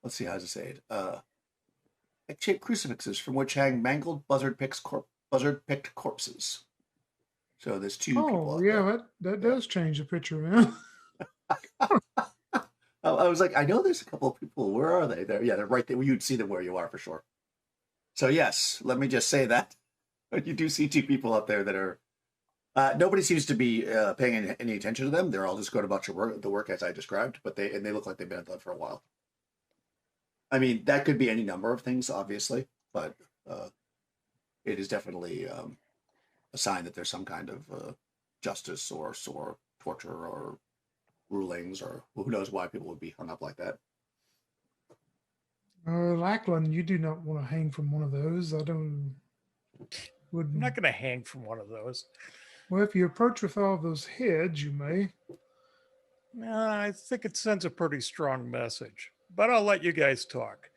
see, how does it say it? X-shaped crucifixes from which hang mangled buzzard-picked corpses. So there's two people. Oh, yeah, that does change the picture, man. I was like, I know there's a couple of people. Where are they? There, yeah, they're right there. You'd see them where you are for sure. So yes, let me just say that you do see two people up there that are. Nobody seems to be paying any attention to them. They're all just going about the work as I described, but they look like they've been at that for a while. I mean, that could be any number of things, obviously, but it is definitely a sign that there's some kind of justice or torture or rulings, or who knows why people would be hung up like that. Lackland, you do not want to hang from one of those. I don't. Would I'm not going to hang from one of those. Well, if you approach with all those heads, you may. I think it sends a pretty strong message, but I'll let you guys talk.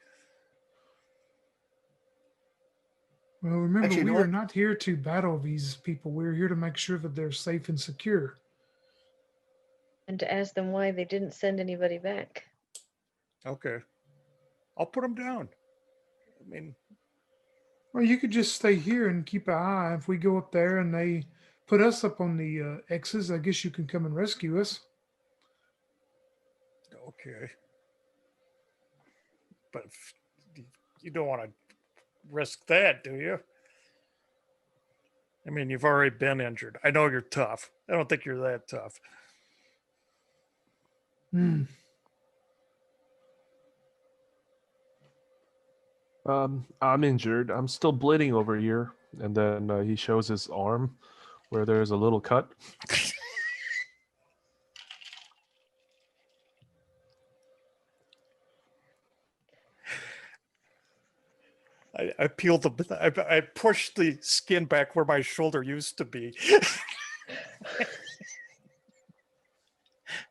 Well, remember, Actually, you know we are what? not here to battle these people. We're here to make sure that they're safe and secure. And to ask them why they didn't send anybody back. Okay. I'll put them down. I mean, Well, you could just stay here and keep an eye. If we go up there and they put us up on the X's, I guess you can come and rescue us. okay. But you don't want to risk that, do you? I mean, you've already been injured. I know you're tough. I don't think you're that tough. Hmm. I'm injured. I'm still bleeding over here. And then he shows his arm where there's a little cut. I peeled I pushed the skin back where my shoulder used to be.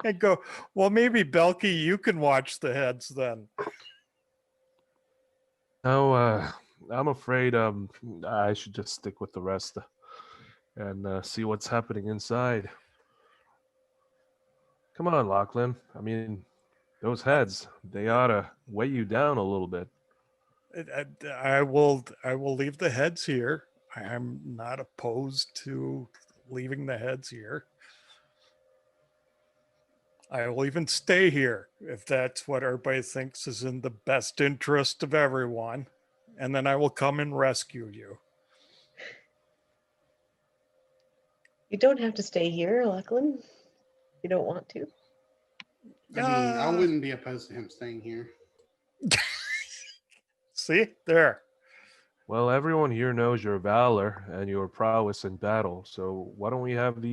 And go, well, maybe Belky, you can watch the heads then. No, I'm afraid I should just stick with the rest and see what's happening inside. Come on, Lachlan. I mean, those heads, they ought to weigh you down a little bit. I will leave the heads here. I'm not opposed to leaving the heads here. I will even stay here if that's what everybody thinks is in the best interest of everyone. And then I will come and rescue you. You don't have to stay here, Lachlan. You don't want to. I mean, I wouldn't be opposed to him staying here. See? There. Well, everyone here knows your valor and your prowess in battle. So why don't we have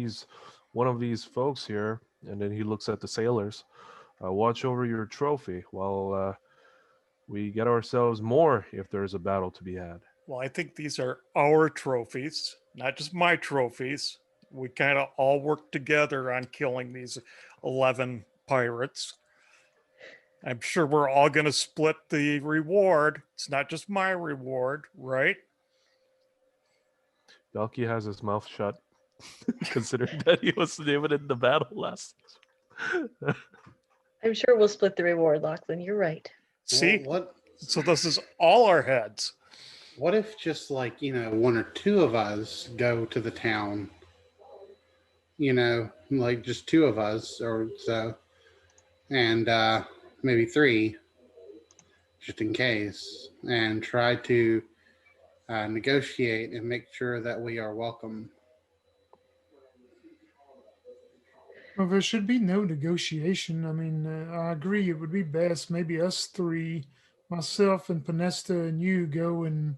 one of these folks here, and then he looks at the sailors, watch over your trophy while we get ourselves more if there's a battle to be had. Well, I think these are our trophies, not just my trophies. We kind of all work together on killing these 11 pirates. I'm sure we're all going to split the reward. It's not just my reward, right? Belky has his mouth shut, considering that he wasn't even in the battle last. I'm sure we'll split the reward, Lachlan. You're right. See? What So this is all our heads. What if just like, one or two of us go to the town? Like just two of us or so. And maybe three, just in case, and try to negotiate and make sure that we are welcome. Well, there should be no negotiation. I mean, I agree. It would be best maybe us three, myself and Panesta and you, go and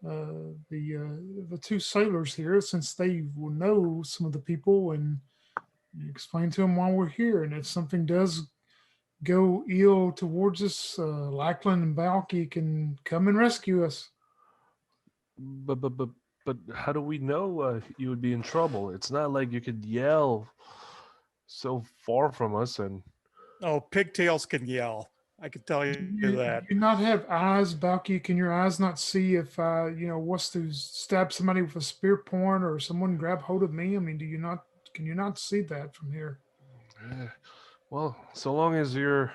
the two sailors here, since they will know some of the people, and explain to them why we're here. And if something does go ill towards us, Lackland and Balky can come and rescue us. But how do we know you would be in trouble? It's not like you could yell so far from us and. Oh, pigtails can yell. I can tell you that. Do you not have eyes, Balky? Can your eyes not see if wants to stab somebody with a spear point or someone grab hold of me? I mean, can you not see that from here? Well, so long as you're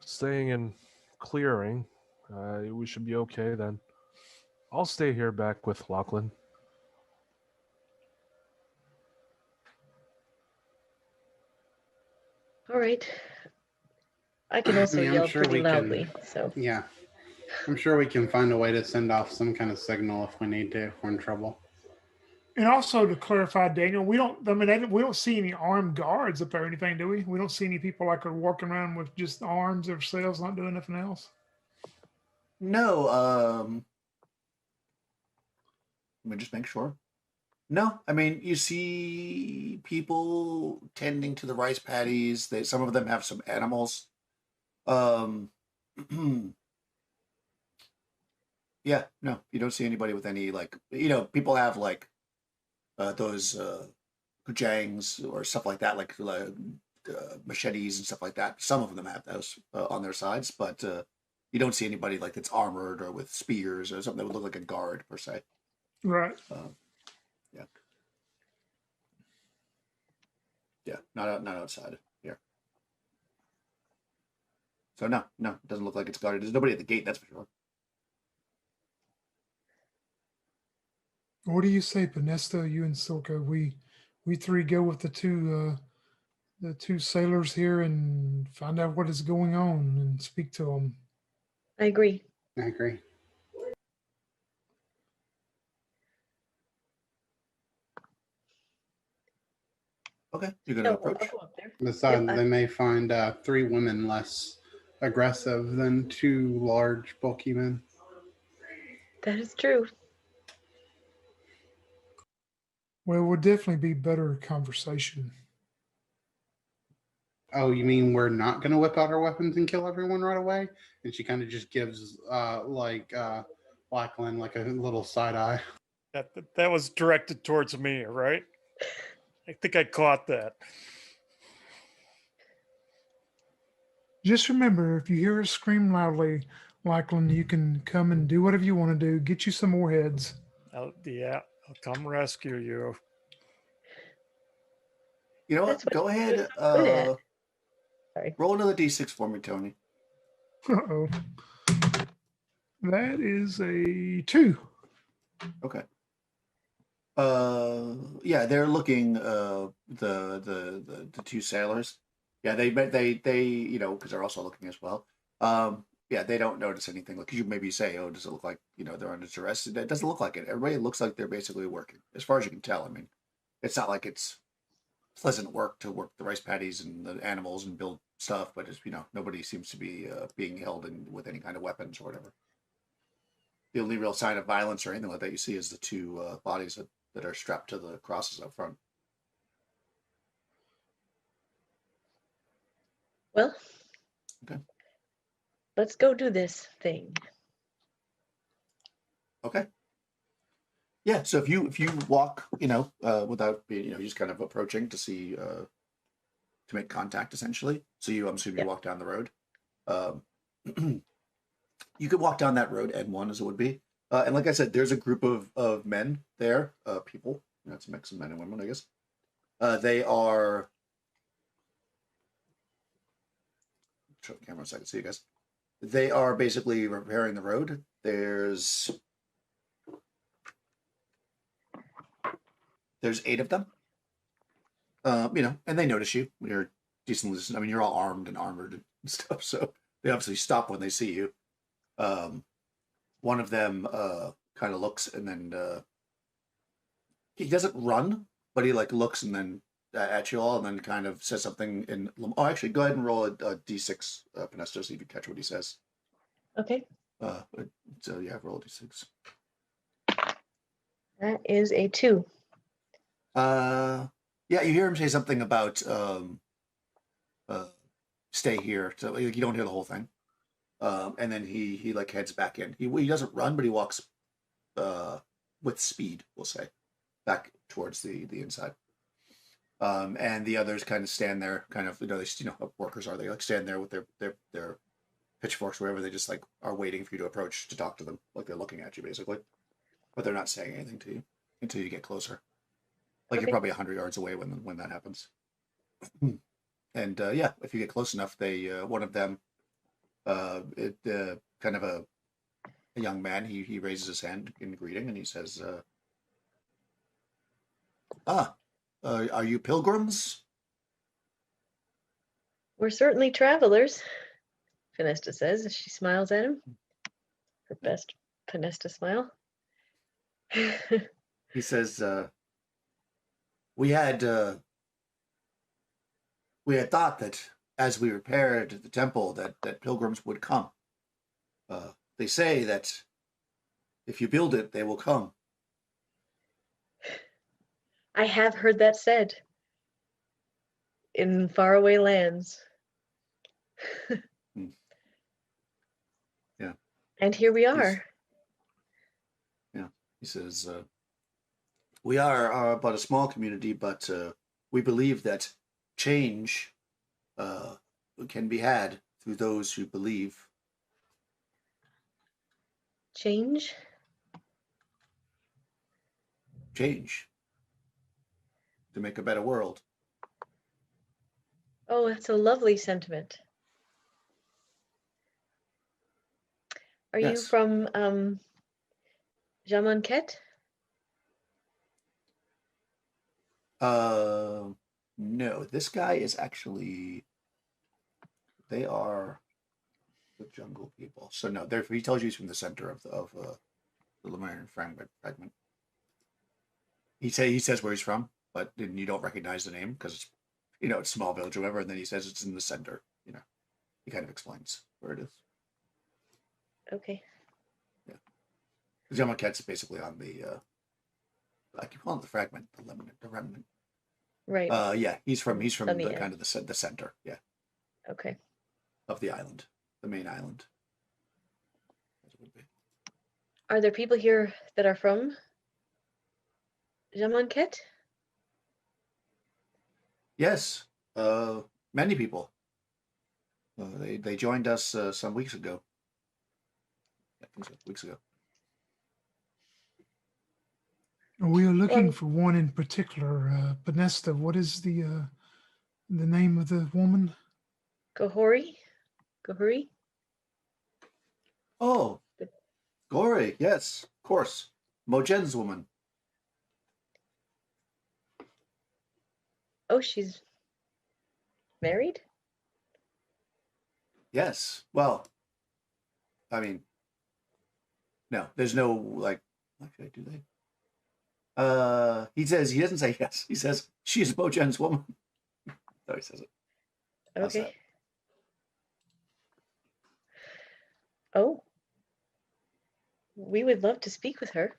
staying in clearing, we should be okay then. I'll stay here back with Lachlan. All right. I can also I mean, I'm yell sure pretty we can- loudly, so Yeah. I'm sure we can find a way to send off some kind of signal if we need to, if we're in trouble. And also to clarify, Daniel, we don't. I mean, we don't see any armed guards up there or anything, do we? We don't see any people like are walking around with just arms themselves, not doing nothing else. No, let me just make sure. No, I mean you see people tending to the rice paddies. Some of them have some animals. Um, yeah, no, you don't see anybody with any like people have like those kujangs or stuff like that, like machetes and stuff like that. Some of them have those on their sides, but you don't see anybody like that's armored or with spears or something that would look like a guard per se. Right. Yeah. Yeah, not outside here. So no, it doesn't look like it's guarded. There's nobody at the gate, that's for sure. What do you say, Panesta? You and Silka, we three go with the two sailors here and find out what is going on and speak to them. I agree. I agree. Okay, you're gonna So approach. I'll go up there. Besides, Yep, they may find 3 women less aggressive than 2 large, bulky men. That is true. Well, it would definitely be better conversation. Oh, you mean we're not going to whip out our weapons and kill everyone right away? And she kind of just gives Lachlan like a little side eye. That was directed towards me, right? I think I caught that. Just remember, if you hear us scream loudly, Lachlan, you can come and do whatever you want to do. Get you some more heads. I'll come rescue you. You know what? That's what Go ahead. good at. Sorry. Roll another d6 for me, Tony. Uh-oh. That is a 2. Okay. Yeah, they're looking. The 2 sailors. Yeah, they because they're also looking as well. Yeah, they don't notice anything. Like you maybe say, oh, does it look like they're under duress? It doesn't look like it. Everybody looks like they're basically working, as far as you can tell. I mean, it's not like it's pleasant work to work the rice paddies and the animals and build stuff, but it's nobody seems to be being held in with any kind of weapons or whatever. The only real sign of violence or anything like that you see is the 2 bodies that are strapped to the crosses up front. Well, Okay. Let's go do this thing. Okay. Yeah. So if you walk, without being, just kind of approaching to see, to make contact, essentially. So I'm assuming you walk down the road. You could walk down that road, N1 as it would be, and like I said, there's a group of men there, people. It's a mix of men and women, I guess. They are. Show the camera so I can see you guys. They are basically repairing the road. There's 8 of them. And they notice you. You're decently. I mean, you're all armed and armored and stuff, so they obviously stop when they see you. One of them kind of looks and then he doesn't run, but he like looks and then at you all and then kind of says something in. Oh, actually, go ahead and roll a d6, Pinesto, see if you catch what he says. Okay. So yeah, roll a d6. That is a 2. Yeah, you hear him say something about stay here. So you don't hear the whole thing. And then he like heads back in. He doesn't run, but he walks with speed, we'll say, back towards the inside. And the others kind of stand there, kind of workers are, they like stand there with their pitchforks, wherever, they just like are waiting for you to approach to talk to them, like they're looking at you basically, but they're not saying anything to you until you get closer. Like Okay. You're probably 100 yards away when that happens. And yeah, if you get close enough, they one of them, kind of a young man, he raises his hand in greeting and he says, are you pilgrims? We're certainly travelers. Finesta says as she smiles at him. Her best Finesta smile. He says, we had thought that as we repaired the temple that pilgrims would come. They say that if you build it, they will come. I have heard that said in faraway lands. Yeah. And here we are. He says, we are but a small community, but we believe that change can be had through those who believe. Change? Change. To make a better world. Oh, that's a lovely sentiment. Are you Yes. from Jamanket? No, this guy is actually, they are the jungle people. So no, he tells you he's from the center of the Lemurian fragment. He says where he's from, but then you don't recognize the name because it's, it's a small village or whatever, and then he says it's in the center. He kind of explains where it is. Okay. Yeah, Yamaket's basically on the I keep calling it the fragment, the remnant. Right. Yeah, he's from On the the end. kind of the center, yeah, Okay. of the island, the main island. As it would be. Are there people here that are from Jamanket? Yes, many people. They joined us some weeks ago. Yeah, I think so, weeks ago. We are looking Well- for one in particular, Benesta. What is the name of the woman? Gohori? Gohuri? Oh, Gory, yes, of course. Mojen's woman. Oh, she's married? Yes. Well, I mean, no, there's no like. Actually, do they? He doesn't say yes. He says she is Mojen's woman. So he says it. How's Okay. that? Oh. We would love to speak with her.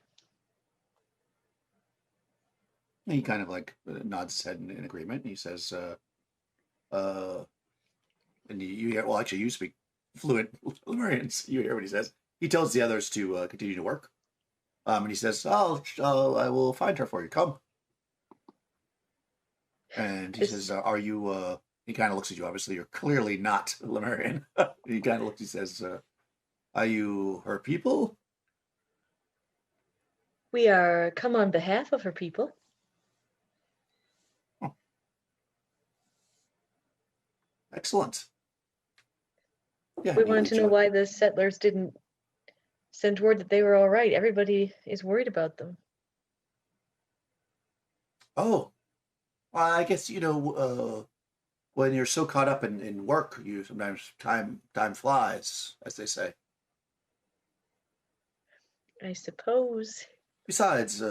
He kind of like nods his head in agreement. And he says, and you hear, well, actually, you speak fluent Lemurians. You hear what he says. He tells the others to continue to work. And he says, I will find her for you. Come. And he says, are you, he kind of looks at you. Obviously, you're clearly not Lemurian. He kind of looks, he says, are you her people? We are come on behalf of her people. Excellent. Yeah, We and wanted to know why the settlers didn't send word that they were all right. Everybody is worried about them. Oh, well, I guess, when you're so caught up in work, you sometimes time flies, as they say. I suppose. Besides, we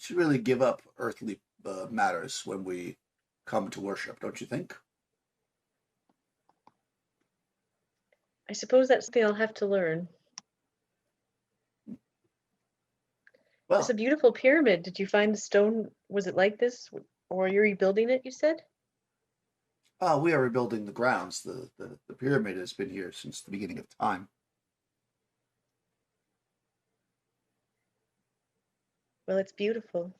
should really give up earthly matters when we come to worship, don't you think? I suppose that's something I'll have to learn. Well, It's a beautiful pyramid. Did you find the stone? Was it like this? Or you're rebuilding it, you said? we are rebuilding the grounds. The pyramid has been here since the beginning of time. Well, it's beautiful.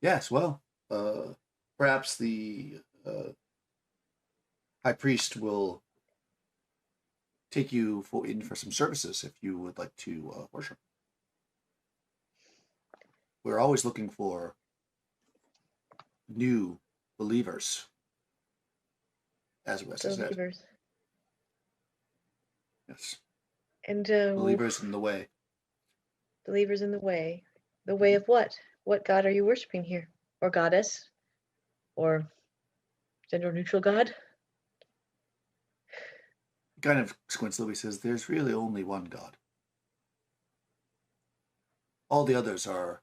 Yes, well, perhaps the high priest will take you in for some services if you would like to worship. We're always looking for new believers, as Wes said. Believers. Yes, And believers in the way. believers in the way. The way of what? What god are you worshiping here? Or goddess? Or gender neutral god? kind of squints a little. He says, "There's really only one God. All the others are,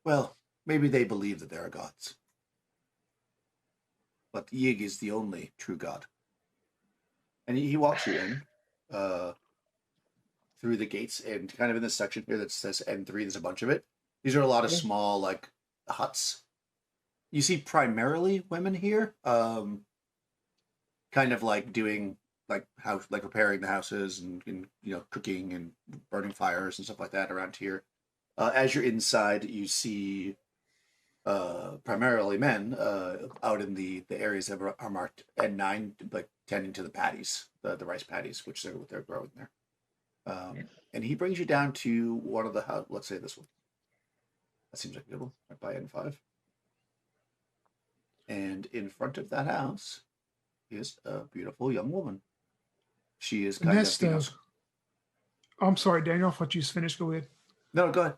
well, maybe they believe that there are gods, but Yig is the only true God." And he walks you in through the gates, and kind of in this section here that says N3, there's a bunch of it. These are a lot of small, like, huts. You see primarily women here, kind of like doing like house, like repairing the houses and cooking and burning fires and stuff like that around here. As you're inside, you see primarily men out in the areas that are marked N9, like tending to the patties, the rice patties, which they're growing there. And he brings you down to one of the let's say this one. That seems like a good one, right by N5. And in front of that house is a beautiful young woman. She is kind of. I'm sorry, Daniel. I thought you just finished. Go ahead. No, go ahead.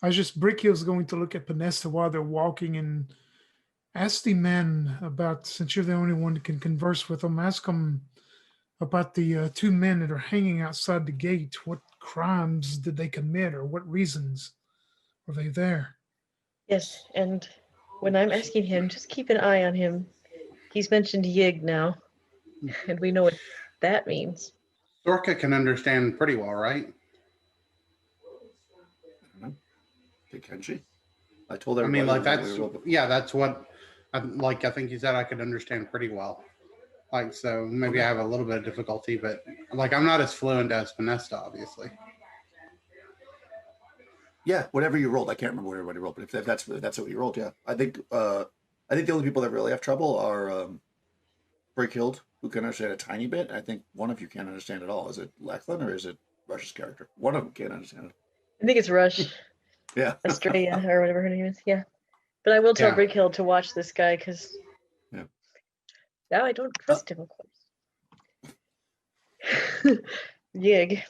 I was just Brickhill's going to look at Panesta while they're walking and ask the men about, since you're the only one that can converse with them, ask them about the two men that are hanging outside the gate. What crimes did they commit, or what reasons were they there? Yes, and when I'm asking him, just keep an eye on him. He's mentioned Yig now, and we know what that means. Sorka can understand pretty well, right? I don't know. Can she? I told her. I mean, like that's what. I think you said I could understand pretty well. Like, so maybe I have a little bit of difficulty, but like I'm not as fluent as Panesta, obviously. Yeah, whatever you rolled, I can't remember what everybody rolled, but if that's what you rolled, yeah, I think the only people that really have trouble are Breakhild, who can understand a tiny bit. I think one of you can't understand at all. Is it Lachlan or is it Rush's character? One of them can't understand it. I think it's Rush. Yeah, Estrella or whatever her name is. Yeah, but I will tell Brickhill to watch this guy because now I don't trust him, of course. Yig.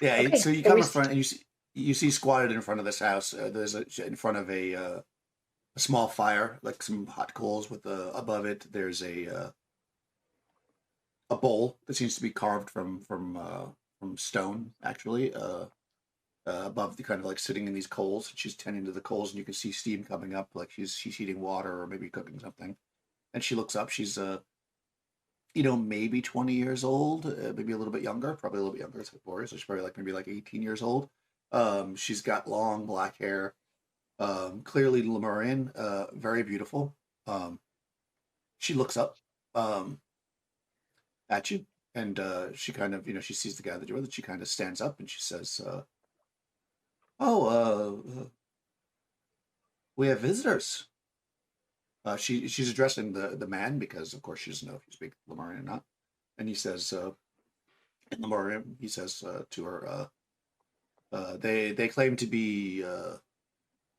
Yeah, Okay, so you come in front and you see squatted in front of this house. There's in front of a small fire, like some hot coals with above it. There's a bowl that seems to be carved from stone, actually. Above the kind of like sitting in these coals. She's tending to the coals, and you can see steam coming up, like she's heating water or maybe cooking something. And she looks up. She's maybe 20 years old, maybe a little bit younger, probably a little bit younger. It's Hyperborea, so she's probably maybe 18 years old. She's got long black hair, clearly Lemurian, very beautiful. She looks up at you, and she kind of, she sees the guy at the door, that she kind of stands up and she says, we have visitors. She's addressing the man because, of course, she doesn't know if you speak Lemurian or not. And he says, in Lemurian, he says to her, they claim to be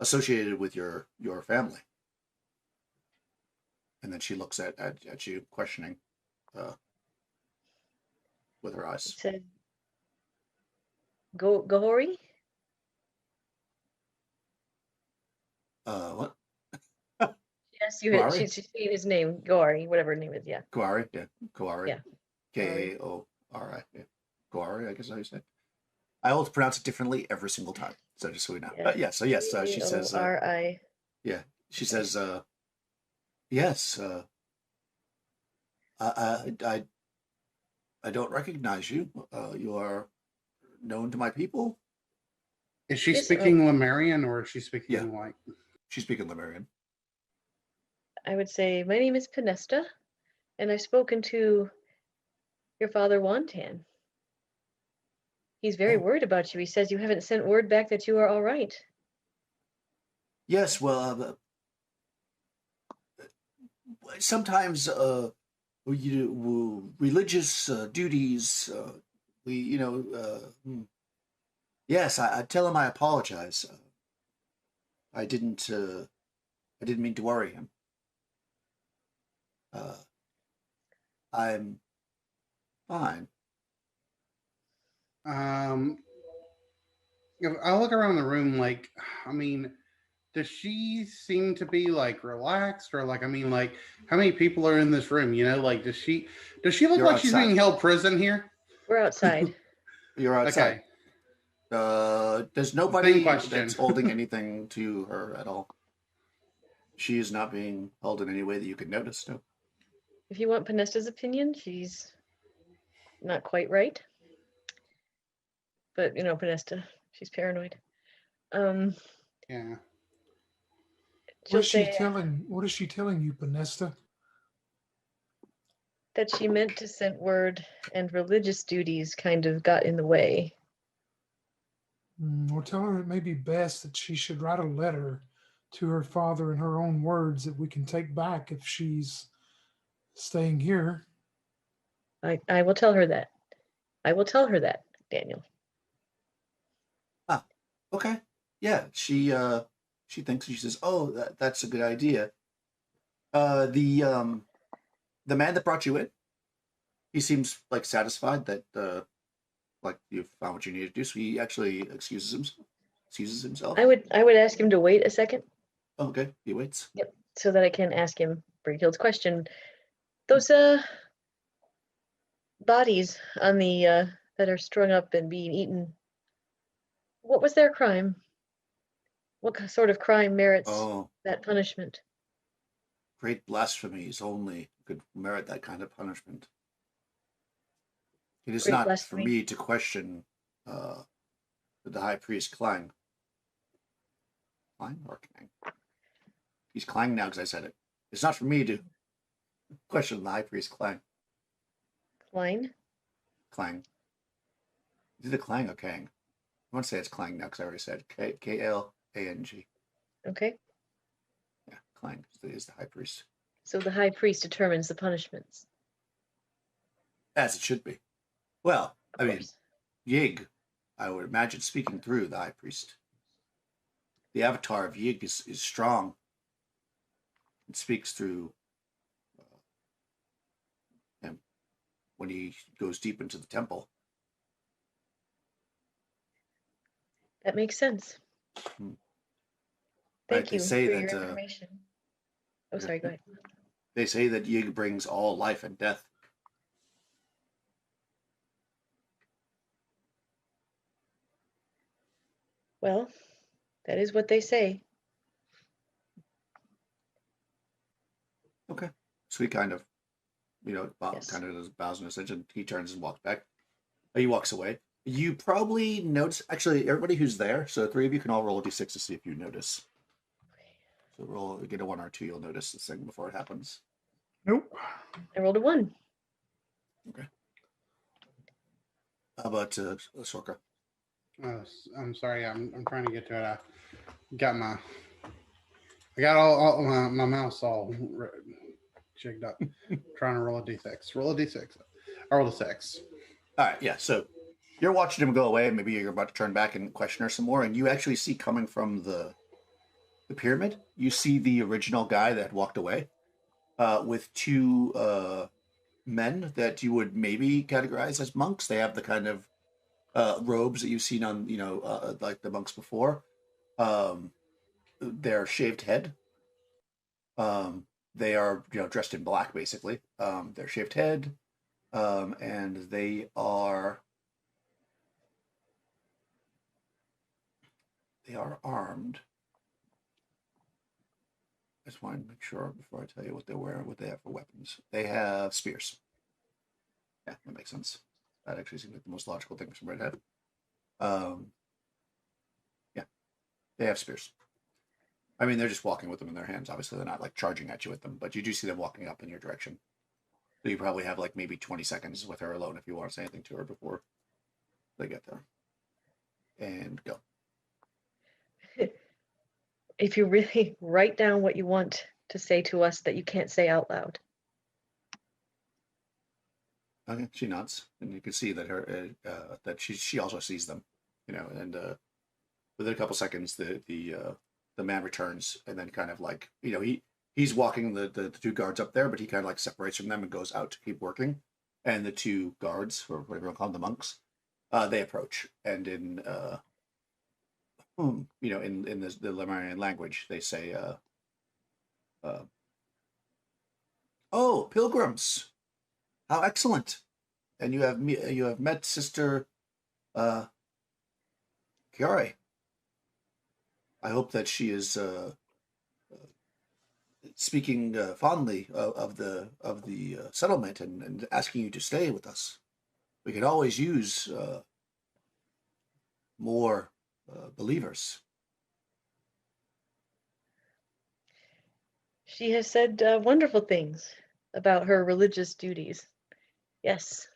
associated with your family. And then she looks at you, questioning with her eyes. It said, Gohori? What? Yes, she's saying his name, Gohari, whatever her name is, yeah. Gohari, yeah. Gohari. Yeah. Kaori. Yeah. Gohari, I guess how you say it. I always pronounce it differently every single time. So just so we know. Yeah. So yes, she says R-I. Yeah. She says yes, I don't recognize you. You are known to my people. Is she speaking Lemurian or is she speaking She's speaking Lemurian. I would say, my name is Panesta, and I've spoken to your father, Wantan. He's very worried about you. He says you haven't sent word back that you are all right. Yes, well, sometimes religious duties. Yes, I tell him I apologize. I didn't mean to worry him. I'm fine. I look around the room, does she seem to be like relaxed, or like, I mean, like, how many people are in this room? You know, like, does she look You're like she's outside. being held prison here? We're outside. You're outside. There's Same nobody question. that's holding anything to her at all. She is not being held in any way that you could notice. No. If you want Panesta's opinion, she's not quite right. But you know, Panesta, she's paranoid. Yeah. She'll What is she say telling? What is she telling you, Panesta? that she meant to send word, and religious duties kind of got in the way. Or tell her it may be best that she should write a letter to her father in her own words that we can take back if she's staying here. I will tell her that. I will tell her that, Daniel. Ah, okay. Yeah, she thinks, she says, "Oh, that's a good idea." The man that brought you in, he seems like satisfied that like you found what you needed to do. So he actually excuses himself. I would ask him to wait a second. Oh, okay, he waits. Yep. So that I can ask him Brightfield's question. Those bodies on the that are strung up and being eaten. What was their crime? What sort of crime merits Oh, that punishment? great blasphemies only could merit that kind of punishment. It is Great not for blasphemy. me to question the high priest Klang. Klang or Kang? He's Klang now because I said it. It's not for me to question the high priest Klang. Klein? Klang. Is it a Klang or Kang? I want to say it's Klang now because I already said Klang. Okay. Yeah, Klang is the high priest. So the high priest determines the punishments. As it should be. Well, Of I mean, course. Yig, I would imagine, speaking through the high priest. The avatar of Yig is strong. It speaks through him when he goes deep into the temple. That makes sense. Right, Thank they you say for that, your information. Oh, sorry, go ahead. They say that Yig brings all life and death. Well, that is what they say. Okay. So he kind of, Yes. kind of does bows in his head, and he turns and walks back. He walks away. You probably notice, actually, everybody who's there, so 3 of you can all roll a d6 to see if you notice. So roll, get a 1 or 2, you'll notice this thing before it happens. Nope. I rolled a 1. Okay. How about Sorka? I'm sorry. I'm trying to get to it. I got all my mouse all jigged up. Trying to roll a d6. Roll a d6. I rolled a 6. All right, yeah. So you're watching him go away, and maybe you're about to turn back and question her some more, and you actually see coming from the pyramid, you see the original guy that walked away with 2 men that you would maybe categorize as monks. They have the kind of robes that you've seen on, like the monks before. Their shaved head. They are, dressed in black, basically. Their shaved head, and they are armed. I just want to make sure before I tell you what they're wearing, what they have for weapons. They have spears. Yeah, that makes sense. That actually seems like the most logical thing from Redhead. Yeah, they have spears. I mean, they're just walking with them in their hands. Obviously, they're not like charging at you with them, but you do see them walking up in your direction. So you probably have like maybe 20 seconds with her alone if you want to say anything to her before they get there. And go. If you really write down what you want to say to us that you can't say out loud. Okay, she nods, and you can see that that she also sees them, and within a couple seconds, the man returns, and then kind of like, he's walking the 2 guards up there, but he kind of like separates from them and goes out to keep working, and the 2 guards, or whatever you call them, the monks, they approach, and in in the Lemurian language, they say, uh, "Oh, pilgrims, how excellent! And you have met Sister uh, Chiari. I hope that she is speaking fondly of the settlement and asking you to stay with us. We could always use more believers." She has said wonderful things about her religious duties. Yes.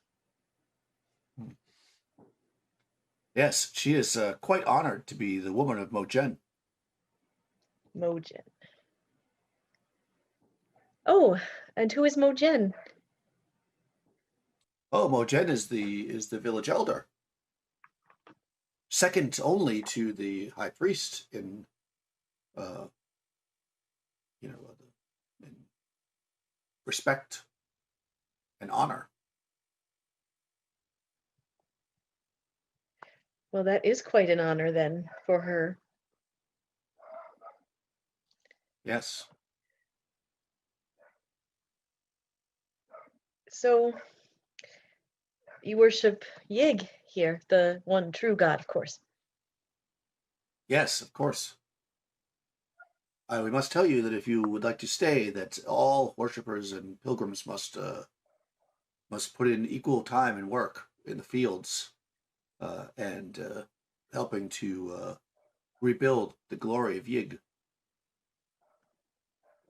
Yes, she is quite honored to be the woman of Mojen. Mojen. Oh, and who is Mojen? Oh, Mojen is the village elder, second only to the high priest in uh, in respect and honor. Well, that is quite an honor then for her. Yes. So you worship Yig here, the one true God, of course. Yes, of course. We must tell you that if you would like to stay, that all worshippers and pilgrims must put in equal time and work in the fields and helping to rebuild the glory of Yig.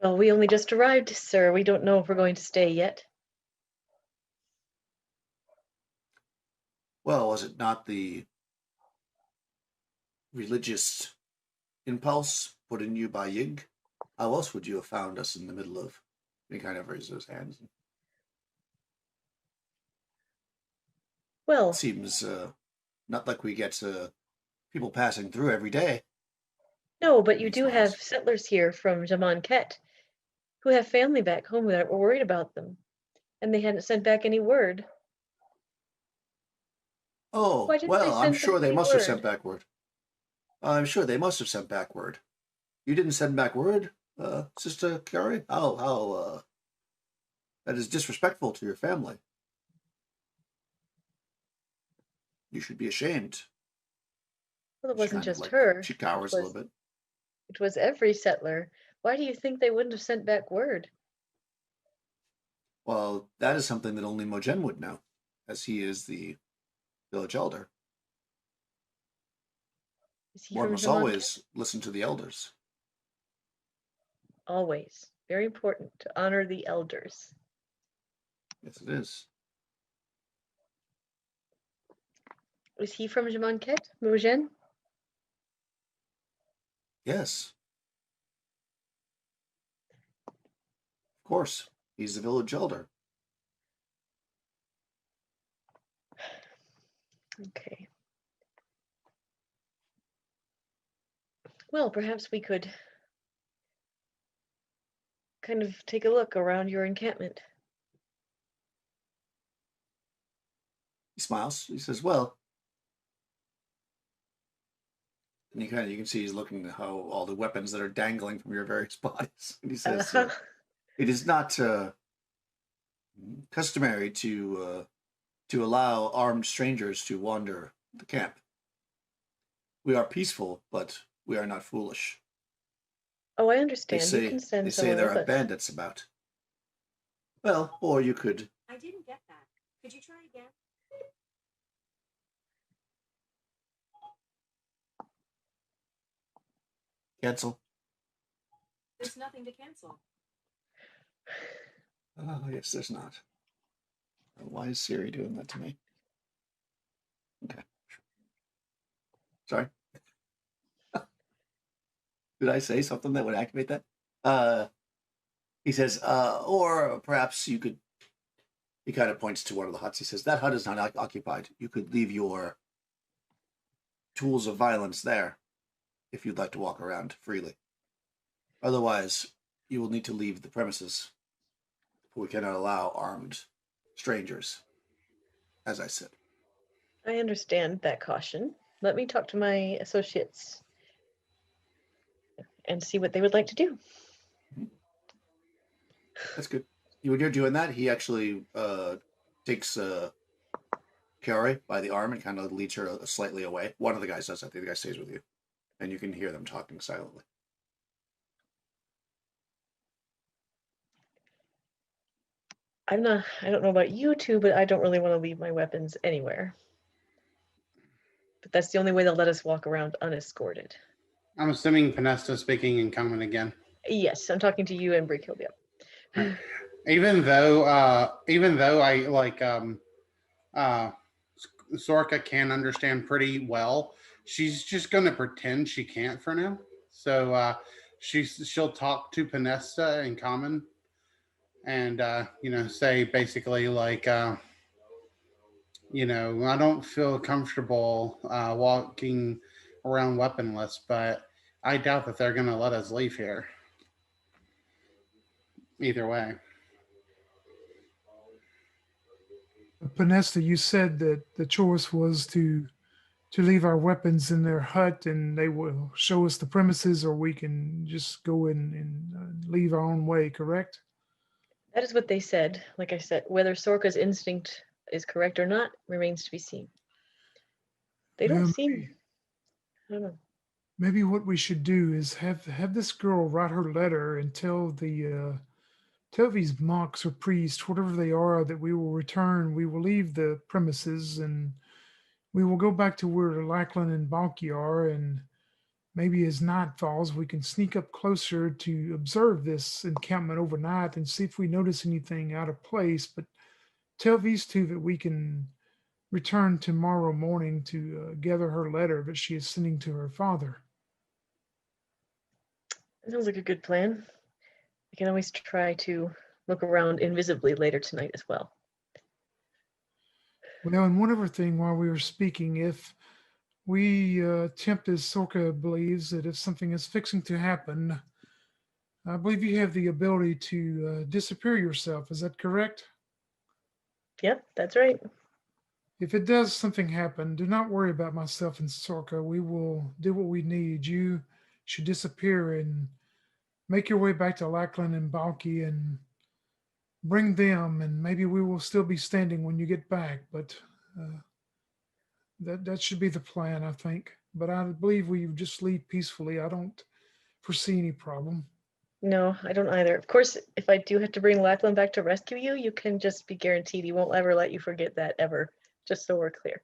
Well, we only just arrived, sir. We don't know if we're going to stay yet. Well, was it not the religious impulse put in you by Yig? How else would you have found us in the middle of? He kind of raises his hands. Well, Seems not like we get people passing through every day. no, but And you he do have smiles. settlers here from Jamanket who have family back home that were worried about them, and they hadn't sent back any word. Oh, Why didn't they well, I'm send back sure they any must have sent word? back word. I'm sure they must have sent back word. You didn't send back word, Sister Carrie? How, that is disrespectful to your family. You should be ashamed. Well, it She wasn't kind of just like, her. she It cowers a little was bit. it was every settler. Why do you think they wouldn't have sent back word? Well, that is something that only Mojen would know, as he is the village elder. Is he One from must Jamanket? always listen to the elders. Always. Very important to honor the elders. Yes, it is. Is he from Jamanket, Mojen? Yes, of course. He's the village elder. Okay. Well, perhaps we could kind of take a look around your encampment. He smiles. He says, "Well," and you can see he's looking at how all the weapons that are dangling from your various bodies. And he says, Uh, "It is not customary to allow armed strangers to wander the camp. We are peaceful, but we are not foolish. oh, I They understand. You can say send someone there with are us. bandits about. Well, or you could I didn't get that. Could you try again? cancel." There's nothing to cancel. Oh, yes, there's not. Why is Siri doing that to me? Okay. Sorry. Did I say something that would activate that? He says, or perhaps you could, he kind of points to one of the huts. He says, that hut is not occupied. You could leave your tools of violence there if you'd like to walk around freely. Otherwise, you will need to leave the premises. We cannot allow armed strangers, as I said. I understand that caution. Let me talk to my associates and see what they would like to do. That's good. When you're doing that, he actually takes Kiari by the arm and kind of leads her slightly away. One of the guys does. I think the guy stays with you, and you can hear them talking silently. I don't know about you two, but I don't really want to leave my weapons anywhere. But that's the only way they'll let us walk around unescorted. I'm assuming Panesta speaking in common again. Yes, I'm talking to you and Breakill. Yep. Even though I like Sorka can understand pretty well, she's just gonna pretend she can't for now. So she'll talk to Panesta in common, and say basically like I don't feel comfortable walking around weaponless, but I doubt that they're gonna let us leave here. Either way. Panesta, you said that the choice was to leave our weapons in their hut and they will show us the premises, or we can just go in and leave our own way, correct? That is what they said. Like I said, whether Sorka's instinct is correct or not remains to be seen. They don't Well, seem. I don't know. maybe what we should do is have this girl write her letter and tell these monks or priests, whatever they are, that we will return. We will leave the premises and we will go back to where Lachlan and Balky are, and maybe as night falls, we can sneak up closer to observe this encampment overnight and see if we notice anything out of place. But tell these two that we can return tomorrow morning to gather her letter that she is sending to her father. Sounds like a good plan. We can always try to look around invisibly later tonight as well. Well, and one other thing while we were speaking, if we attempt, as Sorka believes, that if something is fixing to happen, I believe you have the ability to disappear yourself. Is that correct? Yep, that's right. If it does something happen, do not worry about myself and Sorka. We will do what we need. You should disappear and make your way back to Lachlan and Balky and bring them, and maybe we will still be standing when you get back. But that should be the plan, I think. But I believe we just leave peacefully. I don't foresee any problem. No, I don't either. Of course, if I do have to bring Lachlan back to rescue you, you can just be guaranteed he won't ever let you forget that, ever. Just so we're clear.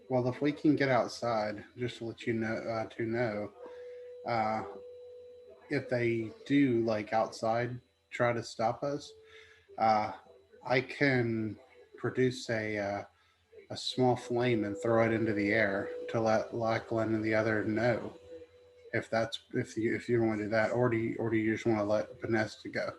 Well, if we can get outside, just to let you know, if they do like outside try to stop us, I can produce a small flame and throw it into the air to let Lachlan and the other know if you want to do that, or do you just want to let Panesta go?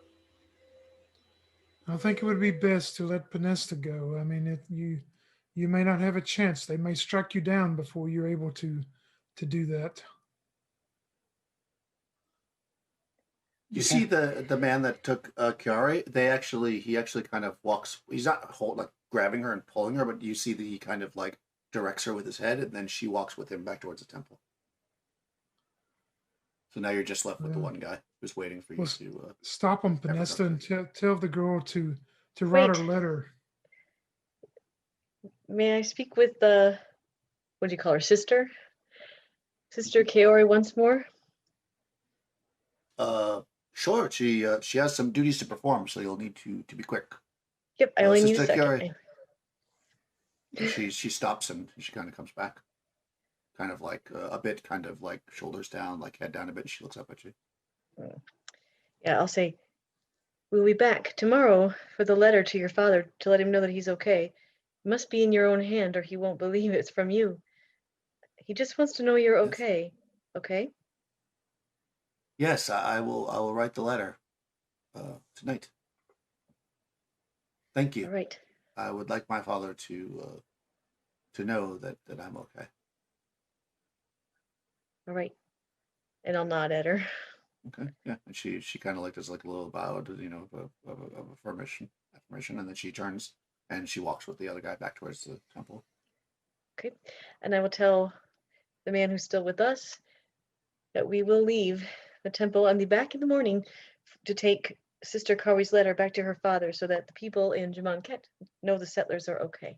I think it would be best to let Panesta go. I mean, you may not have a chance. They may strike you down before you're able to do that. You see the man that took Kiari. He actually kind of walks. He's not like grabbing her and pulling her, but you see that he kind of like directs her with his head, and then she walks with him back towards the temple. So now you're just left with the one guy who's waiting for you to stop him, Panesta, and tell the girl to write her letter. May I speak with the, what do you call her, sister? Sister Kaori once more? Sure. She has some duties to perform, so you'll need to be quick. Yep, I only need a Sister second. Kiari, she stops and she kind of comes back. Kind of like a bit, kind of like shoulders down, like head down a bit, and she looks up at you. Yeah, I'll say, we'll be back tomorrow for the letter to your father to let him know that he's okay. It must be in your own hand or he won't believe it's from you. He just wants to know you're okay. Okay? Yes, I will write the letter tonight. Thank you. All right. I would like my father to know that I'm okay. All right. And I'll nod at her. Okay. Yeah. And she kind of like does like a little bow to, of affirmation, and then she turns and she walks with the other guy back towards the temple. Okay. And I will tell the man who's still with us, that we will leave the temple and be back in the morning to take Sister Kawi's letter back to her father so that the people in Jamanket know the settlers are okay.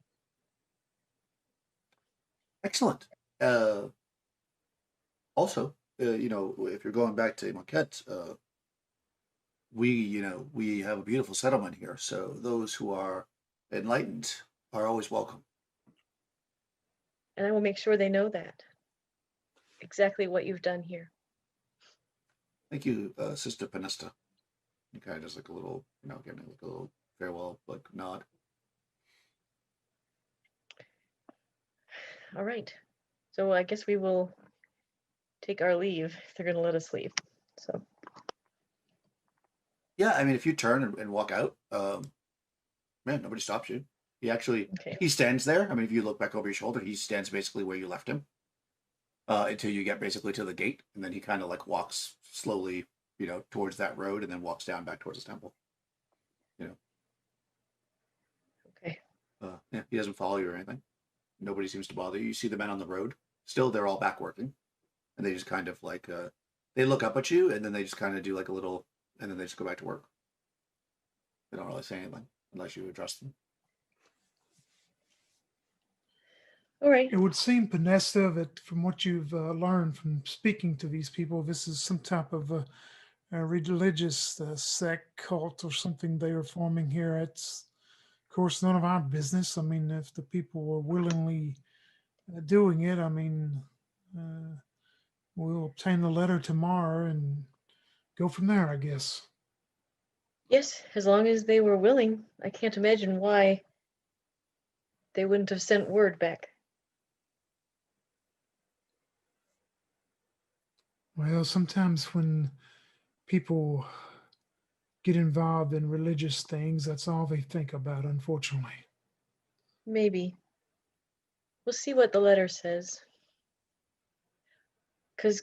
Excellent. Also, if you're going back to Marquette, we have a beautiful settlement here. So those who are enlightened are always welcome. And I will make sure they know that. Exactly what you've done here. Thank you, Sister Panesta. You kind of just like a little, getting like a little farewell, like nod. All right. So I guess we will take our leave if they're going to let us leave. So. Yeah, I mean, if you turn and walk out, man, nobody stops you. He stands there. I mean, if you look back over your shoulder, he stands basically where you left him until you get basically to the gate, and then he kind of like walks slowly, towards that road, and then walks down back towards the temple. Okay. Yeah, he doesn't follow you or anything. Nobody seems to bother you. You see the men on the road. Still, they're all back working, and they just kind of like they look up at you, and then they just kind of do like a little, and then they just go back to work. They don't really say anything unless you address them. All right. It would seem, Panesta, that from what you've learned from speaking to these people, this is some type of a religious sect, cult, or something they are forming here. It's, of course, none of our business. I mean, if the people were willingly doing it, I mean, we'll obtain the letter tomorrow and go from there, I guess. Yes, as long as they were willing. I can't imagine why they wouldn't have sent word back. Well, sometimes when people get involved in religious things, that's all they think about, unfortunately. Maybe. We'll see what the letter says. Because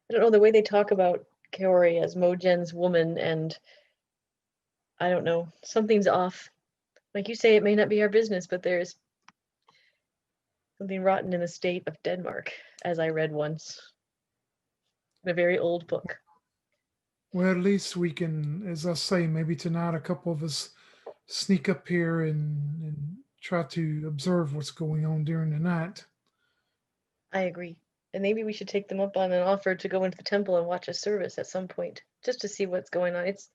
I don't know, the way they talk about Kaori as Mojen's woman, and I don't know, something's off. Like you say, it may not be our business, but there's something rotten in the state of Denmark, as I read once in a very old book. Well, at least we can, as I say, maybe tonight a couple of us sneak up here and try to observe what's going on during the night. I agree. And maybe we should take them up on an offer to go into the temple and watch a service at some point, just to see what's going on. It's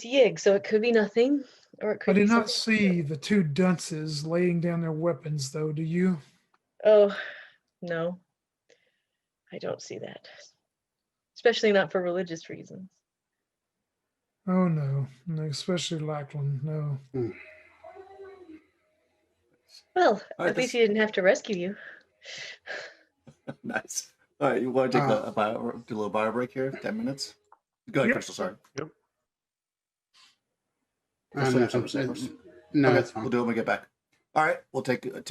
Yig, so it could be nothing, or it I could did be not something. see the two dunces laying down their weapons, though. Do you? Oh, no. I don't see that. Especially not for religious reasons. Oh no, no, especially Lackland. No. Well, All right, at least he didn't have to rescue you. Nice. All right, you want to take Uh, do a little bio break here? 10 minutes. Go ahead, Yep. Crystal. Sorry. Yep. Crystal, you have something to say first? No, Okay, it's fine. we'll do it when we get back. All right, we'll take a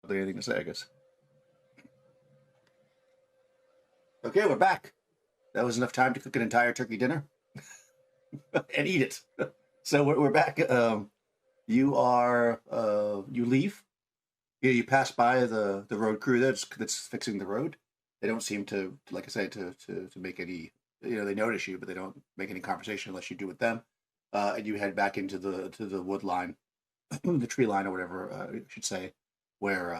Anything to say, I guess. Okay, we're back. That was enough time to cook an entire turkey dinner and eat it. So we're back. You are you leave. You pass by the road crew that's fixing the road. They don't seem to, like I said, to make any. They notice you, but they don't make any conversation unless you do with them. And you head back into the wood line, the tree line or whatever you should say, where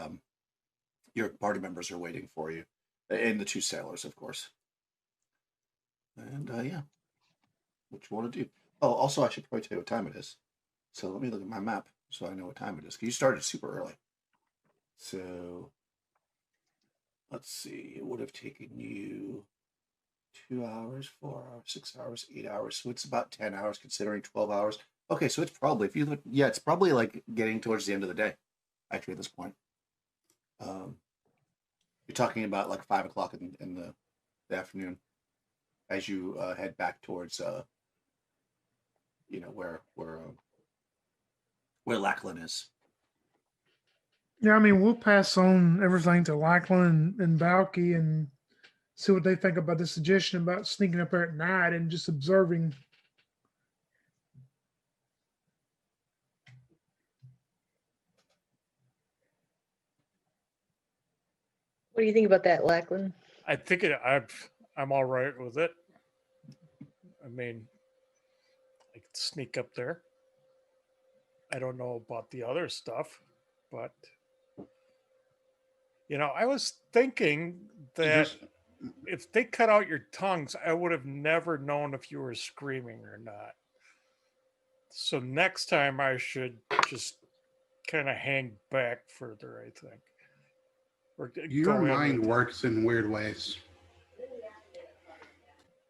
your party members are waiting for you, and the two sailors, of course. And yeah, what you want to do? Oh, also, I should probably tell you what time it is. So let me look at my map so I know what time it is. 'Cause you started super early. So let's see. It would have taken you 2 hours, 4 hours, 6 hours, 8 hours. So it's about 10 hours considering 12 hours. Okay, so it's probably, if you look, yeah, it's probably like getting towards the end of the day, actually, at this point. You're talking about like 5 o'clock in the afternoon as you head back towards, where Lachlan is. Yeah, I mean, we'll pass on everything to Lachlan and Balky and see what they think about the suggestion about sneaking up there at night and just observing. What do you think about that, Lachlan? I think I'm all right with it. I mean, I could sneak up there. I don't know about the other stuff, but I was thinking that Just- if they cut out your tongues, I would have never known if you were screaming or not. So next time I should just kind of hang back further, I think. Or Your go in mind with it. works in weird ways.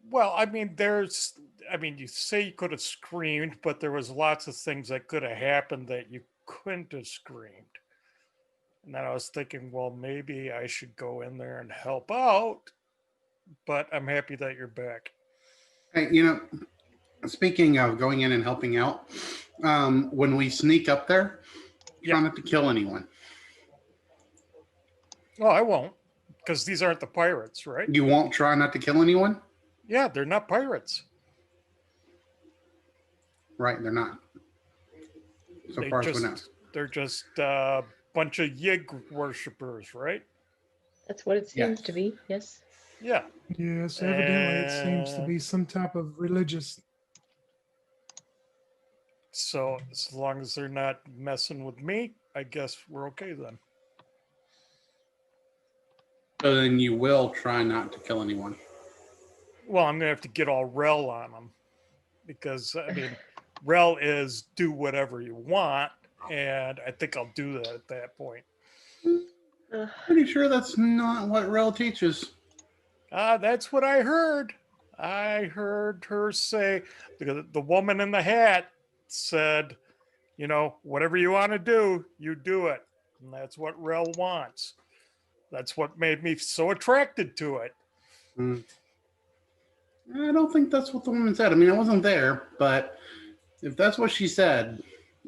Well, I mean, you say you could have screamed, but there was lots of things that could have happened that you couldn't have screamed. And then I was thinking, well, maybe I should go in there and help out, but I'm happy that you're back. Hey, speaking of going in and helping out, when we sneak up there, try not to kill anyone. Oh, I won't, because these aren't the pirates, right? You won't try not to kill anyone? Yeah, they're not pirates. Right, they're not. So far as we know. They're just a bunch of Yig worshippers, right? That's what it seems Yes. to be. Yes. Yeah. Yes, evidently it seems to be some type of religious. So as long as they're not messing with me, I guess we're okay then. So then you will try not to kill anyone. Well, I'm gonna have to get all Rel on them because I mean, Rel is do whatever you want, and I think I'll do that at that point. Pretty sure that's not what Rel teaches. That's what I heard. I heard her say, the woman in the hat said, whatever you want to do, you do it. And that's what Rel wants. That's what made me so attracted to it. I don't think that's what the woman said. I mean, I wasn't there, but if that's what she said,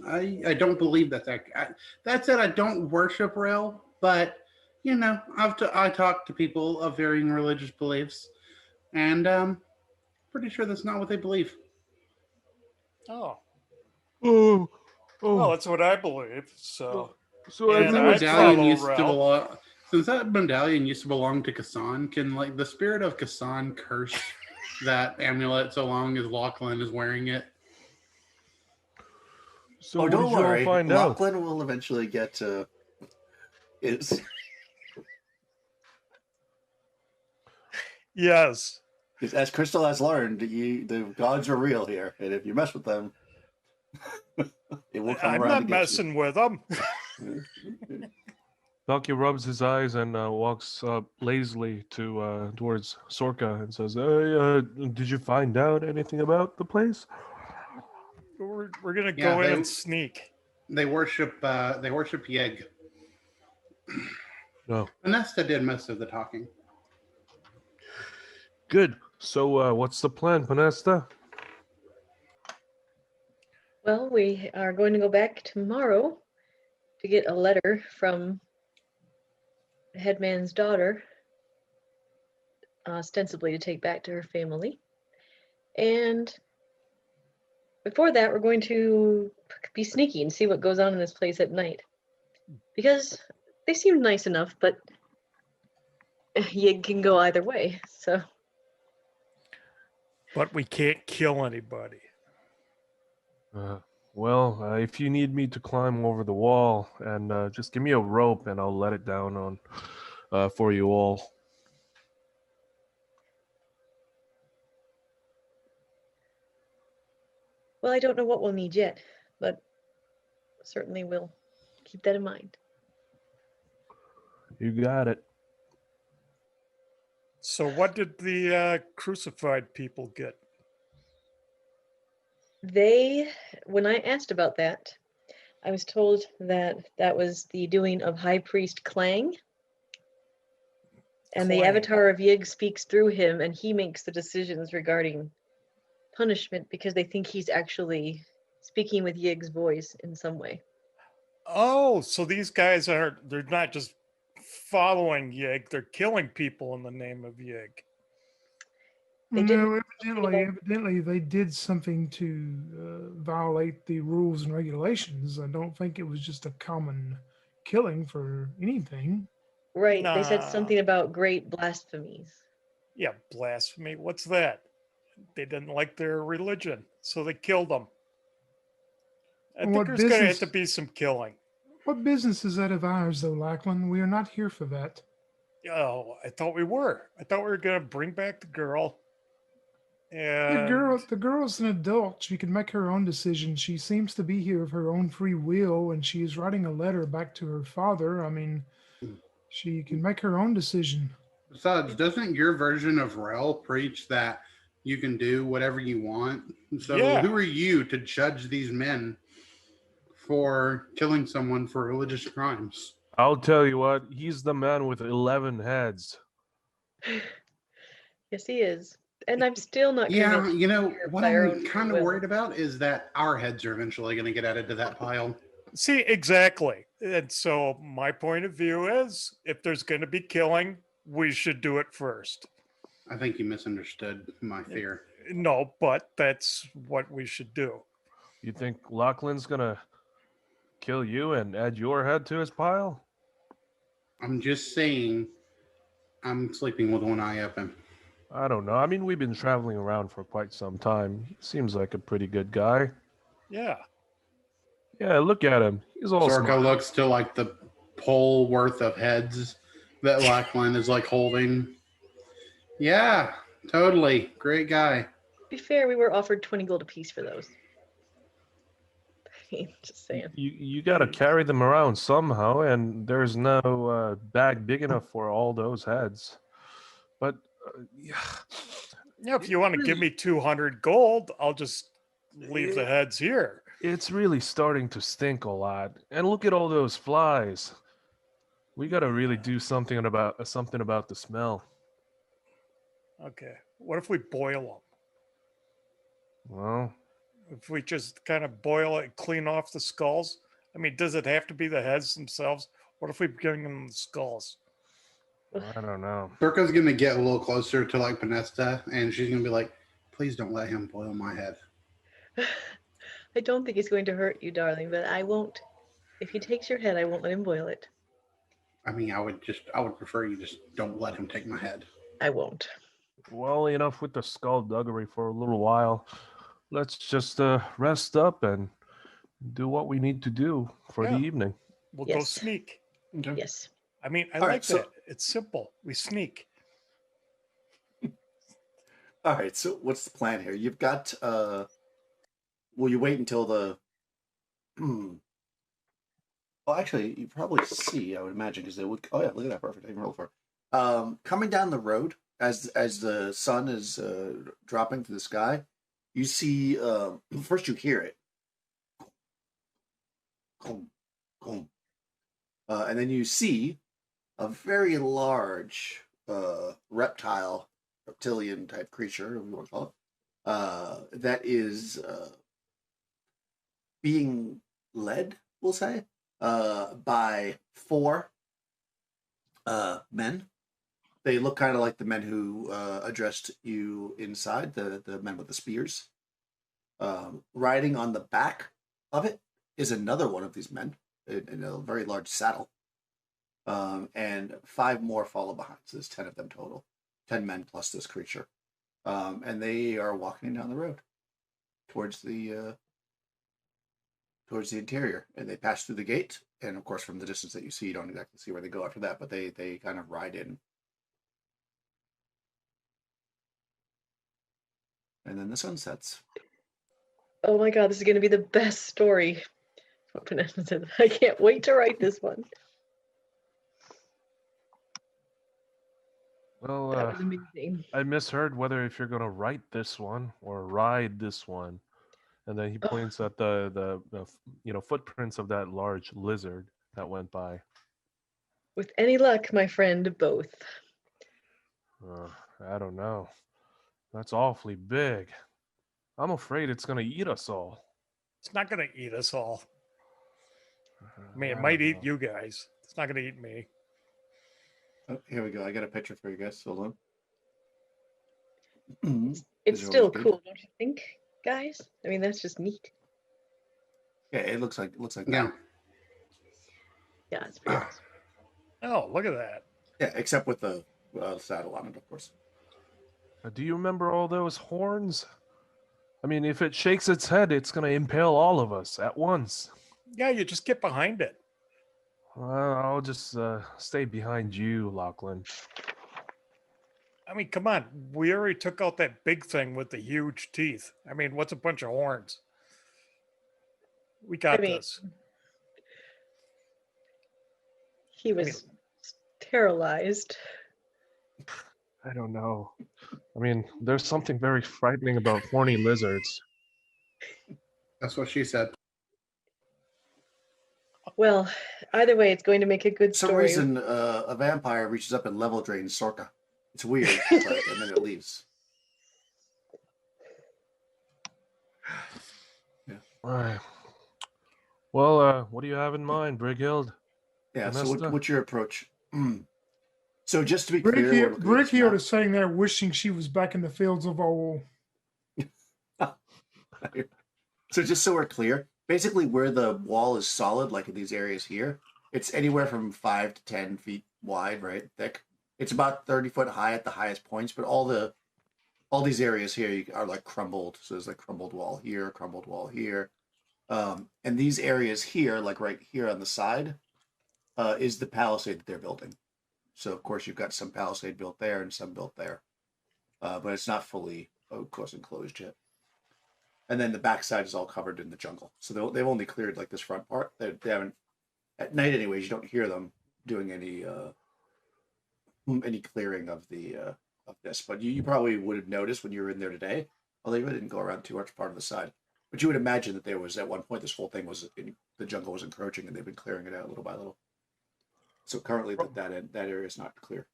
I don't believe that's accurate. That said, I don't worship Rel, but I talk to people of varying religious beliefs, and pretty sure that's not what they believe. Oh. Oh, Well, that's what I believe. So so and Since that I'd medallion follow used to Rel. belong, since that medallion used to belong to Kassan, can like the spirit of Kassan curse that amulet so long as Lachlan is wearing it? So Oh, what don't did you all worry. find out? Lachlan will eventually get to his. Yes. Because as Crystal has learned, the gods are real here, and if you mess with them, it will come I'm around not to get messing with them. you. Valky rubs his eyes and walks lazily towards Sorka and says, "Did you find out anything about the place?" We're gonna Yeah, go in they- and sneak. They worship Yeg. No. Vanessa did most of the talking. Good. So what's the plan, Panesta? Well, we are going to go back tomorrow to get a letter from headman's daughter, ostensibly to take back to her family. And before that, we're going to be sneaky and see what goes on in this place at night. Because they seem nice enough, but you can go either way. So, But we can't kill anybody. Well, if you need me to climb over the wall, and just give me a rope, and I'll let it down on for you all. well, I don't know what we'll need yet, but certainly we'll keep that in mind. You got it. So what did the crucified people get? When I asked about that, I was told that that was the doing of High Priest Clang, and the Clang. avatar of Yig speaks through him, and he makes the decisions regarding punishment because they think he's actually speaking with Yig's voice in some way. Oh, so these guys they're not just following Yig, they're killing people in the name of Yig. They No, didn't know- evidently they did something to violate the rules and regulations. I don't think it was just a common killing for anything. Right, they said Nah. something about great blasphemies. Yeah, blasphemy. What's that? They didn't like their religion, so they killed them. I think What there's going to have business- to be some killing. What business is that of ours, though, Lachlan? We are not here for that. Oh, I thought we were. I thought we were going to bring back the girl. And The girl's an adult. She can make her own decisions. She seems to be here of her own free will, and she is writing a letter back to her father. I mean, she can make her own decision. Besides, doesn't your version of Rel preach that you can do whatever you want? So Yeah. who are you to judge these men for killing someone for religious crimes? I'll tell you what, he's the man with 11 heads. Yes, he is. And I'm still not Yeah, convinced you know, here what by our I'm own kind free of will. worried about is that our heads are eventually going to get added to that pile. see, exactly. And so my point of view is if there's going to be killing, we should do it first. I think you misunderstood my fear. No, but that's what we should do. You think Lachlan's gonna kill you and add your head to his pile? I'm just saying I'm sleeping with one eye open. I don't know. I mean, we've been traveling around for quite some time. He seems like a pretty good guy. Yeah. Yeah, look at him. He's all Zorka smart. looks to like the pole worth of heads that Lachlan is like holding. Yeah, totally. Great guy. To be fair, we were offered 20 gold apiece for those. Just saying. You gotta carry them around somehow, and there's no bag big enough for all those heads. But yeah, Yeah, if you want to give me 200 gold, I'll just leave the heads here. it's really starting to stink a lot. And look at all those flies. We gotta really do something about the smell. Okay. What if we boil them? Well, If we just kind of boil it, clean off the skulls? I mean, does it have to be the heads themselves? What if we bring them the skulls? I don't know. Zorka's gonna get a little closer to like Panesta, and she's gonna be like, "Please don't let him boil my head." I don't think it's going to hurt you, darling, but I won't. If he takes your head, I won't let him boil it. I mean, I would prefer you just don't let him take my head. I won't. Well, enough with the skullduggery for a little while. Let's just rest up and do what we need to do for the Yeah. evening. We'll go Yes. sneak. Okay. Yes. I mean, I All right, like so- that. It's simple. We sneak. All right, so what's the plan here? You've got will you wait until the well, actually, you probably see, I would imagine, because they would. Oh yeah, look at that, perfect. I even rolled for it. Coming down the road as the sun is dropping through the sky, you see. First, you hear it, Boom, boom. And then you see a very large reptilian type creature, whatever you want to call it, that is being led, we'll say, by four Men. They look kind of like the men who addressed you inside, the men with the spears. Riding on the back of it is another one of these men in a very large saddle. And 5 more follow behind. So there's 10 of them total. 10 men plus this creature. And they are walking down the road towards the interior. And they pass through the gate. And of course, from the distance that you see, you don't exactly see where they go after that, but they kind of ride in. And then the sun sets. Oh my god, this is going to be the best story. I can't wait to write this one. Well, That was amazing. I misheard whether if you're gonna write this one or ride this one, and then he Oh. points at the footprints of that large lizard that went by. With any luck, my friend, both. I don't know. That's awfully big. I'm afraid it's gonna eat us all. It's not going to eat us all. I mean, it I might don't eat know. you guys. It's not going to eat me. Oh, here we go. I got a picture for you guys. Hold on. It's These are still always good. cool, don't you think, guys? I mean, that's just neat. Yeah, it looks like Yeah. that. Yeah, it's pretty awesome. Oh, look at that. Yeah, except with the saddle on it, of course. Do you remember all those horns? I mean, if it shakes its head, it's gonna impale all of us at once. Yeah, you just get behind it. I'll just stay behind you, Lachlan. I mean, come on. We already took out that big thing with the huge teeth. I mean, what's a bunch of horns? We got mean, this. He was sterilized. I don't know. I mean, there's something very frightening about horny lizards. That's what she said. Well, either way, it's going to make a good For some story. reason, a vampire reaches up and level drains Sorka. It's weird, but, and then it leaves. Yeah. Right. Well, what do you have in mind, Brighild? Yeah. So Vanessa? what's your approach? So just to be clear, we're looking at this Brickyard map. is sitting there wishing she was back in the fields of old. So just so we're clear, basically where the wall is solid, like in these areas here, it's anywhere from 5 to 10 feet wide, right? Thick. It's about 30 foot high at the highest points, but all these areas here are like crumbled. So there's like crumbled wall here, crumbled wall here. And these areas here, like right here on the side, is the palisade that they're building. So of course you've got some palisade built there and some built there, but it's not fully, of course, enclosed yet. And then the backside is all covered in the jungle. So they've only cleared like this front part. They haven't at night, anyways. You don't hear them doing any clearing of the of this. But you probably would have noticed when you were in there today. Although you really didn't go around too much part of the side. But you would imagine that there was at one point this whole thing was the jungle was encroaching and they've been clearing it out little by little. So currently that area is not clear.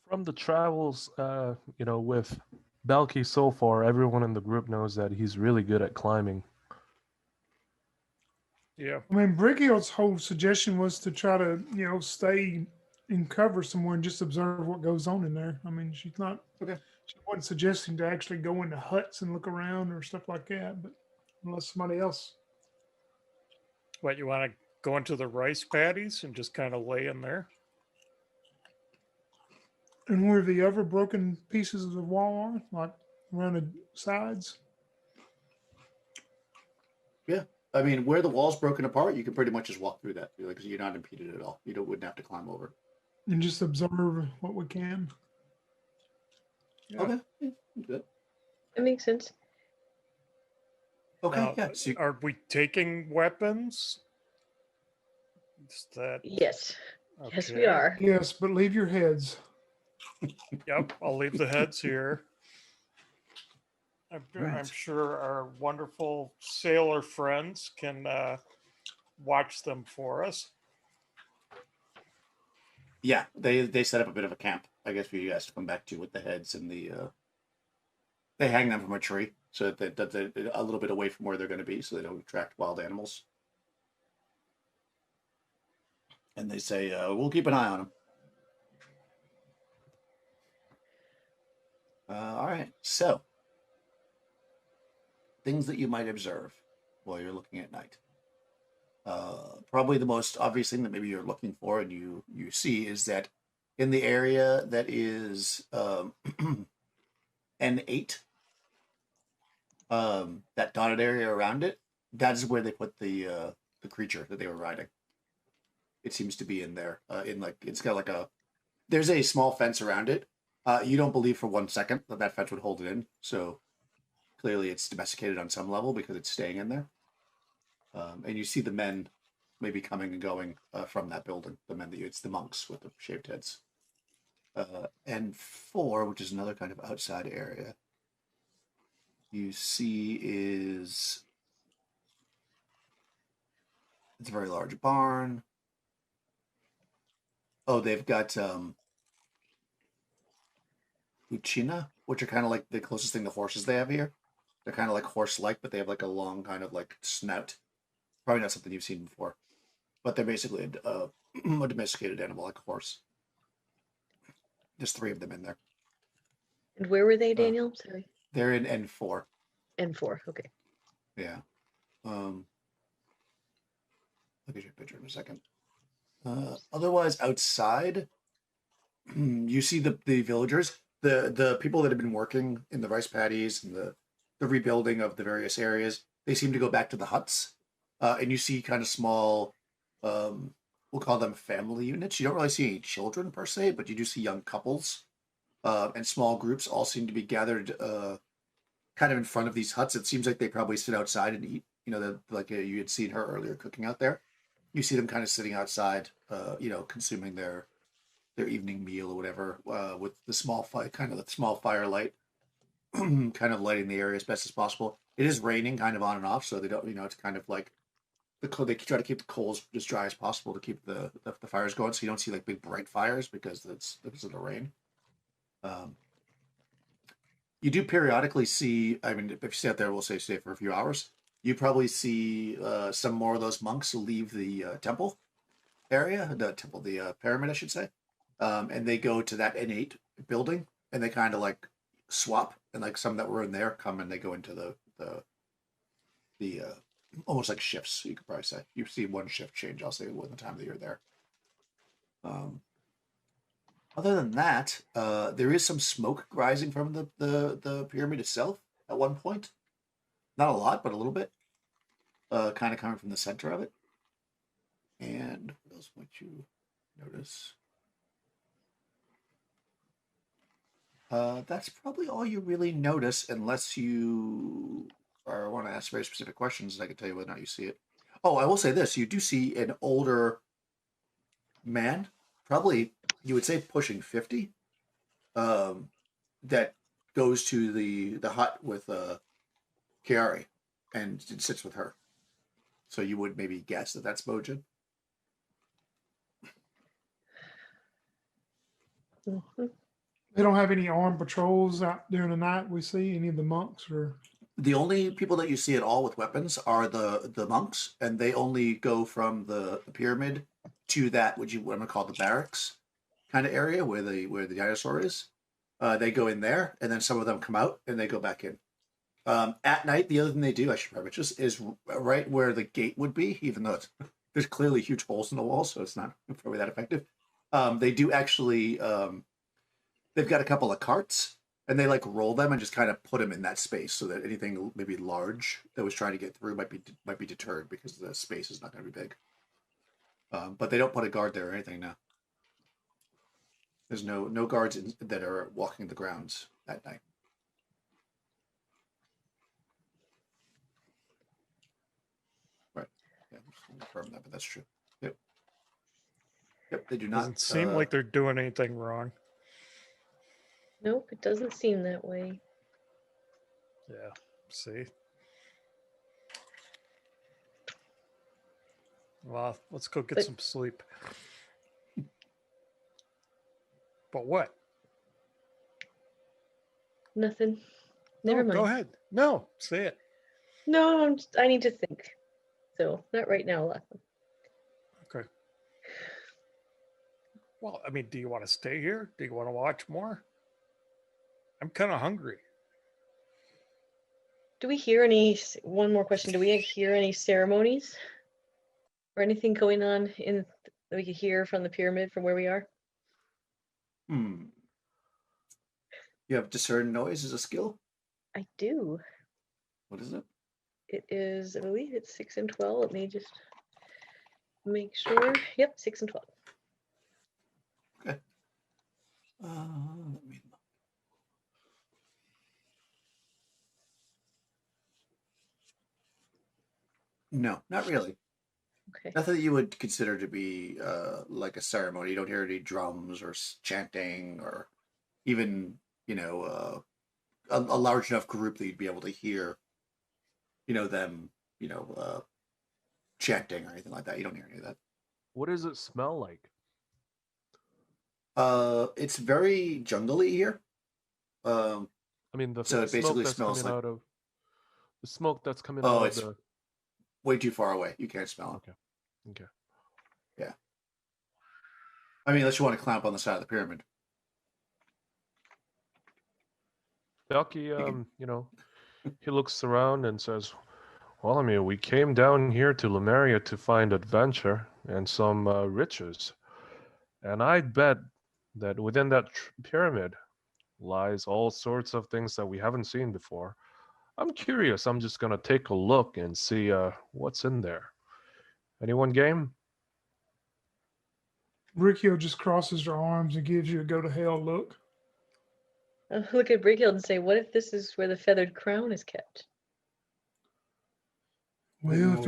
From the travels, with Balky so far, everyone in the group knows that he's really good at climbing. Yeah. I mean, Brickyard's whole suggestion was to try to, stay in cover somewhere and just observe what goes on in there. I mean, she's not. Okay. She wasn't suggesting to actually go into huts and look around or stuff like that, but unless somebody else. What, you want to go into the rice paddies and just kind of lay in there? And where the other broken pieces of the wall are, like around the sides. Yeah. I mean, where the wall's broken apart, you can pretty much just walk through that because you're not impeded at all. You wouldn't have to climb over. And just observe what we can. Yeah. Okay. Yeah, good. That makes sense. Okay. Now, Yeah. So are we taking weapons? Is that Yes. Yes, we okay? are. Yes, but leave your heads. Yep, I'll leave the heads here. I'm Right. sure our wonderful sailor friends can watch them for us. yeah, they set up a bit of a camp, I guess, for you guys to come back to with the heads and the. They hang them from a tree so that they're a little bit away from where they're going to be, so they don't attract wild animals. And they say, "We'll keep an eye on them." All right. So, things that you might observe while you're looking at night. Probably the most obvious thing that maybe you're looking for and you see is that in the area that is N8, that dotted area around it, that is where they put the creature that they were riding. It seems to be in there. In like it's got like a there's a small fence around it. You don't believe for 1 second that that fence would hold it in. So clearly, it's domesticated on some level because it's staying in there. And you see the men maybe coming and going from that building. The men that it's the monks with the shaved heads. And 4, which is another kind of outside area, you see is it's a very large barn. Oh, they've got Uchina, which are kind of like the closest thing to horses they have here. They're kind of like horse-like, but they have like a long kind of like snout. Probably not something you've seen before, but they're basically a domesticated animal like a horse. There's 3 of them in there. And where were they, Daniel? Sorry. They're in N4. N4. Okay. Yeah. Look at your picture in a second. Otherwise, outside, you see the villagers, the people that have been working in the rice paddies and the rebuilding of the various areas. They seem to go back to the huts, and you see kind of small, we'll call them family units. You don't really see any children per se, but you do see young couples and small groups all seem to be gathered kind of in front of these huts. It seems like they probably sit outside and eat. You know, like you had seen her earlier cooking out there. You see them kind of sitting outside, consuming their evening meal or whatever with the small fire, kind of the small firelight, kind of lighting the area as best as possible. It is raining kind of on and off, so they don't, it's kind of like they try to keep the coals as dry as possible to keep the fires going, so you don't see like big bright fires because of the rain. You do periodically see. I mean, if you stay out there, we'll stay for a few hours. You probably see some more of those monks leave the temple area, the pyramid, I should say, and they go to that N8 building, and they kind of like swap, and like some that were in there come and they go into the almost like shifts. You could probably say you see one shift change. I'll say when the time that you're there. Other than that, there is some smoke rising from the pyramid itself at one point. Not a lot, but a little bit. Kind of coming from the center of it. And what else might you notice? That's probably all you really notice, unless you want to ask very specific questions, and I can tell you whether or not you see it. Oh, I will say this: you do see an older man, probably you would say pushing 50, that goes to the hut with Chiari and sits with her. So you would maybe guess that that's Bojin. Mm-hmm. They don't have any armed patrols out during the night. We see any of the monks or the only people that you see at all with weapons are the monks, and they only go from the pyramid to that what I'm gonna call the barracks kind of area where the dinosaur is. They go in there, and then some of them come out and they go back in. At night, the other thing they do, I should probably just is right where the gate would be, even though there's clearly huge holes in the wall, so it's not probably that effective. They do actually. They've got a couple of carts, and they like roll them and just kind of put them in that space so that anything maybe large that was trying to get through might be deterred because the space is not going to be big. But they don't put a guard there or anything now. There's no guards that are walking the grounds at night. Right. Yeah, I'm just going to confirm that, but that's true. Yep. Yep, they do not. Doesn't seem like they're doing anything wrong. Nope, it doesn't seem that way. Yeah. See. Well, let's go get some sleep. But what? Nothing. Never mind. Go ahead. No, say it. No, I need to think. So not right now, Lachlan. Okay. Well, I mean, do you want to stay here? Do you want to watch more? I'm kind of hungry. Do we hear any? One more question. Do we hear any ceremonies or anything going on in that we could hear from the pyramid from where we are? Hmm. You have discern noise as a skill. I do. What is it? It is, I believe it's 6 and 12. Let me just make sure. Yep, 6 and 12. Okay. Let me look. No, not really. Okay. Nothing that you would consider to be like a ceremony. You don't hear any drums or chanting or even, a large enough group that you'd be able to hear, them, chanting or anything like that. You don't hear any of that. What does it smell like? It's very jungly here. I mean, So it basically smells like. The smoke that's coming Oh, out of it's the. way too far away. You can't smell it. Okay. Okay. Yeah. I mean, unless you want to climb up on the side of the pyramid. Belky, he looks around and says, "Well, I mean, we came down here to Lemuria to find adventure and some riches, and I'd bet that within that pyramid lies all sorts of things that we haven't seen before. I'm curious. I'm just gonna take a look and see what's in there. Anyone game?" Riccio just crosses her arms and gives you a go to hell look. Look at Brighild and say, what if this is where the feathered crown is kept? Well,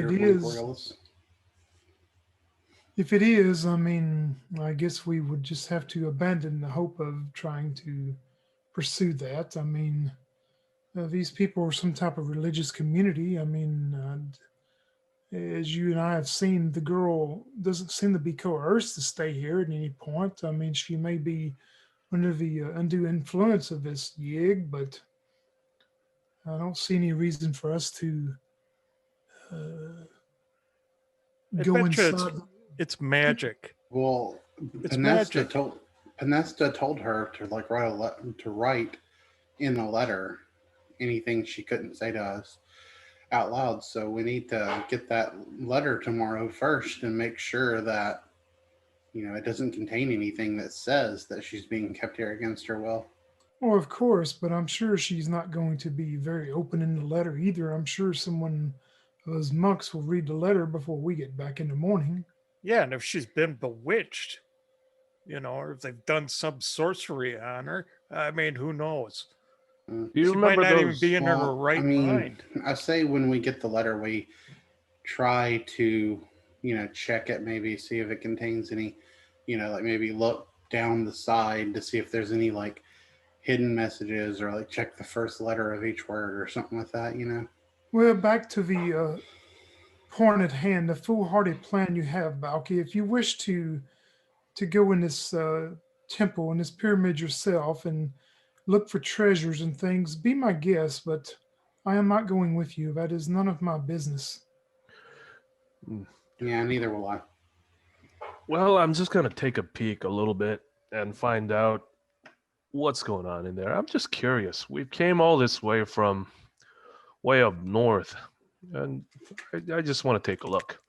if it is, I mean, I guess we would just have to abandon the hope of trying to pursue that. I mean, these people are some type of religious community. I mean, as you and I have seen, the girl doesn't seem to be coerced to stay here at any point. I mean, she may be under the undue influence of this yig, but I don't see any reason for us to uh, I go bet you inside. it's magic. Well, It's Panesta magic. told her to like write in a letter anything she couldn't say to us out loud. So we need to get that letter tomorrow first and make sure that it doesn't contain anything that says that she's being kept here against her will. Well, of course, but I'm sure she's not going to be very open in the letter either. I'm sure someone of those monks will read the letter before we get back in the morning. Yeah, and if she's been bewitched, or if they've done some sorcery on her, I mean, who knows? Do you She might remember not even those? be in her Well, right mind. I say when we get the letter, we try to, check it, maybe see if it contains any, like maybe look down the side to see if there's any like hidden messages or like check the first letter of each word or something like that. Well, back to the point at hand, the foolhardy plan you have, Balky. If you wish to go in this temple, in this pyramid yourself, and look for treasures and things, be my guest, but I am not going with you. That is none of my business. Mm. Yeah, neither will I. Well, I'm just gonna take a peek a little bit and find out what's going on in there. I'm just curious. We came all this way from way up north, and I just want to take a look.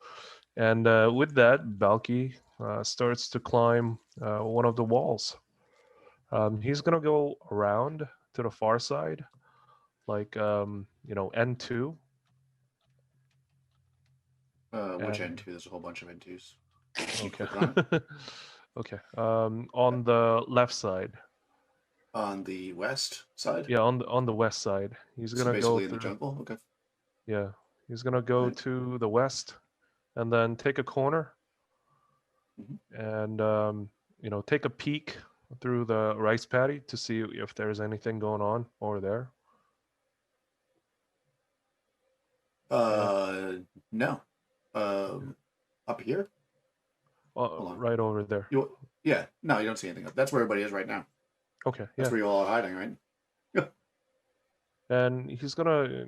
And with that, Balky starts to climb one of the walls. He's gonna go around to the far side, like N2. Which And N2? There's a whole bunch of N2s. okay, Click on it. okay. On the left side. On the west side. Yeah, on the west side. He's So gonna go basically in the through. jungle. Okay. Yeah, he's gonna go Right. to the west, and then take a corner, Mhm. and take a peek through the rice paddy to see if there's anything going on over there. No. Up here. Hold on. Right over there. Yeah. No, you don't see anything. That's where everybody is right now. Okay, That's yeah. where you all are hiding, right? Yeah. And he's gonna,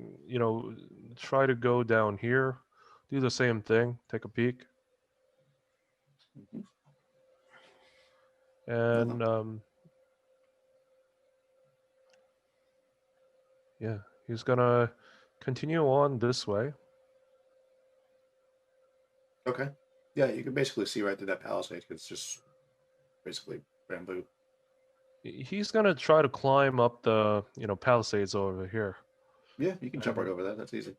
try to go down here, do the same thing, take a peek, Mhm. and Yeah, he's gonna continue on this way. Okay. Yeah, you can basically see right through that palisade. It's just basically bamboo. He's gonna try to climb up the palisades over here. Yeah, you can jump right over that. That's easy.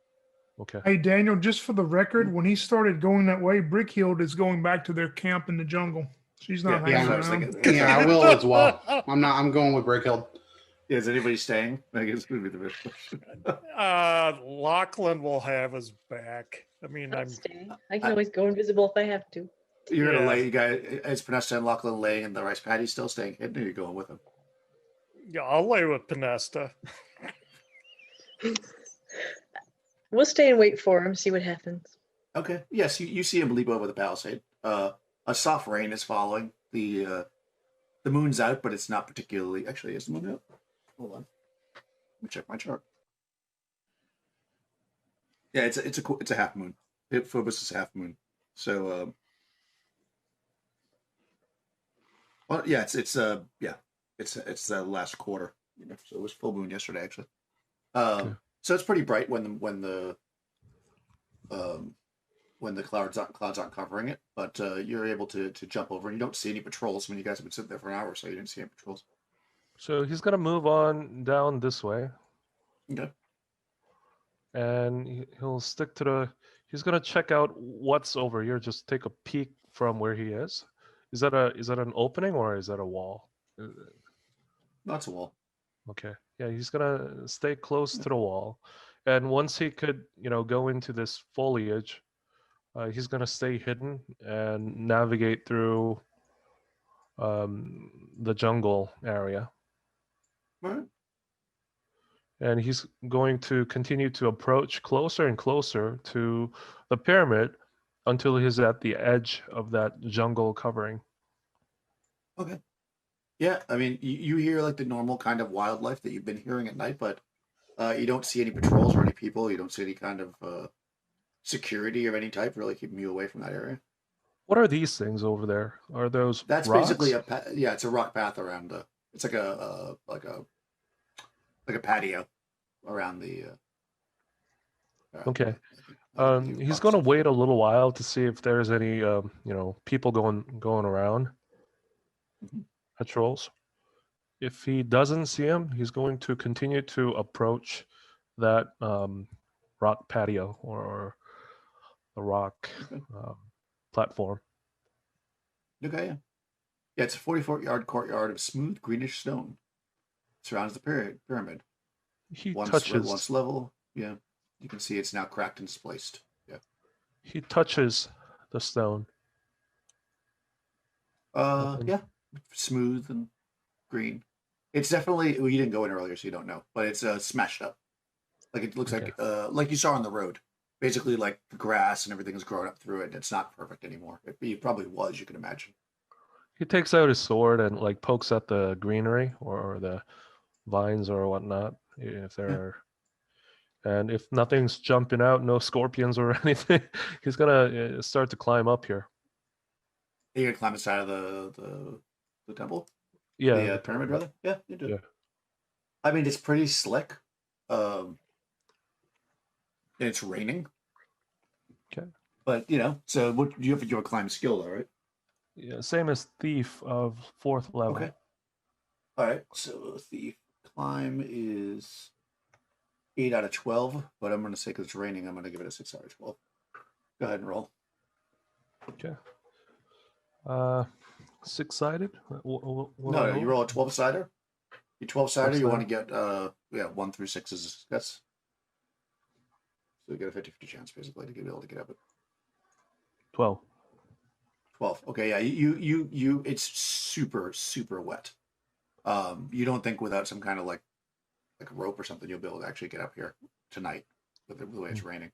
Okay. Hey, Daniel, just for the record, when he started going that way, Brickhild is going back to their camp in the jungle. She's not Yeah, hanging that's what I was around. thinking. Yeah, I will as well. I'm going with Brickhill. Is anybody staying? I guess would be the best question. Lachlan will have his back. I mean, I'll I'm stay. I can always go invisible if I have to. You're gonna Yeah. lay, you guys, is Panessa and Lachlan laying in the rice paddy still staying hidden, or are you going with them? yeah, I'll lay with Pinesta. We'll stay and wait for him, see what happens. Okay. Yes, you see him leap over the palisade. A soft rain is following. The moon's out, but it's not particularly. Actually, is the moon out? Hold on. Let me check my chart. Yeah, it's a half moon. Phobos is half moon. So well, yeah, it's the last quarter. So it was full moon yesterday actually. Okay. So it's pretty bright when the clouds aren't covering it, but you're able to jump over, and you don't see any patrols. I mean, you guys have been sitting there for an hour, so you didn't see any patrols. So he's gonna move on down this way, Okay. and he'll stick to the. He's gonna check out what's over here. Just take a peek from where he is. Is that an opening or is that a wall? That's a wall. Okay. Yeah, he's gonna stay close to the wall, and once he could, go into this foliage, he's gonna stay hidden and navigate through the jungle area. All right. And he's going to continue to approach closer and closer to the pyramid until he's at the edge of that jungle covering. Okay. Yeah, I mean, you hear like the normal kind of wildlife that you've been hearing at night, but you don't see any patrols or any people. You don't see any kind of security of any type really keeping you away from that area. What are these things over there? Are those That's rocks? basically it's a rock path around it's like a patio around the. Okay. I think He's rocks going to and- wait a little while to see if there's any, people going around, Mhm. patrols. If he doesn't see him, he's going to continue to approach that rock patio or the rock Okay. platform. Okay, yeah. Yeah, it's a 44-yard courtyard of smooth greenish stone. Surrounds the pyramid. He Once touches. level, yeah. You can see it's now cracked and displaced. Yeah. He touches the stone. Yeah. Smooth and green. It's definitely. Well, you didn't go in earlier, so you don't know. But it's smashed up. Like it looks Okay. like you saw on the road. Basically, like the grass and everything is growing up through it. And it's not perfect anymore. It probably was. You can imagine. He takes out his sword and like pokes at the greenery or the vines or whatnot, if there are. And if nothing's jumping out, no scorpions or anything, he's gonna start to climb up here. You gonna climb inside of the temple, Yeah. the pyramid, rather. Yeah, you do. Yeah. I mean, it's pretty slick. And it's raining. Okay. But so what you have a climb skill, though, right? Yeah. Same as thief of 4th level. Okay. All right. So the climb is 8 out of 12, but I'm gonna say because it's raining, I'm gonna give it a 6 out of 12. Go ahead and roll. Okay. 6-sided. No, you roll a 12-sider. You 12-sider, you 12-sider. want to get 1 through 6 is that's. So you get a 50-50 chance basically to be able to get up at 12. 12. Okay, yeah, you it's super, super wet. You don't think without some kind of like a rope or something you'll be able to actually get up here tonight with the way it's raining.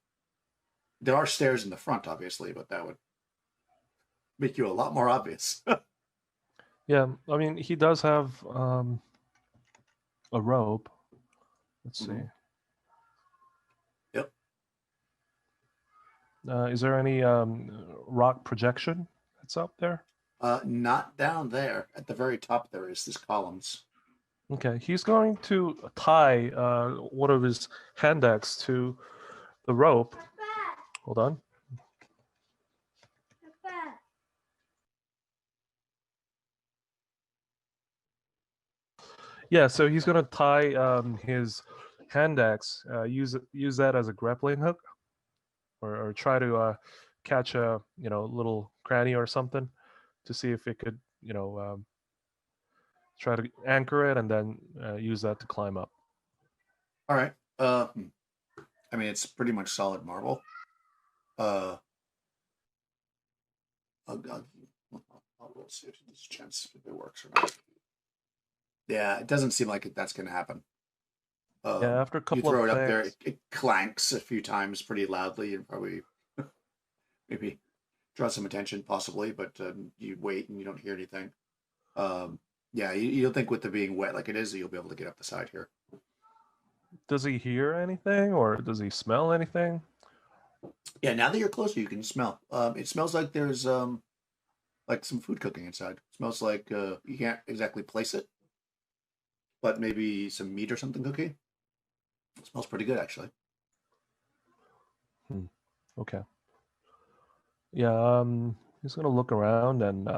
There are stairs in the front, obviously, but that would make you a lot more obvious. Yeah, I mean he does have a rope. Let's see. Mhm. Yep. Is there any rock projection that's up there? Not down there. At the very top, there is. There's columns. Okay, he's going to tie one of his hand axe to the rope. Hold on. Yeah, so he's gonna tie his hand axe, use that as a grappling hook, or try to catch a little cranny or something to see if it could try to anchor it and then use that to climb up. All right. I mean, it's pretty much solid marble. I'll see if there's a chance if it works or not. Yeah, it doesn't seem like that's going to happen. Yeah, after a You couple throw of it up there, clanks. it clanks a few times pretty loudly, and probably maybe draw some attention, possibly. But you wait and you don't hear anything. Yeah, you don't think with the being wet like it is, that you'll be able to get up the side here. Does he hear anything, or does he smell anything? Yeah, now that you're closer, you can smell. It smells like there's like some food cooking inside. It smells like you can't exactly place it, but maybe some meat or something cooking. It smells pretty good, actually. Okay. Yeah, he's gonna look around and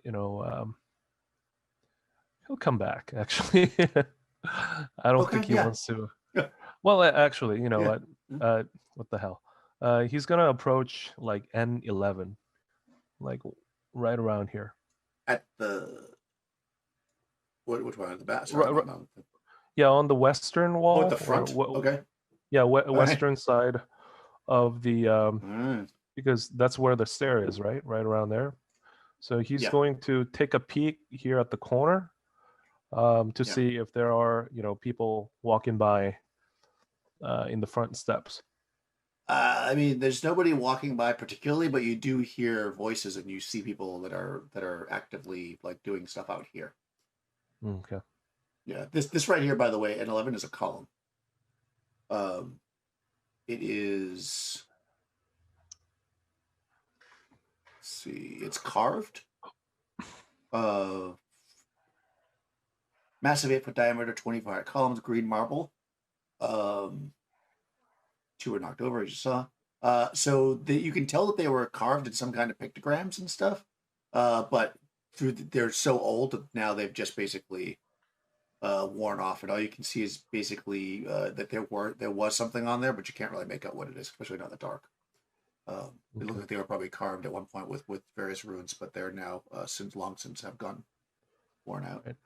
he'll come back. Actually, I don't Okay, think he yeah. wants to. Yeah. Well, actually, Yeah. what the hell? He's gonna approach like N11, like right around here. At the which one at the back? Sorry, Right, no. yeah, on the western wall. Oh, at the front. Okay. Yeah, right. western side of the All right. because that's where the stair is, right around there. So he's Yeah. going to take a peek here at the corner to Yeah. see if there are people walking by in the front steps. I mean, there's nobody walking by particularly, but you do hear voices and you see people that are actively like doing stuff out here. Okay. Yeah. This right here, by the way, N11 is a column. It is. Let's see, it's carved. Massive 8-foot diameter, 25 columns, green marble. 2 were knocked over, as you saw. So you can tell that they were carved in some kind of pictograms and stuff. But they're so old that now they've just basically worn off, and all you can see is basically that there was something on there, but you can't really make out what it is, especially not in the dark. They look like they were probably carved at one point with various runes, but they're now long since have gone worn out. Right.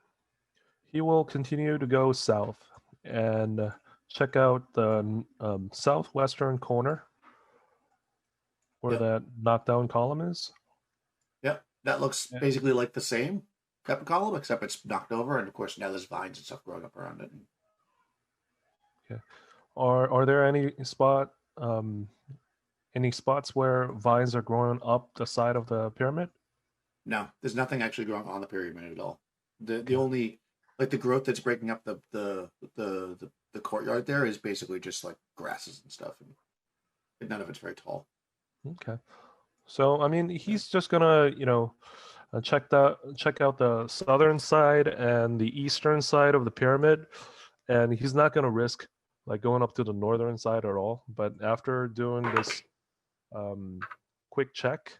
He will continue to go south and check out the southwestern corner where Yep. that knockdown column is. Yep, that looks basically like the same type of column, except it's knocked over, and of course now there's vines and stuff growing up around it. Okay. Are there any spots where vines are growing up the side of the pyramid? No, there's nothing actually growing on the pyramid at all. The only like the growth that's breaking up the courtyard there is basically just like grasses and stuff, and none of it's very tall. Okay. So I mean, he's just gonna check out the southern side and the eastern side of the pyramid, and he's not gonna risk like going up to the northern side at all. But after doing this quick check,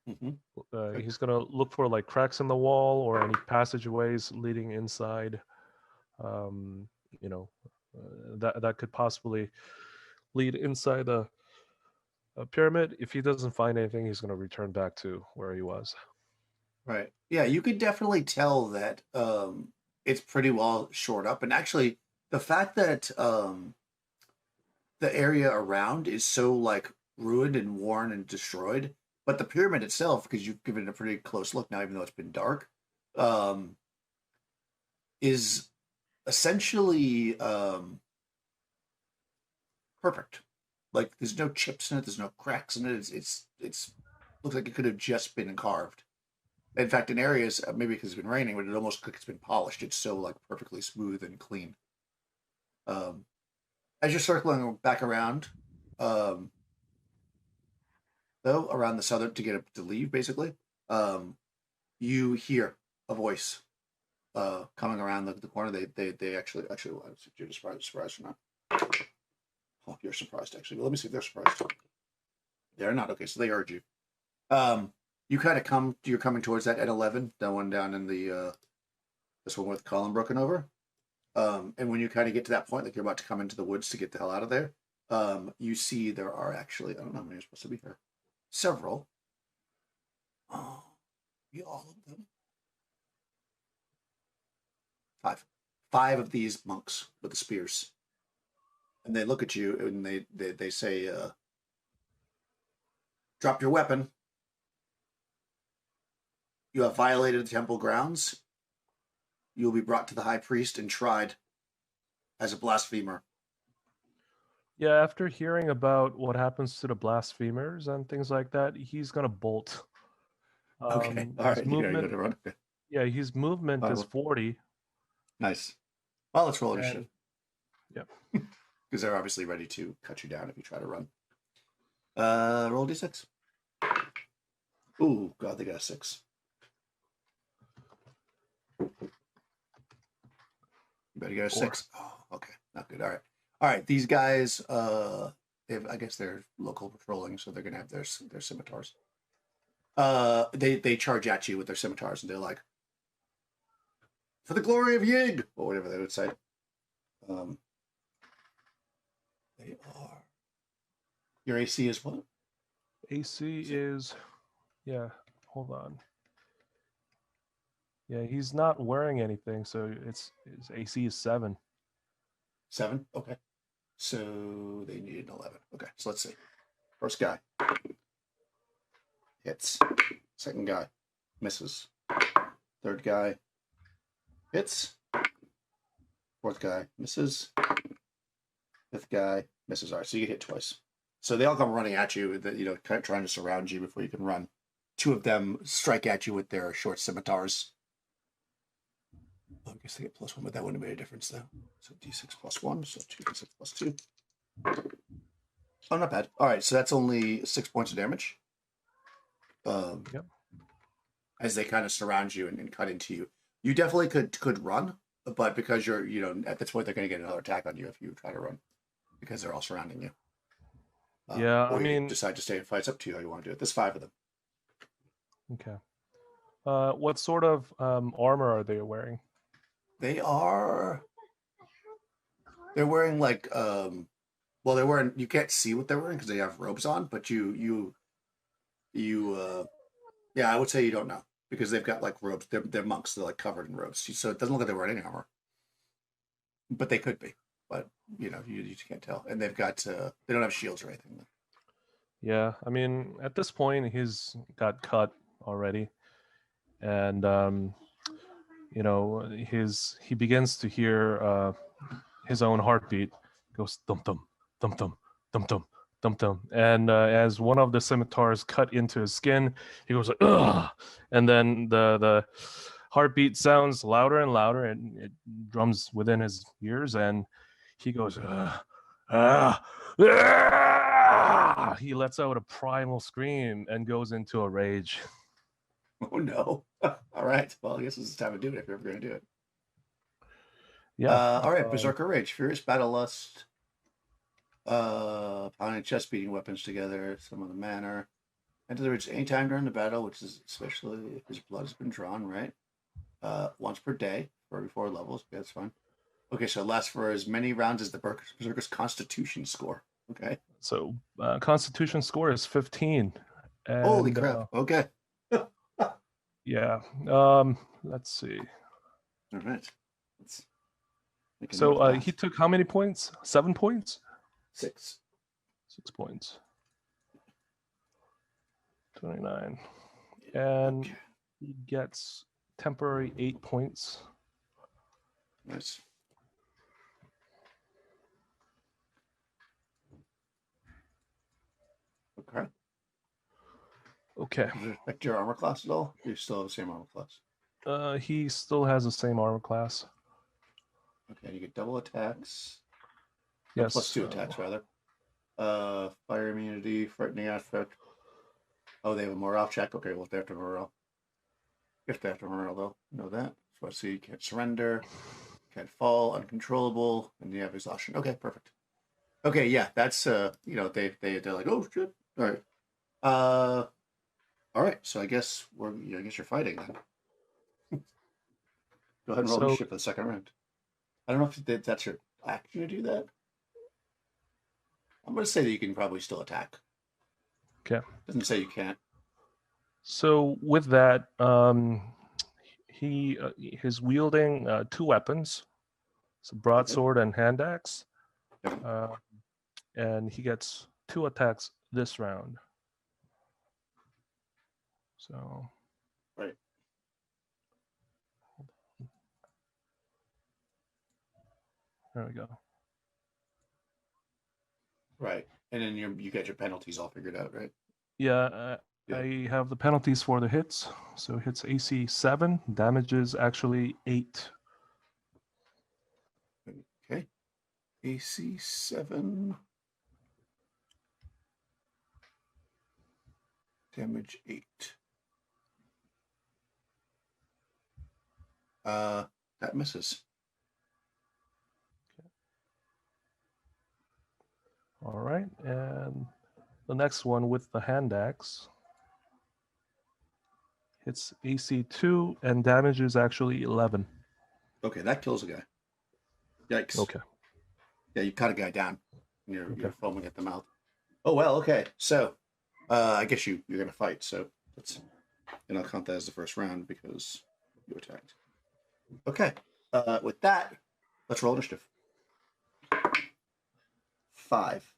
he's gonna look for like cracks in the wall or any passageways leading inside. That could possibly lead inside a pyramid. If he doesn't find anything, he's gonna return back to where he was. Right. Yeah, you could definitely tell that it's pretty well shored up, and actually, the fact that the area around is so like ruined and worn and destroyed, but the pyramid itself, because you've given it a pretty close look now, even though it's been dark, is essentially perfect. Like there's no chips in it, there's no cracks in it. It's looks like it could have just been carved. In fact, in areas, maybe because it's been raining, but it almost looks like it's been polished. It's so like perfectly smooth and clean. As you're circling back around, though, around the southern to get it to leave, basically, you hear a voice coming around the corner, they actually you're surprised or not? Oh, you're surprised actually. Well, let me see if they're surprised. They're not. Okay, so they urge you. You kind of you're coming towards that N11, that one down in the this one with column broken over. And when you kind of get to that point, like you're about to come into the woods to get the hell out of there, you see there are actually, I don't know how many are supposed to be here. Several. Oh, all of them. 5. 5 of these monks with the spears. And they look at you and they say, drop your weapon. You have violated the temple grounds. You will be brought to the high priest and tried as a blasphemer. Yeah, after hearing about what happens to the blasphemers and things like that, he's gonna bolt. Okay, all His right. movement, You're gonna run. Okay. yeah, his movement is 40. Nice. Well, let's roll And- initiative. Yep. Because they're obviously ready to cut you down if you try to run. Roll d6. Ooh, God, they got a 6. You better get a 4. 6. Oh, okay. Not good. All right. All right. These guys, I guess they're local patrolling, so they're gonna have their scimitars. They charge at you with their scimitars, and they're like, "For the glory of Yig," or whatever they would say. They are. Your AC is what? AC is, yeah, hold on. Yeah, he's not wearing anything, so his AC is 7. 7. Okay. So they need an 11. Okay. So let's see. First guy hits. Second guy misses. Third guy hits. Fourth guy misses. Fifth guy misses. All right, so you get hit twice. So they all come running at you, kind of trying to surround you before you can run. 2 of them strike at you with their short scimitars. I guess they get +1, but that wouldn't have made a difference though. So d6 +1, so 2d6 +2. Oh, not bad. All right, so that's only 6 points of damage. Yep. As they kind of surround you and cut into you. You definitely could run, but because you're, at this point, they're going to get another attack on you if you try to run, because they're all surrounding you. Yeah, or I you mean, decide to stay and fight. It's up to you how you want to do it. There's 5 of them. okay. What sort of armor are they wearing? They're wearing like, they're wearing, you can't see what they're wearing because they have robes on, but yeah, I would say you don't know because they've got like robes. They're monks. They're like covered in robes. So it doesn't look like they're wearing any armor, but they could be. But you can't tell. And they've got they don't have shields or anything. Yeah, I mean, at this point, he's got cut already, and he begins to hear his own heartbeat. Goes thump thump thump thump thump thump thump thump, and as one of the scimitars cut into his skin, he goes like ugh, and then the heartbeat sounds louder and louder, and it drums within his ears, and he goes he lets out a primal scream and goes into a rage. Oh no! All right. Well, I guess this is the time to do it if you're ever going to do it. Yeah. All right. Berserker Rage, Furious Battle Lust. Pounding chest, beating weapons together, some of the manner. Enter the ridge anytime during the battle, which is especially if his blood has been drawn, right? Once per day for every 4 levels. Okay, that's fine. Okay, so it lasts for as many rounds as the Berserker's Constitution score. Okay. So Constitution score is 15. And, Holy crap! Okay. Yeah. Let's see. All right. Let's make a note So of that. he took how many points? 7 points? 6. 6 points. 29. And Okay. he gets temporary 8 points. Nice. Okay. Okay. Does it affect your armor class at all? You still have the same armor class. He still has the same armor class. Okay, you get double attacks. Yes. +2 attacks, rather. Fire immunity, frightening aspect. Oh, they have a morale check. Okay, well, they have to morale. If they have to morale, though. Know that. let's see, you can't surrender, can't fall, uncontrollable, and you have exhaustion. Okay, perfect. Okay, yeah, that's they're like, oh shit. All right. All right. So I guess you're fighting then. Go ahead and roll So initiative for the second round. I don't know if that's your action to do that. I'm going to say that you can probably still attack. okay. Doesn't say you can't. So with that, he is wielding 2 weapons, so broadsword and hand axe, and he gets 2 attacks this round. So Right. There we go. Right. And then you get your penalties all figured out, right? Yeah, I have the penalties for the hits. So hits AC 7, damages actually 8. Okay. AC 7. Damage 8. That misses. All right, and the next one with the hand axe hits AC 2 and damages actually 11. Okay, that kills a guy. Yikes. Okay. Yeah, you cut a guy down. And you're Okay. foaming at the mouth. Oh well, okay. So I guess you're gonna fight, so I'll count that as the first round because you attacked. Okay. With that, let's roll initiative. 5.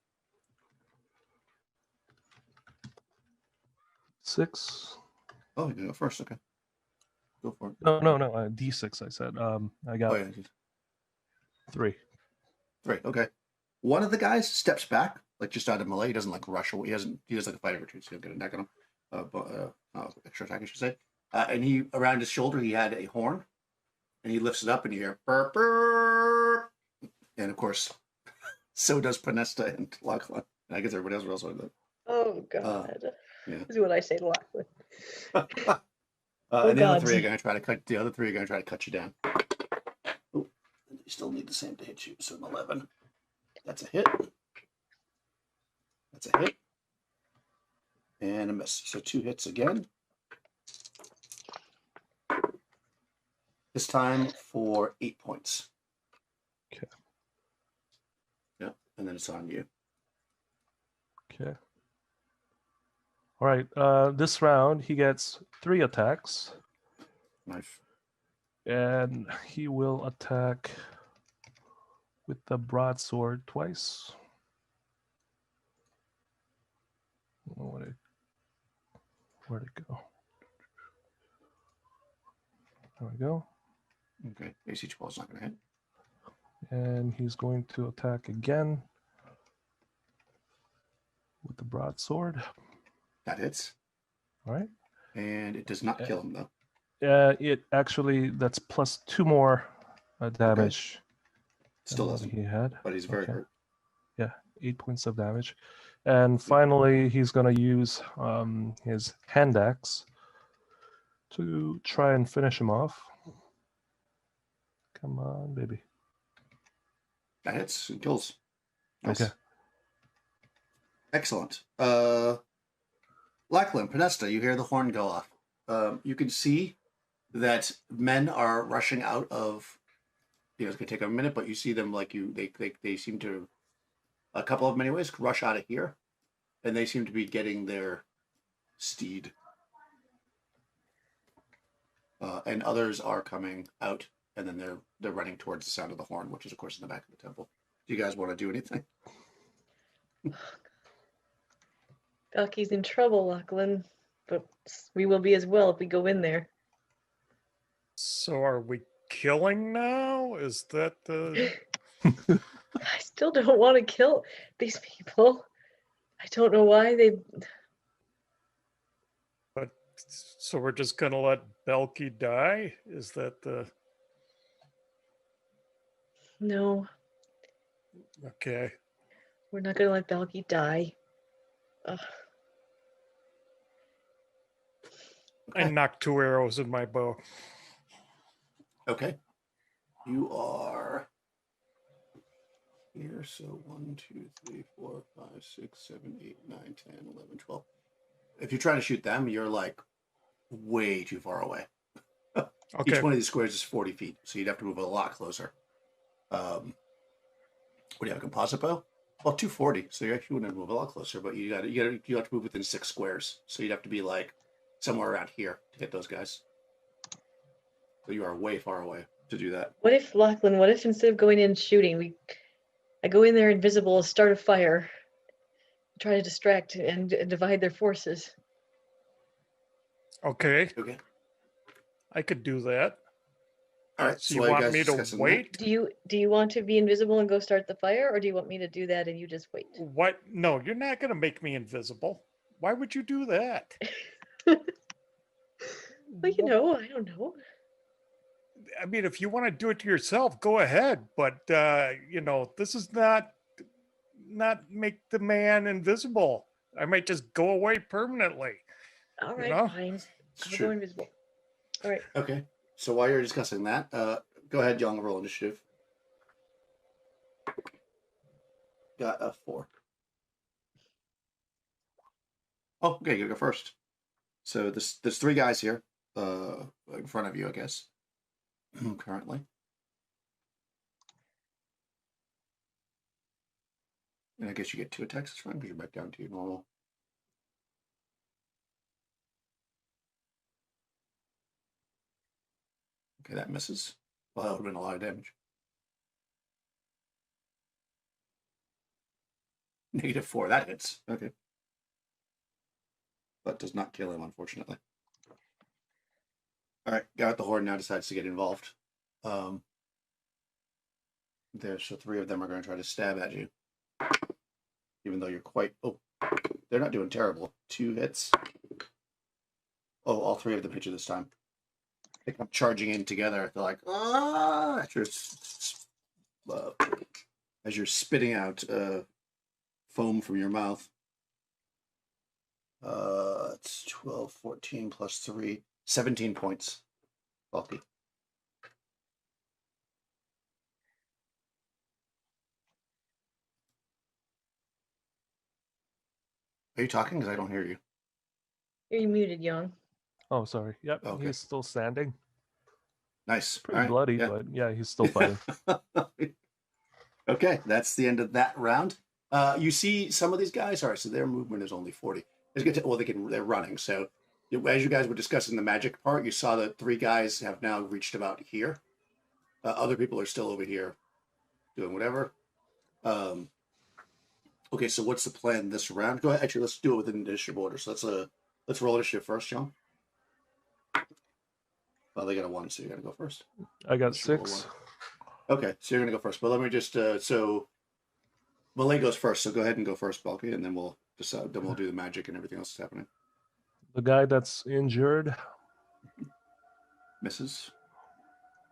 6. Oh, you can go first. Okay. Go for it. No, D6 I said. I got Oh yeah. 3. 3. Okay. One of the guys steps back, like just out of melee. He doesn't like rush away. He does like a fighting retreat, so he'll get a neck on him. Extra attack, I should say. And he around his shoulder he had a horn, and he lifts it up, and you hear burp burp. And of course, so does Panesta and Lachlan. And I guess everybody else will also do Oh God. yeah. This is what I say to Lachlan. that. Oh, And the other God. 3 are going to try to cut. The other 3 are going to try to cut you down. Oh, you still need the same to hit you. So an 11. That's a hit. That's a hit. And a miss. So 2 hits again. This time for 8 points. Okay. Yep. And then it's on you. Okay. All right. This round he gets 3 attacks, Knife. and he will attack with the broadsword twice. Where'd it go? There we go. Okay. AC 12 is not going to hit. And he's going to attack again with the broadsword. That hits. All right. And it does not kill him, though. It actually, that's plus 2 more damage. Still than what doesn't. he had. But he's very hurt. Yeah, 8 points of damage. And finally, he's going to use his hand axe to try and finish him off. Come on, baby. That hits and kills. Nice. Okay. Excellent. Lachlan, Panesta, you hear the horn go off. You can see that men are rushing out of. It's gonna take a minute, but you see them they seem to. A couple of them, anyways, rush out of here, and they seem to be getting their steed. And others are coming out, and then they're running towards the sound of the horn, which is of course in the back of the temple. Do you guys want to do anything? Balky's in trouble, Lachlan, but we will be as well if we go in there. So are we killing now? Is that the... I still don't want to kill these people. I don't know why they. But so we're just gonna let Belky die? Is that the... No, Okay. we're not gonna let Balky die. I knocked 2 arrows in my bow. Okay. You are here. So 1, 2, 3, 4, 5, 6, 7, 8, 9, 10, 11, 12. If you're trying to shoot them, you're like way too far away. Okay. Each one of these squares is 40 feet, so you'd have to move a lot closer. What do you have, a composite bow? Well, 240, so you actually wouldn't move a lot closer, but you have to move within 6 squares, so you'd have to be like somewhere around here to hit those guys. So you are way far away to do that. What if, Lachlan, what if instead of going in and shooting, I go in there invisible, start a fire, try to distract and divide their forces? Okay. Okay. I could do that. All right. So So you while want guys me to discussing that- wait? Do you want to be invisible and go start the fire, or do you want me to do that and you just wait? What? No, you're not going to make me invisible. Why would you do that? Well, you know, I don't know. I mean, if you want to do it to yourself, go ahead. But you know, this is not make the man invisible. I might just go away permanently. All You right, know? fine. It's I'll go true. invisible. All right. Okay. So while you're discussing that, go ahead, young, roll initiative. Got a 4. Oh, okay, you go first. So there's 3 guys here, in front of you, I guess. Currently. And I guess you get 2 attacks this round because you're back down to your normal. Okay, that misses. Well, that would have been a lot of damage. -4, that hits. Okay. But does not kill him, unfortunately. All right, Garrett the Horde now decides to get involved. So 3 of them are going to try to stab at you. Even though you're quite... Oh, they're not doing terrible. 2 hits. Oh, all 3 of them hit you this time. They come charging in together. They're like, ah! As you're spitting out foam from your mouth. It's 12, 14 plus 3, 17 points. Bulky. Are you talking? Because I don't hear you. You're muted, Young. Oh, sorry. Yep, Okay. he's still standing. Nice. Pretty All right, bloody, yeah. but yeah, he's still fighting. Okay, that's the end of that round. You see some of these guys. All right, so their movement is only 40. They're running. So as you guys were discussing the magic part, you saw that 3 guys have now reached about here. Other people are still over here doing whatever. Okay, so what's the plan this round? Go ahead. Actually, let's do it within initiative order. So let's roll initiative first, John. Well, they got a 1, so you got to go first. I got Let's roll 6. 1. Okay, so you're gonna go first. But let me just so Malay goes first. So go ahead and go first, Balky, and then we'll decide. Then we'll do the magic and everything else that's happening. The guy that's injured Misses.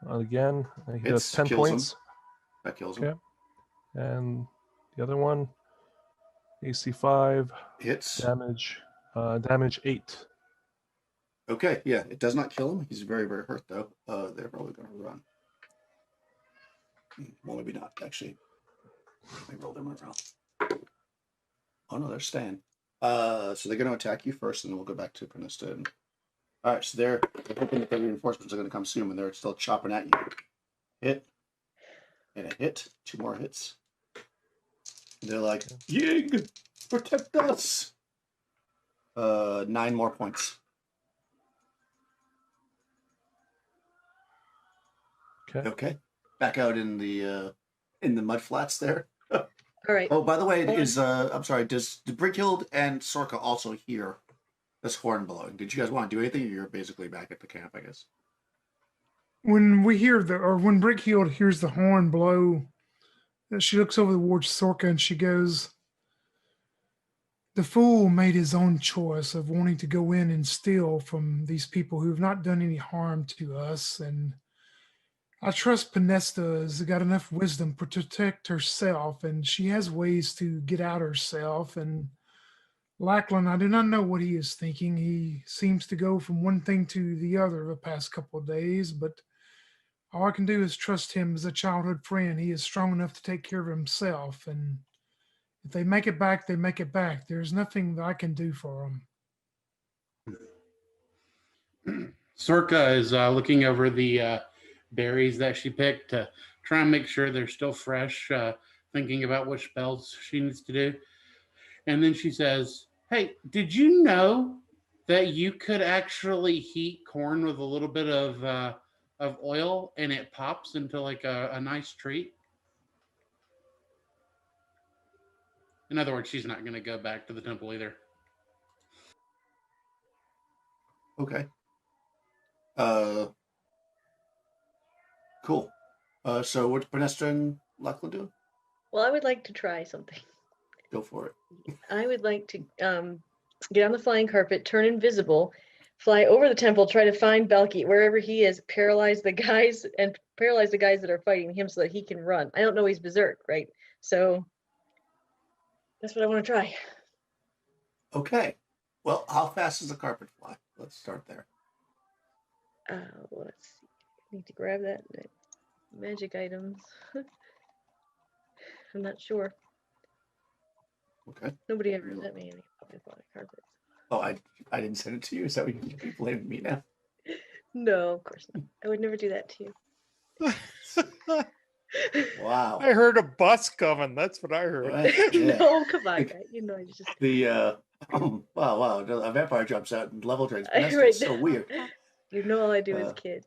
again, he Hits, does 10 kills him. points. That kills him. Okay. And the other one, AC 5, Hits. damage 8. Okay, yeah, it does not kill him. He's very, very hurt though. They're probably gonna run. Well, maybe not actually. They roll them around. Oh no, they're staying. So they're gonna attack you first, and then we'll go back to Pernista. And... All right, so they're hoping that the reinforcements are gonna come soon, and they're still chopping at you. Hit. And a hit. 2 more hits. And they're like, Ying! Protect us! 9 more points. Okay. Okay. Back out in the mud flats there. All right. Oh, by the way, Hold on. I'm sorry, do Brickhild and Sorka also hear this horn blowing? Did you guys want to do anything, or you're basically back at the camp, I guess? When when Brickhield hears the horn blow, she looks over towards Sorka and she goes, "The fool made his own choice of wanting to go in and steal from these people who have not done any harm to us. And I trust Pernesta has got enough wisdom to protect herself, and she has ways to get out herself. And Lachlan, I do not know what he is thinking. He seems to go from one thing to the other the past couple of days, but All I can do is trust him as a childhood friend. He is strong enough to take care of himself. And if they make it back, they make it back. There's nothing that I can do for them. Sorka is looking over the berries that she picked to try and make sure they're still fresh, thinking about which spells she needs to do. And then she says, "Hey, did you know that you could actually heat corn with a little bit of oil and it pops into like a nice treat?" In other words, she's not going to go back to the temple either. Okay. Cool. So what's Panestra and Lachlan doing? Well, I would like to try something. Go for it. I would like to get on the flying carpet, turn invisible, fly over the temple, try to find Balki wherever he is, paralyze the guys that are fighting him so that he can run. I don't know he's berserk, right? So that's what I want to try. Okay. Well, how fast does the carpet fly? Let's start there. Let's see. I need to grab that magic items. I'm not sure. Okay. Nobody ever sent me any flying carpets. Oh, I didn't send it to you. Is that what you're blaming me now? No, of course not. I would never do that to you. Wow. I heard a bus coming. That's what I heard. Right, yeah. No, come on, guy. You know, I just The wow, a vampire jumps out and level trains. Right. That's so weird. You know, all I do as a kid.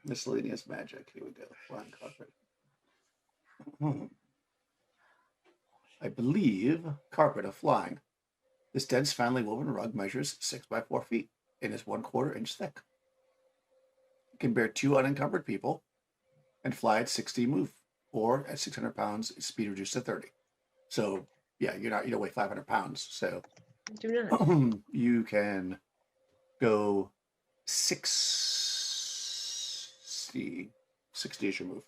Miscellaneous magic. Here we go. Flying carpet. I believe carpet of flying. This dense, finely woven rug measures 6 by 4 feet and is 1/4 inch thick. It can bear 2 unencumbered people and fly at 60 move, or at 600 pounds, its speed reduced to 30. So yeah, you don't weigh 500 pounds. So Do not. you can go 60 is your move.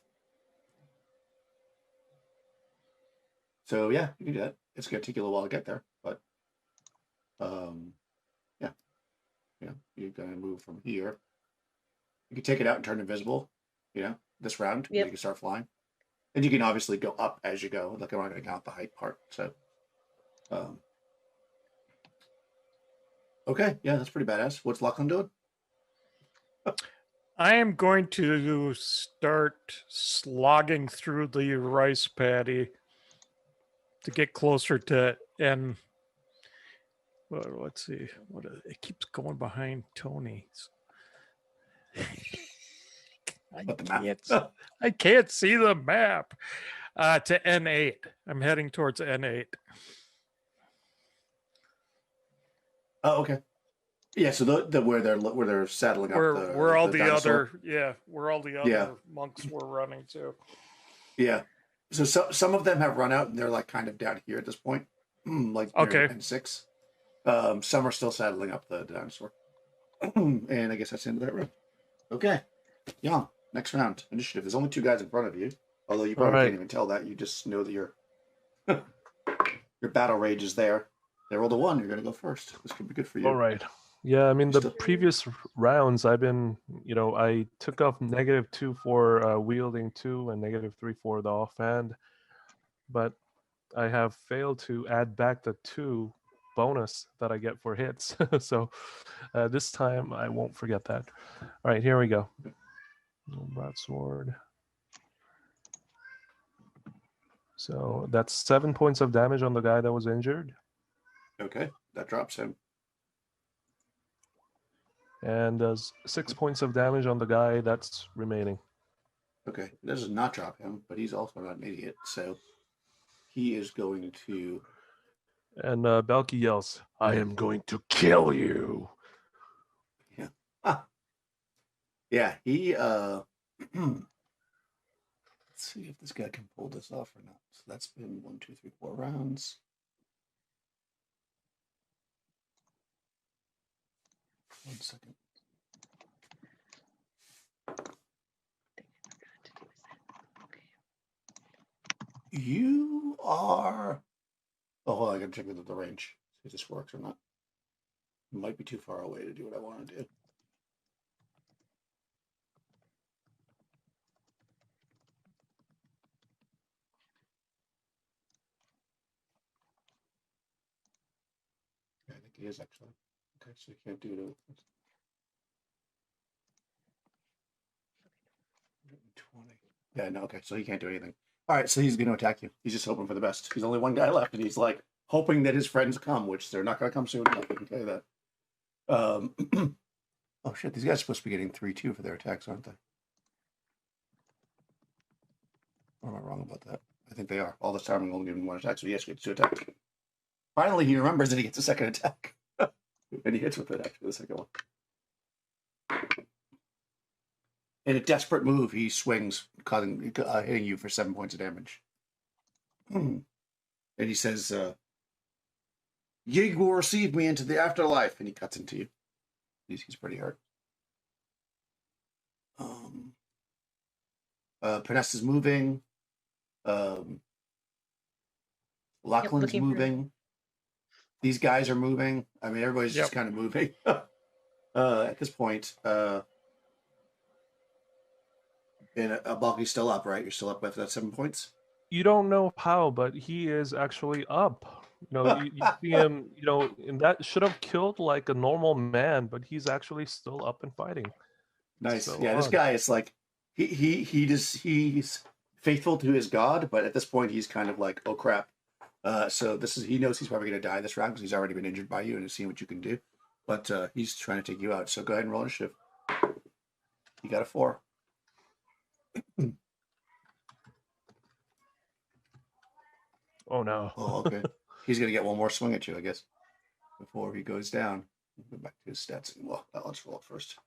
So yeah, you can do that. It's gonna take you a little while to get there, but yeah, you're gonna move from here. You can take it out and turn invisible, this round. Yep. You can start flying. And you can obviously go up as you go. Like, I'm not gonna count the height part. So okay, yeah, that's pretty badass. What's Lachlan doing? I am going to start slogging through the rice paddy to get closer to and well, let's see what it keeps going behind Tony. What the map? I can't see the map. To N8. I'm heading towards N8. Oh, okay. Yeah, so where they're saddling up where all the dinosaur. where all the other monks were running to. Yeah. So some of them have run out and they're like kind of down here at this point. Like Okay. N6. Some are still saddling up the dinosaur. And I guess that's the end of that round. Okay. Yeah. Next round. Initiative. There's only 2 guys in front of you. Although you probably can't even tell that. You just know that your battle rage is there. They rolled a 1. You're going to go first. This could be good for you. All right. Yeah, I mean, the previous rounds, I've been, I took off -2 for wielding 2 and -3 for the offhand. But I have failed to add back the 2 bonus that I get for hits. So this time I won't forget that. All right, here we go. Broadsword. So that's 7 points of damage on the guy that was injured. Okay, that drops him. And does 6 points of damage on the guy that's remaining. Okay, this does not drop him, but he's also not an idiot, so he is going to... And Balki yells, "I am going to kill you." Yeah. Yeah, he... Let's see if this guy can pull this off or not. So that's been 1, 2, 3, 4 rounds. One second. You are... Oh, hold on, I gotta check the range. See if this works or not. It might be too far away to do what I want to do. think he is actually. Okay, so you can't do it. 20. Yeah, no, okay, so he can't do anything. All right, so he's going to attack you. He's just hoping for the best. He's only one guy left, and he's like hoping that his friends come, which they're not going to come soon enough. I can tell you that. Oh shit, these guys are supposed to be getting 3-2 for their attacks, aren't they? Or am I wrong about that? I think they are. All this time I'm only giving one attack, so yes, he gets 2 attacks. Finally, he remembers that he gets a second attack. And he hits with it, actually, the second one. In a desperate move, he swings, hitting you for 7 points of damage. And he says, Yig will receive me into the afterlife. And he cuts into you. He's pretty hurt. Panessa's moving. Lachlan's moving. These guys are moving. I mean, everybody's just kind of moving at this point. And Balky's still up, right? You're still up with that 7 points? You don't know how, but he is actually up. You know, you see him, you know, and that should have killed like a normal man, but he's actually still up and fighting. Nice. So yeah, this guy is like he's faithful to his god, but at this point he's kind of like, oh crap. So he knows he's probably gonna die this round because he's already been injured by you and has seen what you can do. But he's trying to take you out. So go ahead and roll initiative. You got a 4. Oh no. Oh, okay. He's gonna get one more swing at you, I guess, before he goes down. Go back to his stats. Well, let's roll it first.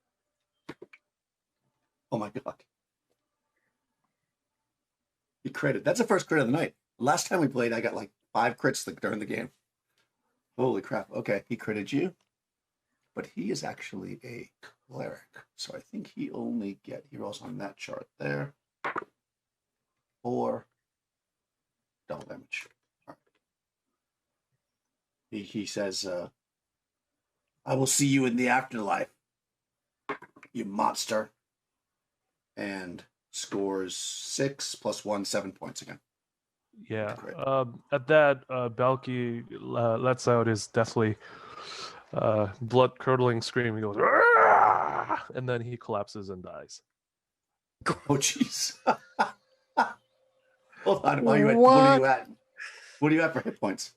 Oh my god. He critted. That's the first crit of the night. Last time we played, I got like 5 crits during the game. Holy crap. Okay, he critted you. But he is actually a cleric. So I think he rolls on that chart there. 4 double damage. All right. He says, I will see you in the afterlife, you monster. And scores 6 + 1, 7 points again. Yeah. At that, Balky lets out his deathly blood-curdling scream. He goes, "Argh!" And then he collapses and dies. Oh, jeez. Hold on. What are you at? What are you at for hit points?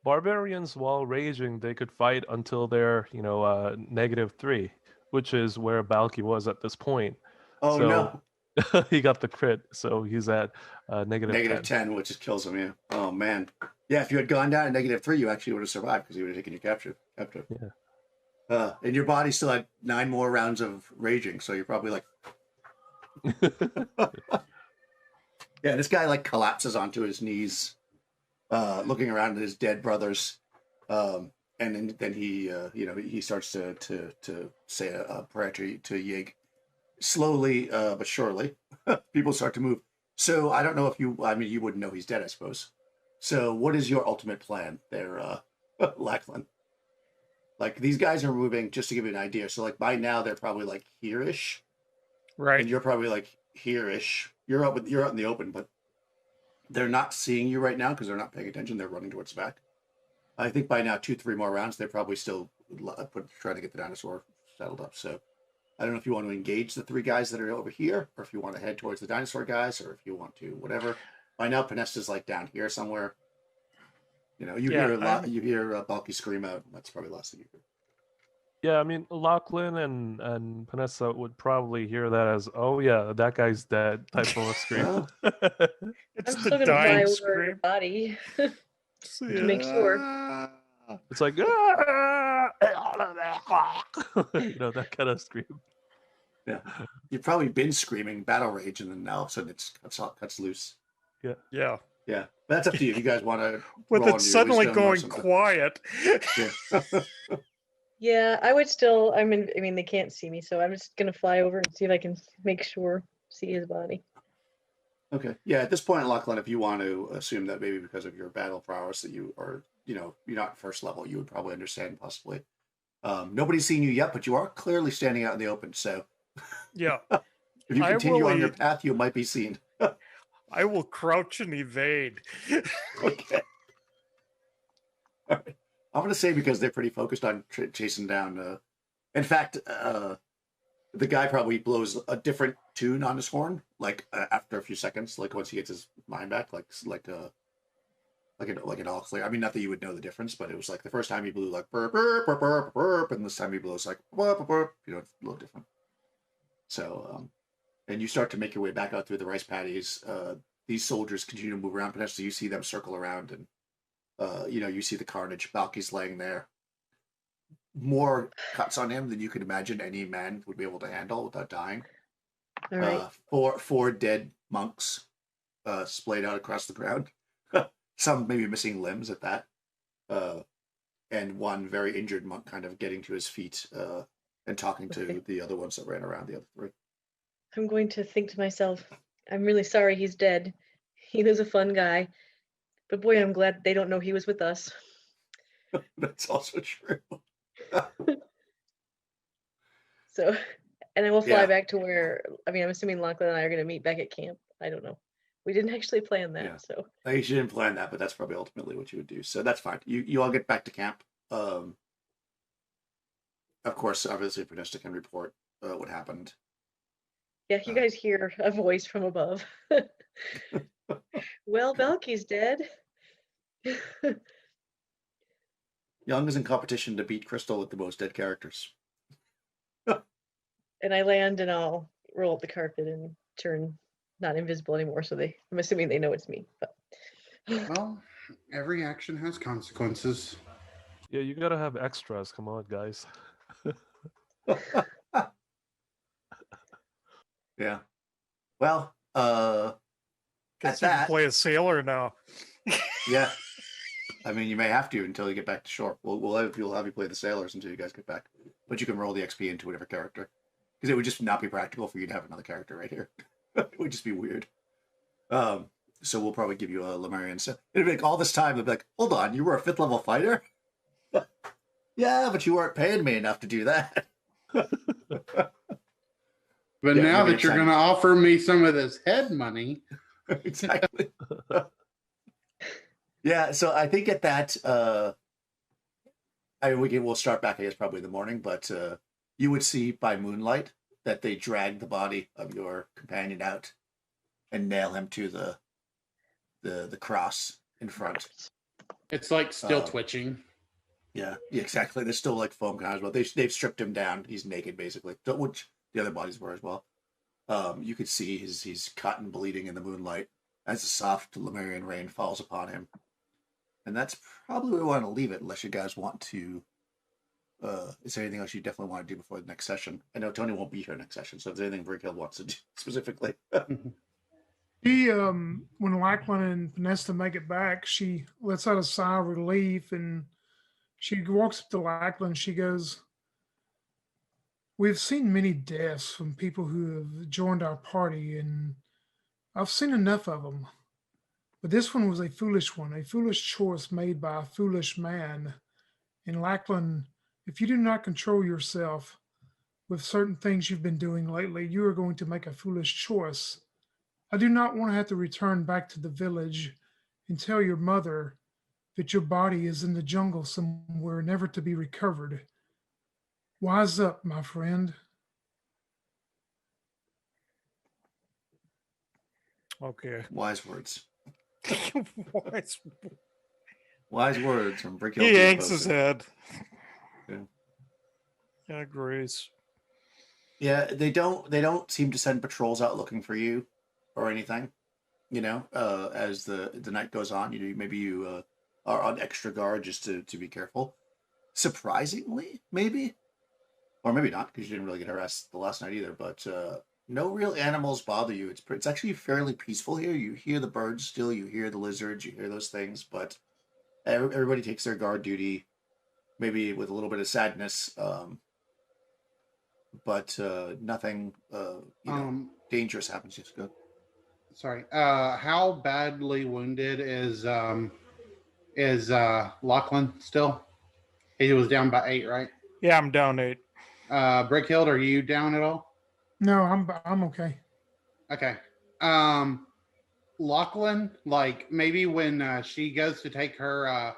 Barbarians, while raging, they could fight until they're, -3, which is where Balky was at this point. Oh, so, no. He got the crit, so he's at -10. -10, which just kills him, yeah. Oh, man. Yeah, if you had gone down to -3, you actually would have survived because he would have taken you captive. Yeah. And your body still had 9 more rounds of raging, so you're probably like... Yeah, this guy like collapses onto his knees, looking around at his dead brothers, and then he starts to say a prayer to Yig. Slowly but surely, people start to move. So I don't know if you wouldn't know he's dead, I suppose. So what is your ultimate plan there, Lachlan? Like, these guys are moving, just to give you an idea. So like by now they're probably like here-ish. Right. And you're probably like here-ish. You're out in the open, but they're not seeing you right now because they're not paying attention. They're running towards the back. I think by now 2-3 more rounds, they're probably still trying to get the dinosaur settled up. So I don't know if you want to engage the 3 guys that are over here, or if you want to head towards the dinosaur guys, or if you want to whatever. By now, Panessa's like down here somewhere. You hear Balky scream out. That's probably the last thing you hear. Yeah, I mean, Lachlan and Panessa would probably hear that as, oh yeah, that guy's dead type of a scream. It's I'm the still gonna fly dying over scream. your body Yeah. to make sure. It's like, that kind of scream. Yeah, you've probably been screaming battle rage, and then now all of a sudden it cuts loose. Yeah. Yeah. Yeah, but that's up to you. If you guys want to, With it suddenly going quiet. Yeah. Yeah, I would still. I mean, they can't see me, so I'm just gonna fly over and see if I can see his body. Okay. Yeah. At this point, Lachlan, if you want to assume that maybe because of your battle prowess that you are, you're not first level, you would probably understand possibly. Nobody's seen you yet, but you are clearly standing out in the open. So Yeah. if you continue on your path, you might be seen. I will crouch and evade. Okay. All I'm gonna say because they're pretty focused on chasing down. In fact, the guy probably blows a different tune on his horn, like after a few seconds, like once he gets his mind back, like it all clear. I mean, not that you would know the difference, but it was like the first time he blew like burp burp burp burp burp, and this time he blows like burp burp burp. You know, it's a little different. So, and you start to make your way back out through the rice paddies. These soldiers continue to move around. Potentially, you see them circle around, and you see the carnage. Balky's laying there. More cuts on him than you could imagine any man would be able to handle without dying. All right. Four dead monks splayed out across the ground. Some maybe missing limbs at that. And one very injured monk kind of getting to his feet and talking to the other ones that ran around, the other three. I'm going to think to myself, I'm really sorry he's dead. He was a fun guy. But boy, I'm glad they don't know he was with us. That's also true. So, and I will fly Yeah. back to where, I mean, I'm assuming Lachlan and I are going to meet back at camp. I don't know. We didn't actually plan that, Yeah. so. You didn't plan that, but that's probably ultimately what you would do. So that's fine. You all get back to camp. Of course, obviously, Vanessa can report what happened. Yeah, you guys hear a voice from above. Well, Belky's dead. Young is in competition to beat Crystal with the most dead characters. And I land and I'll roll up the carpet and turn not invisible anymore. So I'm assuming they know it's me. But Well, every action has consequences. Yeah, you gotta have extras. Come on, guys. Yeah. Well, Guess at you can that, play a sailor now. yeah. I mean, you may have to until you get back to shore. We'll have you play the sailors until you guys get back. But you can roll the XP into whatever character, because it would just not be practical for you to have another character right here. It would just be weird. So we'll probably give you a Lemurian. So it'd be like all this time. They'd be like, "Hold on, you were a 5th level fighter." Yeah, but you weren't paying me enough to do that. But Yeah, now you'll be that you're excited. going to offer me some of this head money, Exactly. Yeah, so I think at that, I mean, we'll start back, I guess, probably in the morning, but you would see by moonlight that they drag the body of your companion out and nail him to the cross in front. it's like still Uh, twitching. Yeah, exactly. There's still like foam kind of as well. They've stripped him down. He's naked basically, which the other bodies were as well. You could see he's cut and bleeding in the moonlight as the soft Lemurian rain falls upon him. And that's probably where we want to leave it, unless you guys want to. Is there anything else you definitely want to do before the next session? I know Tony won't be here next session, so if there's anything Brickhill wants to do specifically. She, when Lachlan and Vanessa make it back, she lets out a sigh of relief and she walks up to Lachlan. She goes, "We've seen many deaths from people who have joined our party, and I've seen enough of them. But this one was a foolish one, a foolish choice made by a foolish man. And Lachlan, if you do not control yourself with certain things you've been doing lately, you are going to make a foolish choice. I do not want to have to return back to the village and tell your mother that your body is in the jungle somewhere never to be recovered. Wise up, my friend." Okay. Wise words. Wise- Wise words from Brickhill. he to the hangs his poster. head. Yeah. Yeah, agrees. Yeah, they don't seem to send patrols out looking for you or anything. As the night goes on, maybe you are on extra guard just to be careful. Surprisingly, maybe, or maybe not, because you didn't really get harassed the last night either. But no real animals bother you. It's actually fairly peaceful here. You hear the birds still, you hear the lizards, you hear those things, but everybody takes their guard duty, maybe with a little bit of sadness. But nothing dangerous happens. Just good. Sorry. How badly wounded is Lachlan still? He was down by 8, right? Yeah, I'm down 8. Brickhill, are you down at all? No, I'm okay. Okay. Lachlan, like maybe when she goes to take her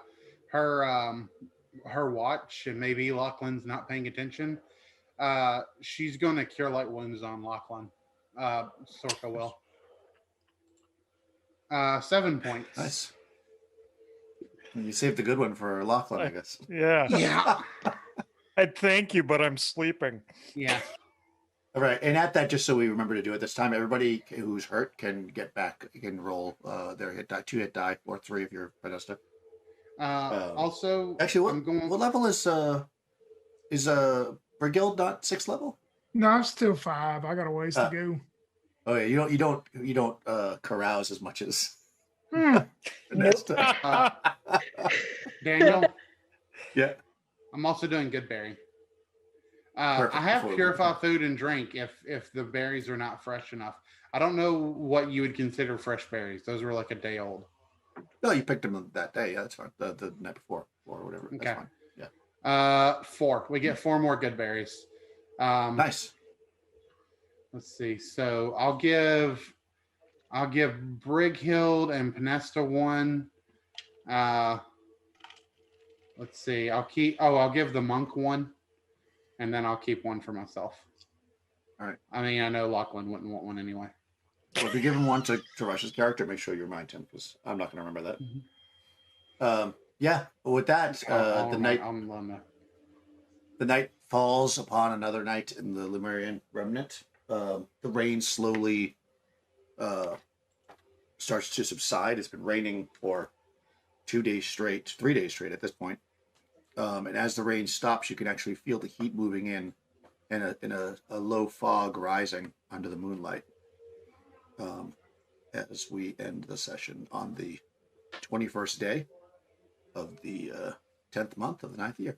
her watch and maybe Lachlan's not paying attention, she's going to cure light wounds on Lachlan. Sorka will. 7 points. Nice. You saved the good one for Lachlan, I guess. Yeah. Yeah. I'd thank you, but I'm sleeping. Yeah. All right, and at that, just so we remember to do it this time, everybody who's hurt can get back, can roll their hit die, 2 hit die, or 3 if you're Podesta. Also, Actually, I'm going. what level is Brigil not 6th level? No, I'm still 5. I got a ways to Ah. go. Oh yeah, you don't carouse as much as Hmm. Podesta. Daniel, Yeah. I'm also doing good berry. Perfect, I have before we purify move food and drink if the berries are not fresh enough. I don't know what you would consider fresh berries. Those were like a day old. No, you picked them that day. Yeah, that's fine. The night before or whatever. Okay. That's fine. Yeah. 4. We get 4 more good berries. Nice. Let's see. So I'll give Brighild and Penesta 1. Let's see. I'll give the monk 1, and then I'll keep 1 for myself. All right. I mean, I know Lachlan wouldn't want 1 anyway. Well, if you give him one to Rush's character, make sure you remind him because I'm not going to remember that. Yeah. With that, the night falls upon another night in the Lemurian remnant. The rain slowly starts to subside. It's been raining for 3 days straight at this point. And as the rain stops, you can actually feel the heat moving in a low fog rising under the moonlight. As we end the session on the 21st day of the 10th month of the 9th year.